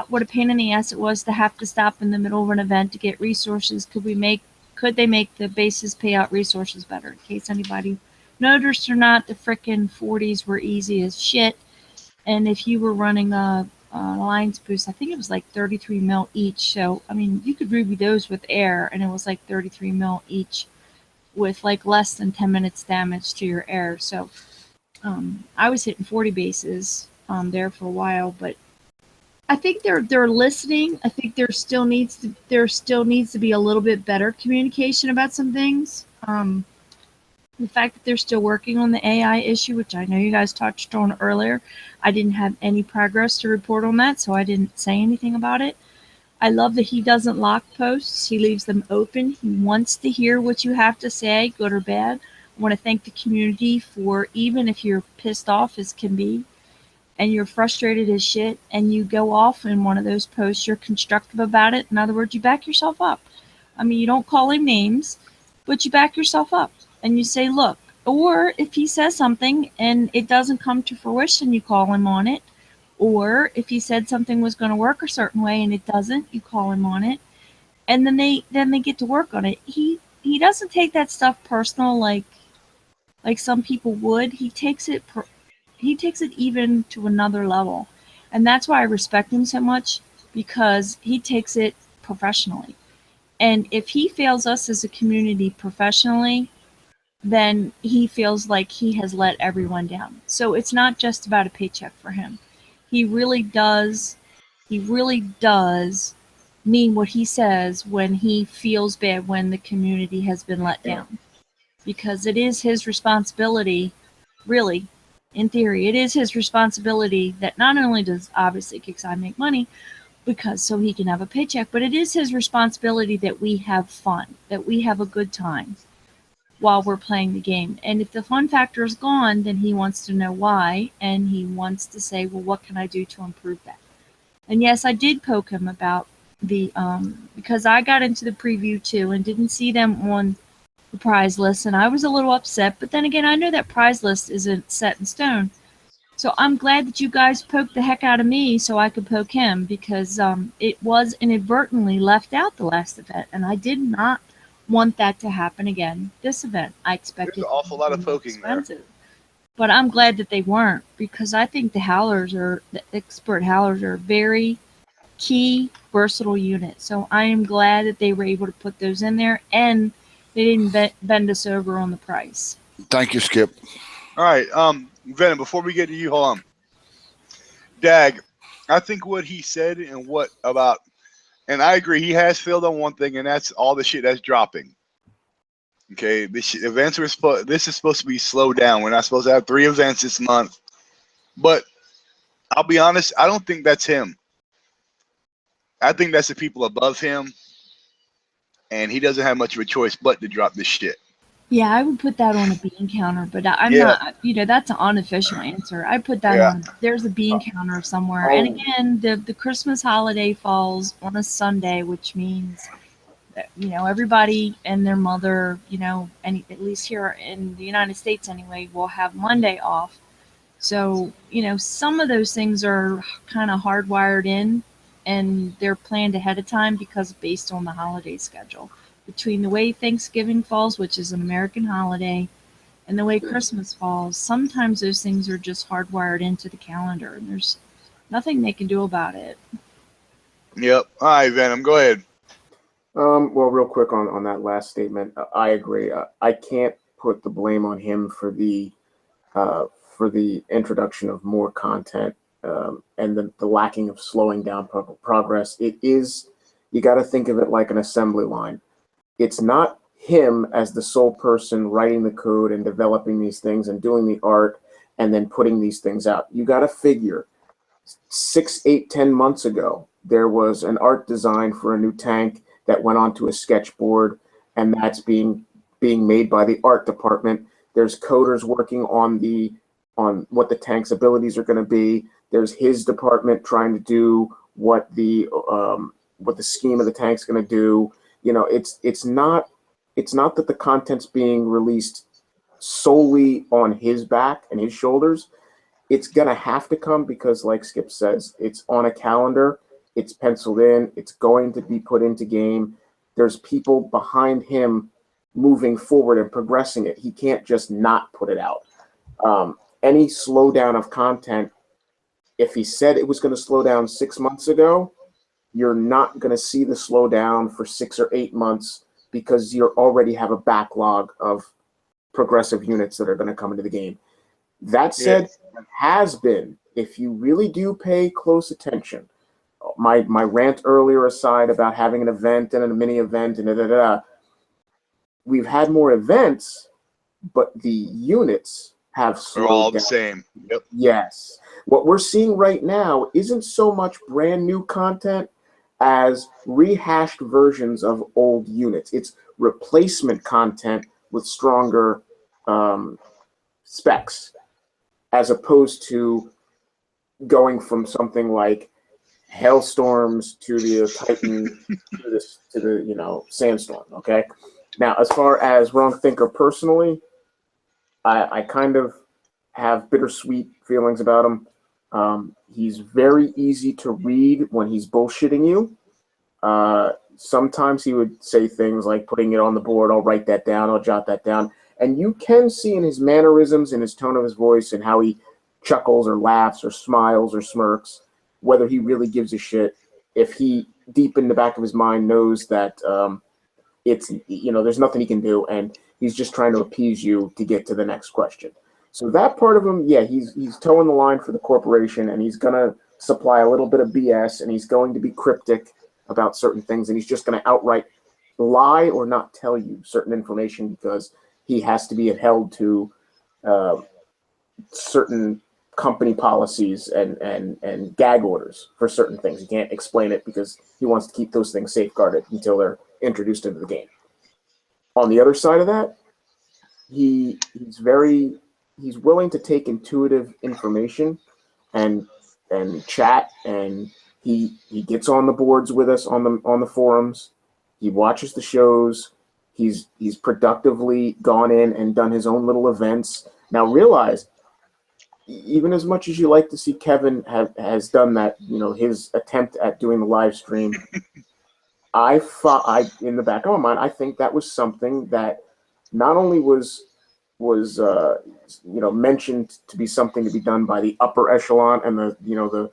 what a pain in the ass it was to have to stop in the middle of an event to get resources. Could they make the bases payout resources better? In case anybody noticed or not, the frickin' 40s were easy as shit. And if you were running a alliance boost, I think it was like 33 mil each. So I mean, you could ruby those with air, and it was like 33 mil each, with like less than 10 minutes damage to your air. So I was hitting 40 bases there for a while, but I think they're listening. I think there still needs to be a little bit better communication about some things. The fact that they're still working on the AI issue, which I know you guys touched on earlier, I didn't have any progress to report on that, so I didn't say anything about it. I love that he doesn't lock posts. He leaves them open. He wants to hear what you have to say, good or bad. I want to thank the community for, even if you're pissed off as can be, and you're frustrated as shit, and you go off in one of those posts, you're constructive about it. In other words, you back yourself up. I mean, you don't call him names, but you back yourself up. And you say, look, or if he says something and it doesn't come to fruition, you call him on it. Or if he said something was going to work a certain way and it doesn't, you call him on it, and then they get to work on it. He doesn't take that stuff personal like some people would. He takes it even to another level, and that's why I respect him so much, because he takes it professionally. And if he fails us as a community professionally, then he feels like he has let everyone down. So it's not just about a paycheck for him. He really does mean what he says when he feels bad when the community has been let down. Because it is his responsibility, really, in theory, it is his responsibility that not only does obviously Kickside make money, because so he can have a paycheck, but it is his responsibility that we have fun, that we have a good time while we're playing the game. And if the fun factor is gone, then he wants to know why, and he wants to say, well, what can I do to improve that? And yes, I did poke him about the because I got into the preview too and didn't see them on the prize list, and I was a little upset. But then again, I know that prize list isn't set in stone, so I'm glad that you guys poked the heck out of me so I could poke him, because it was inadvertently left out the last event, and I did not want that to happen again this event. I expected There's an awful lot of poking expensive. there. But I'm glad that they weren't, because I think the expert howlers are a very key, versatile unit. So I am glad that they were able to put those in there, and they didn't bend us over on the price. Thank you, Skip. All right, Venom, before we get to you, hold on. Dag, I think what he said and and I agree, he has failed on one thing, and that's all the shit that's dropping. Okay, this is supposed to be slowed down. We're not supposed to have 3 events this month. But I'll be honest, I don't think that's him. I think that's the people above him, and he doesn't have much of a choice but to drop this shit. Yeah, I would put that on a bean counter, but I'm not, that's an unofficial answer. I put that on, there's a bean counter somewhere. And again, the Christmas holiday falls on a Sunday, which means that, everybody and their mother, at least here in the United States anyway, will have Monday off. So, some of those things are kind of hardwired in, and they're planned ahead of time because based on the holiday schedule. Between the way Thanksgiving falls, which is an American holiday, and the way Christmas falls, sometimes those things are just hardwired into the calendar, and there's nothing they can do about it. Yep. All right, Venom, go ahead. Well, real quick on that last statement, I agree. I can't put the blame on him for the introduction of more content and the lacking of slowing down progress. It is, you got to think of it like an assembly line. It's not him as the sole person writing the code and developing these things and doing the art and then putting these things out. You got to figure 6, 8, 10 months ago, There was an art design for a new tank that went onto a sketchboard, and that's being made by the art department. There's coders working on what the tank's abilities are going to be. There's his department trying to do what the scheme of the tank's going to do. You know, it's not that the content's being released solely on his back and his shoulders. It's gonna have to come because, like Skip says, it's on a calendar, it's penciled in, it's going to be put into game. There's people behind him moving forward and progressing it. He can't just not put it out. Any slowdown of content, if he said it was going to slow down 6 months ago, you're not going to see the slowdown for 6 or 8 months because you already have a backlog of progressive units that are going to come into the game. That said, there has been, if you really do pay close attention, my rant earlier aside about having an event and a mini event and we've had more events, but the units have slowed They're all down. the same. Yep. Yes. What we're seeing right now isn't so much brand new content as rehashed versions of old units. It's replacement content with stronger specs, as opposed to going from something like Hailstorms to the Titan to the Sandstorm. Okay. Now, as far as Wrong Thinker personally, I kind of have bittersweet feelings about him. He's very easy to read when he's bullshitting you. Sometimes he would say things like putting it on the board, I'll write that down, I'll jot that down. And you can see in his mannerisms, in his tone of his voice, and how he chuckles or laughs or smiles or smirks, whether he really gives a shit. If he, deep in the back of his mind, knows that it's, there's nothing he can do, and he's just trying to appease you to get to the next question. So that part of him, yeah, he's towing the line for the corporation, and he's going to supply a little bit of BS, and he's going to be cryptic about certain things, and he's just going to outright lie or not tell you certain information because he has to be held to certain company policies and gag orders for certain things. He can't explain it because he wants to keep those things safeguarded until they're introduced into the game. On the other side of that, he's willing to take intuitive information and chat, and he gets on the boards with us on the forums. He watches the shows. He's productively gone in and done his own little events. Now realize, even as much as you like to see Kevin has done that, his attempt at doing the live stream, I in the back of my mind, I think that was something that not only was mentioned to be something to be done by the upper echelon and the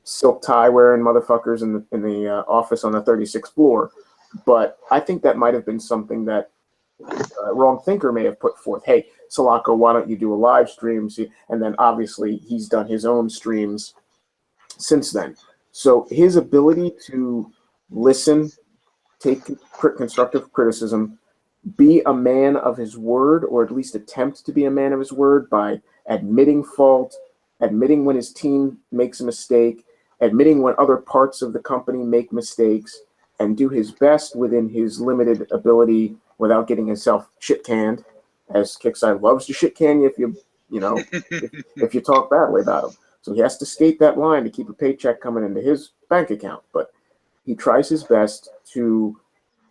silk tie wearing motherfuckers in the office on the 36th floor, but I think that might have been something that Wrong Thinker may have put forth. Hey, Sulaco, why don't you do a live stream? And then obviously he's done his own streams since then. So his ability to listen, take constructive criticism, be a man of his word, or at least attempt to be a man of his word by admitting fault, admitting when his team makes a mistake, admitting when other parts of the company make mistakes, and do his best within his limited ability without getting himself shit canned, as Kickside loves to shit can you if you talk badly about him. So he has to skate that line to keep a paycheck coming into his bank account. But he tries his best to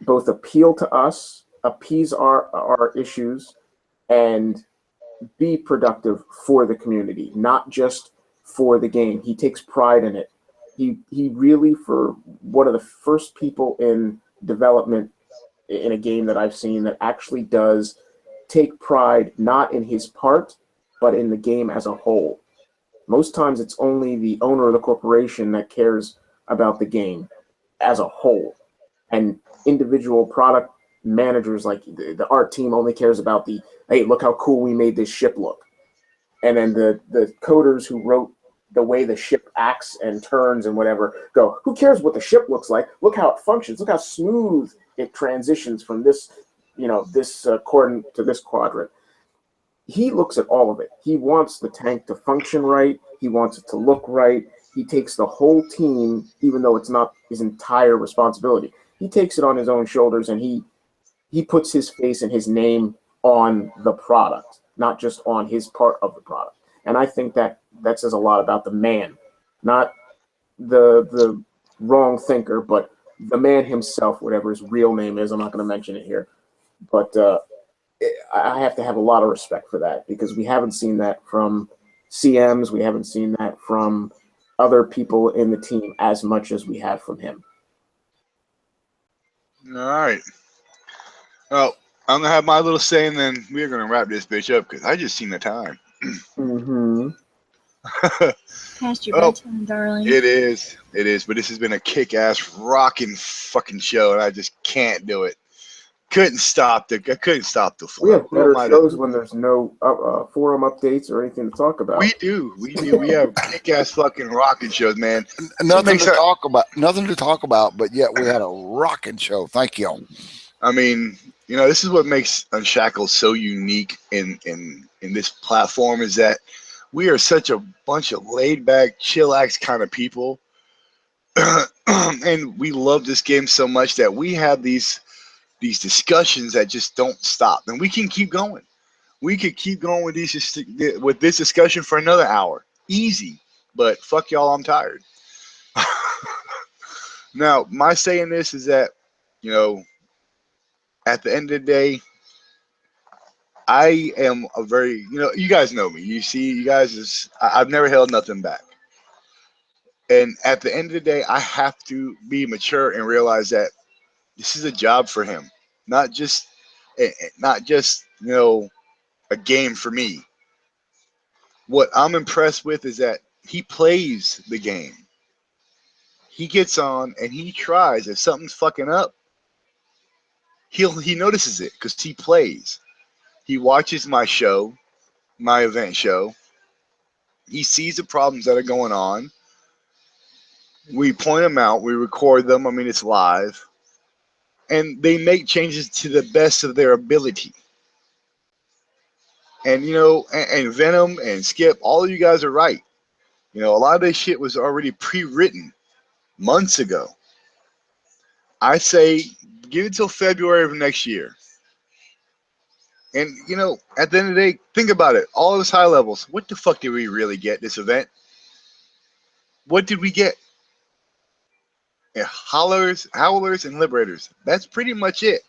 both appeal to us, appease our issues, and be productive for the community, not just for the game. He takes pride in it. He really, for one of the first people in development in a game that I've seen that actually does take pride not in his part, but in the game as a whole. Most times it's only the owner of the corporation that cares about the game as a whole. And individual product managers, like the art team, only cares about hey, look how cool we made this ship look. And then the coders who wrote the way the ship acts and turns and whatever go, who cares what the ship looks like? Look how it functions. Look how smooth it transitions from this, this quadrant to this quadrant. He looks at all of it. He wants the tank to function right. He wants it to look right. he takes the whole team, even though it's not his entire responsibility. He takes it on his own shoulders, and he puts his face and his name on the product, not just on his part of the product. And I think that says a lot about the man, not the wrong thinker, but the man himself, whatever his real name is. I'm not going to mention it here, but I have to have a lot of respect for that, because we haven't seen that from CMs. We haven't seen that from other people in the team as much as we have from him. All right. Well, I'm gonna have my little say, and then we're gonna wrap this bitch up because I just seen the time. Mm-hmm. Past your Oh, bedtime, darling. It is. But this has been a kick-ass, rocking fucking show, and I just can't do it. I couldn't stop the flow. We have Who am better I to- shows when there's no forum updates or anything to talk about. We do. We have kick-ass fucking rocking shows, man. Nothing to talk about. Nothing to talk about. But yet we had a rocking show. Thank you. I mean, this is what makes Unshackled so unique in this platform, is that we are such a bunch of laid-back, chillax kind of people. And we love this game so much that we have these discussions that just don't stop, and we can keep going. We could keep going with this discussion for another hour, easy. But fuck y'all, I'm tired. Now, my saying this is that, at the end of the day, I am a very, you guys know me. You see, you guys I've never held nothing back. And at the end of the day, I have to be mature and realize that this is a job for him, not just, a game for me. What I'm impressed with is that he plays the game. He gets on and he tries. If something's fucking up, he notices it because he plays. He watches my show, my event show. He sees the problems that are going on. We point them out. We record them. I mean, it's live. And they make changes to the best of their ability. And, and Venom and Skip, all of you guys are right. A lot of this shit was already pre-written months ago. I say give it till February of next year. And, at the end of the day, think about it. All those high levels, what the fuck did we really get this event? What did we get? Yeah, howlers, and liberators. That's pretty much it.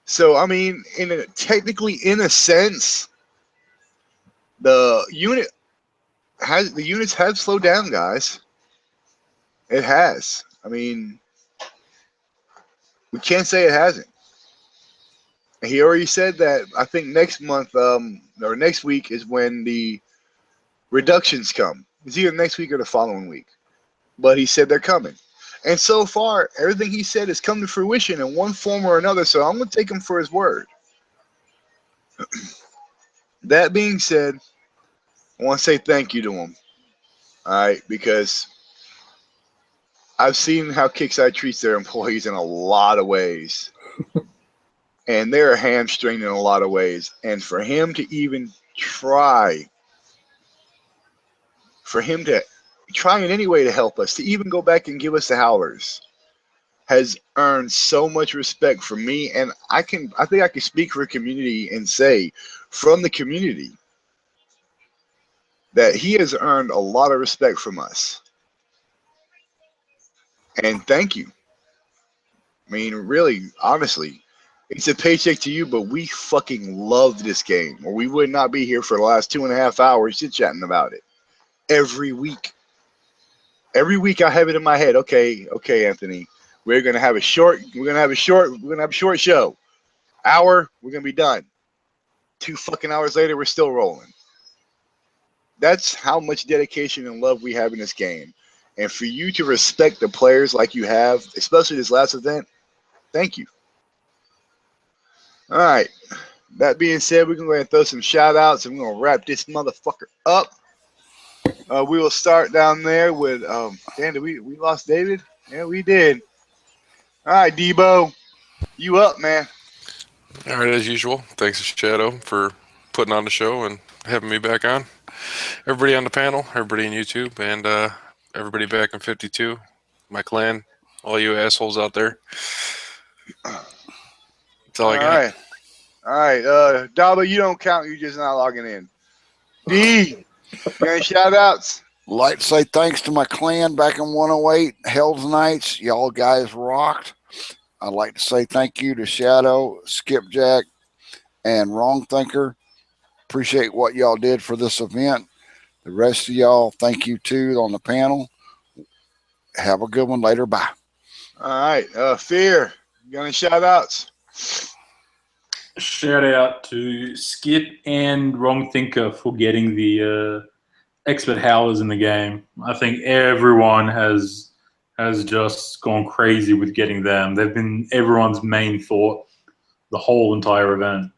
So, I mean, technically, in a sense, the units have slowed down, guys. It has. I mean, we can't say it hasn't. He already said that. I think next month, or next week, is when the reductions come. It's either next week or the following week. But he said they're coming. And so far, everything he said has come to fruition in one form or another, so I'm going to take him for his word. That being said, I want to say thank you to him. All right, because I've seen how Kickside treats their employees in a lot of ways. And they're hamstringed in a lot of ways. And for him to even try, in any way to help us, to even go back and give us the howlers, has earned so much respect from me. And I think I can speak for the community and say, from the community, that he has earned a lot of respect from us. And thank you. I mean, really, honestly, it's a paycheck to you, but we fucking love this game, or we would not be here for the last 2.5 hours chit chatting about it every week. Every week I have it in my head. Okay, Anthony, we're gonna have a short show. Hour, we're gonna be done. 2 fucking hours later, we're still rolling. That's how much dedication and love we have in this game. And for you to respect the players like you have, especially this last event, thank you. All right. That being said, we're going to go ahead and throw some shout outs and we're going to wrap this motherfucker up. We will start down there with, damn, did we lost David? Yeah, we did. All right, Debo, you up, man. All right, as usual. Thanks to Shadow for putting on the show and having me back on. everybody on the panel, everybody in YouTube, and everybody back in 52, my clan, all you assholes out there. That's all I got. All right. Daba, you don't count. You're just not logging in. D, you got any shout outs? Like to say thanks to my clan back in 108, Hell's Knights. Y'all guys rocked. I'd like to say thank you to Shadow, Skipjack, and Wrong Thinker. Appreciate what y'all did for this event. The rest of y'all, thank you too on the panel. Have a good one later. Bye. All right. Fear, you got any shout outs? Shout out to Skip and Wrong Thinker for getting the expert howlers in the game. I think everyone has just gone crazy with getting them. They've been everyone's main thought the whole entire event.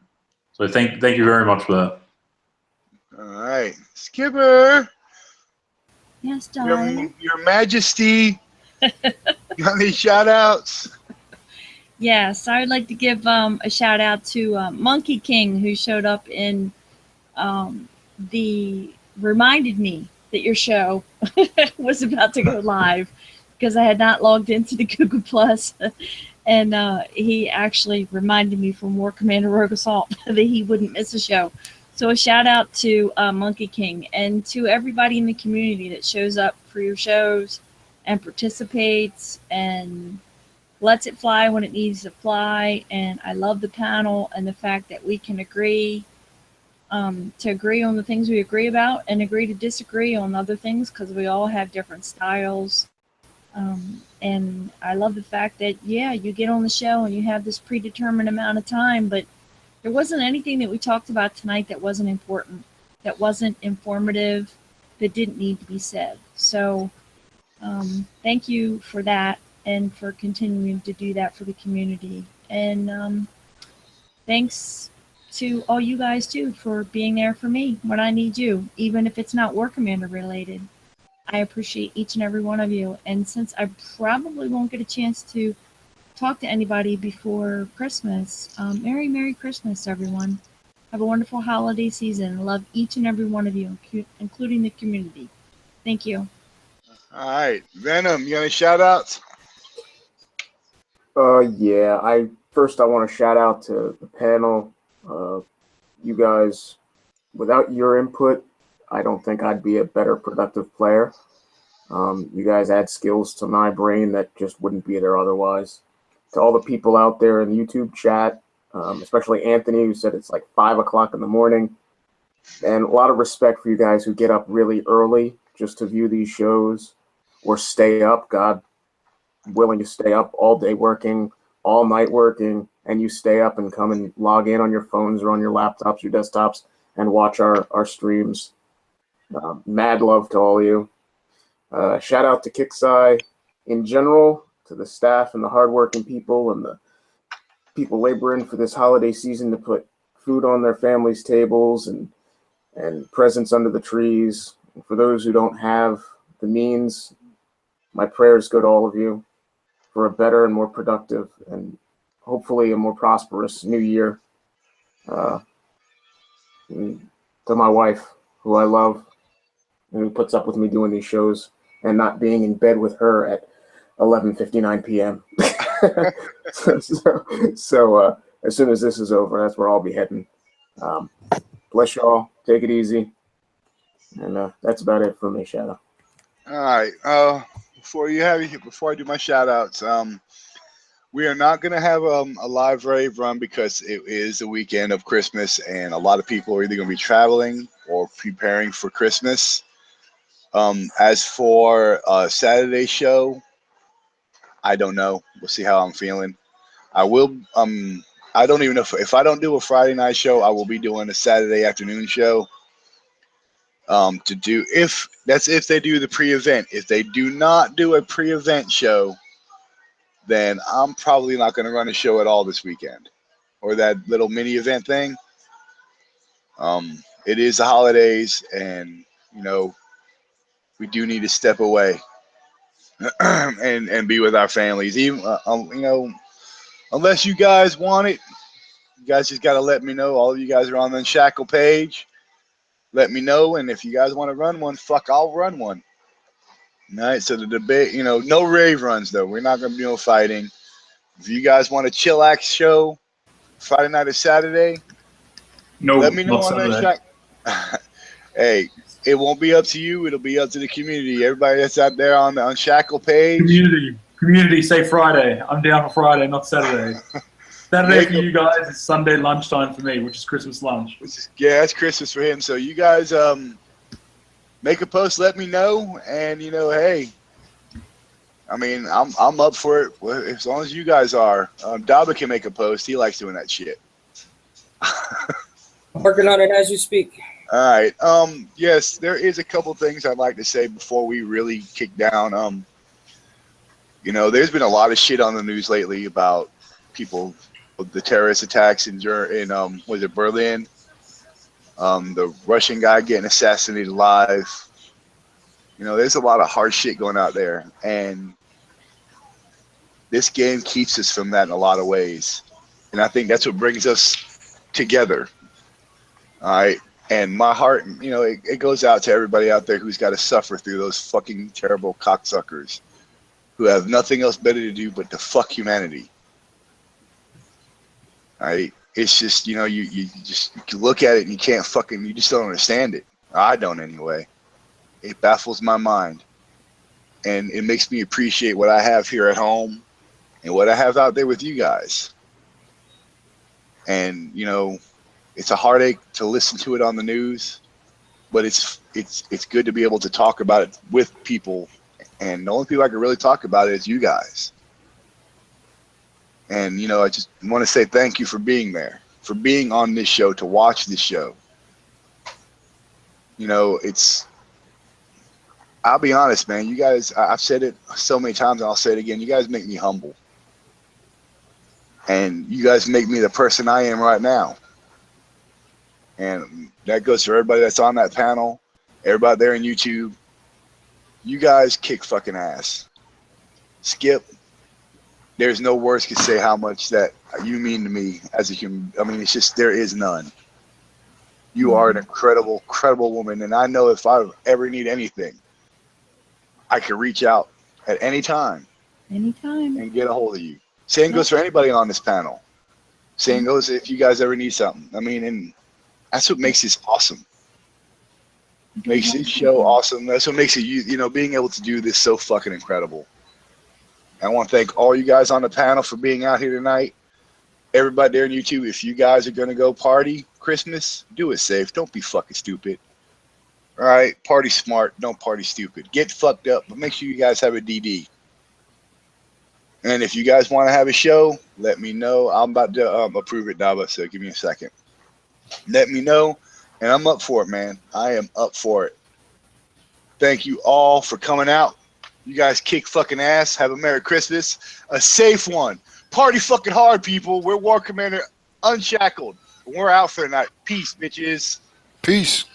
So thank you very much for that. All right. Skipper, Yes, darling. your Majesty, you got any shout outs? Yes, I would like to give a shout out to Monkey King, who showed up in reminded me that your show was about to go live because I had not logged into the Google Plus, and he actually reminded me from War Commander Rogue Assault that he wouldn't miss a show. So a shout out to Monkey King and to everybody in the community that shows up for your shows and participates and lets it fly when it needs to fly. And I love the panel and the fact that we can agree to agree on the things we agree about and agree to disagree on other things because we all have different styles. And I love the fact that, yeah, you get on the show and you have this predetermined amount of time, but there wasn't anything that we talked about tonight that wasn't important, that wasn't informative, that didn't need to be said. So thank you for that and for continuing to do that for the community. And thanks to all you guys, too, for being there for me when I need you, even if it's not War Commander related. I appreciate each and every one of you. And since I probably won't get a chance to talk to anybody before Christmas, Merry Christmas, everyone. Have a wonderful holiday season. I love each and every one of you, including the community. Thank you. All right. Venom, you got any shout outs? Yeah. I want to shout out to the panel. You guys, without your input, I don't think I'd be a better productive player. You guys add skills to my brain that just wouldn't be there otherwise. To all the people out there in the YouTube chat, especially Anthony, who said it's like 5 o'clock in the morning, and a lot of respect for you guys who get up really early just to view these shows or stay up, God willing to stay up all day working, all night working, and you stay up and come and log in on your phones or on your laptops, your desktops, and watch our streams. Mad love to all of you. Shout out to Kixeye in general, to the staff and the hardworking people and the people laboring for this holiday season to put food on their families' tables and presents under the trees. And for those who don't have the means, my prayers go to all of you for a better and more productive and hopefully a more prosperous new year. To my wife, who I love, and who puts up with me doing these shows and not being in bed with her at 11:59 p.m. so as soon as this is over, that's where I'll be heading. Bless y'all. Take it easy. And that's about it for me, Shadow. All right. Before I do my shout outs, we are not going to have a live rave run because it is the weekend of Christmas and a lot of people are either going to be traveling or preparing for Christmas. As for Saturday show, I don't know. We'll see how I'm feeling. I will. I don't even know if I don't do a Friday night show, I will be doing a Saturday afternoon show. If they do the pre-event. If they do not do a pre-event show, then I'm probably not going to run a show at all this weekend, or that little mini event thing. It is the holidays, and we do need to step away and be with our families. Even unless you guys want it, you guys just got to let me know. All of you guys are on the Unshackled page. let me know. And if you guys want to run one, fuck, I'll run one. All right. So the debate, no rave runs though. We're not gonna be no fighting. If you guys want a chillax show, Friday night or Saturday, No, let me know not on that Saturday. track. Hey, it won't be up to you. It'll be up to the community. Everybody that's out there on the Unshackled page. Community, say Friday. I'm down for Friday, not Saturday. Saturday for you guys is Sunday lunchtime for me, which is Christmas lunch. Yeah, that's Christmas for him. So you guys make a post, let me know, and hey, I mean, I'm up for it as long as you guys are. Daba can make a post. He likes doing that shit. I'm working on it as you speak. All right. Yes, there is a couple things I'd like to say before we really kick down. There's been a lot of shit on the news lately about people, the terrorist attacks in was it Berlin? The Russian guy getting assassinated live. There's a lot of hard shit going out there, and this game keeps us from that in a lot of ways. And I think that's what brings us together. All right. And my heart, it goes out to everybody out there who's got to suffer through those fucking terrible cocksuckers who have nothing else better to do but to fuck humanity. All right. It's just, you just look at it and you just don't understand it. I don't anyway. It baffles my mind. And it makes me appreciate what I have here at home and what I have out there with you guys. And, it's a heartache to listen to it on the news, but it's good to be able to talk about it with people. And the only people I can really talk about it is you guys. And, I just want to say thank you for being there, for being on this show, to watch this show. I'll be honest, man, you guys, I've said it so many times and I'll say it again. You guys make me humble. And you guys make me the person I am right now. And that goes for everybody that's on that panel, everybody there in YouTube. You guys kick fucking ass. Skip, there's no words can say how much that you mean to me as a human. I mean, it's just, there is none. You are an incredible, incredible woman. And I know if I ever need anything, I can reach out at any time. Anytime. And get a hold of you. Same goes for anybody on this panel. Same goes if you guys ever need something. I mean, and that's what makes this awesome. Makes this show awesome. That's what makes it, being able to do this so fucking incredible. I want to thank all you guys on the panel for being out here tonight. Everybody there on YouTube, if you guys are going to go party Christmas, do it safe. Don't be fucking stupid. All right? Party smart. Don't party stupid. Get fucked up, but make sure you guys have a DD. And if you guys want to have a show, let me know. I'm about to approve it, Daba, so give me a second. Let me know, and I'm up for it, man. I am up for it. Thank you all for coming out. You guys kick fucking ass. Have a Merry Christmas. A safe one. Party fucking hard, people. We're War Commander Unshackled. We're out for the night. Peace, bitches. Peace.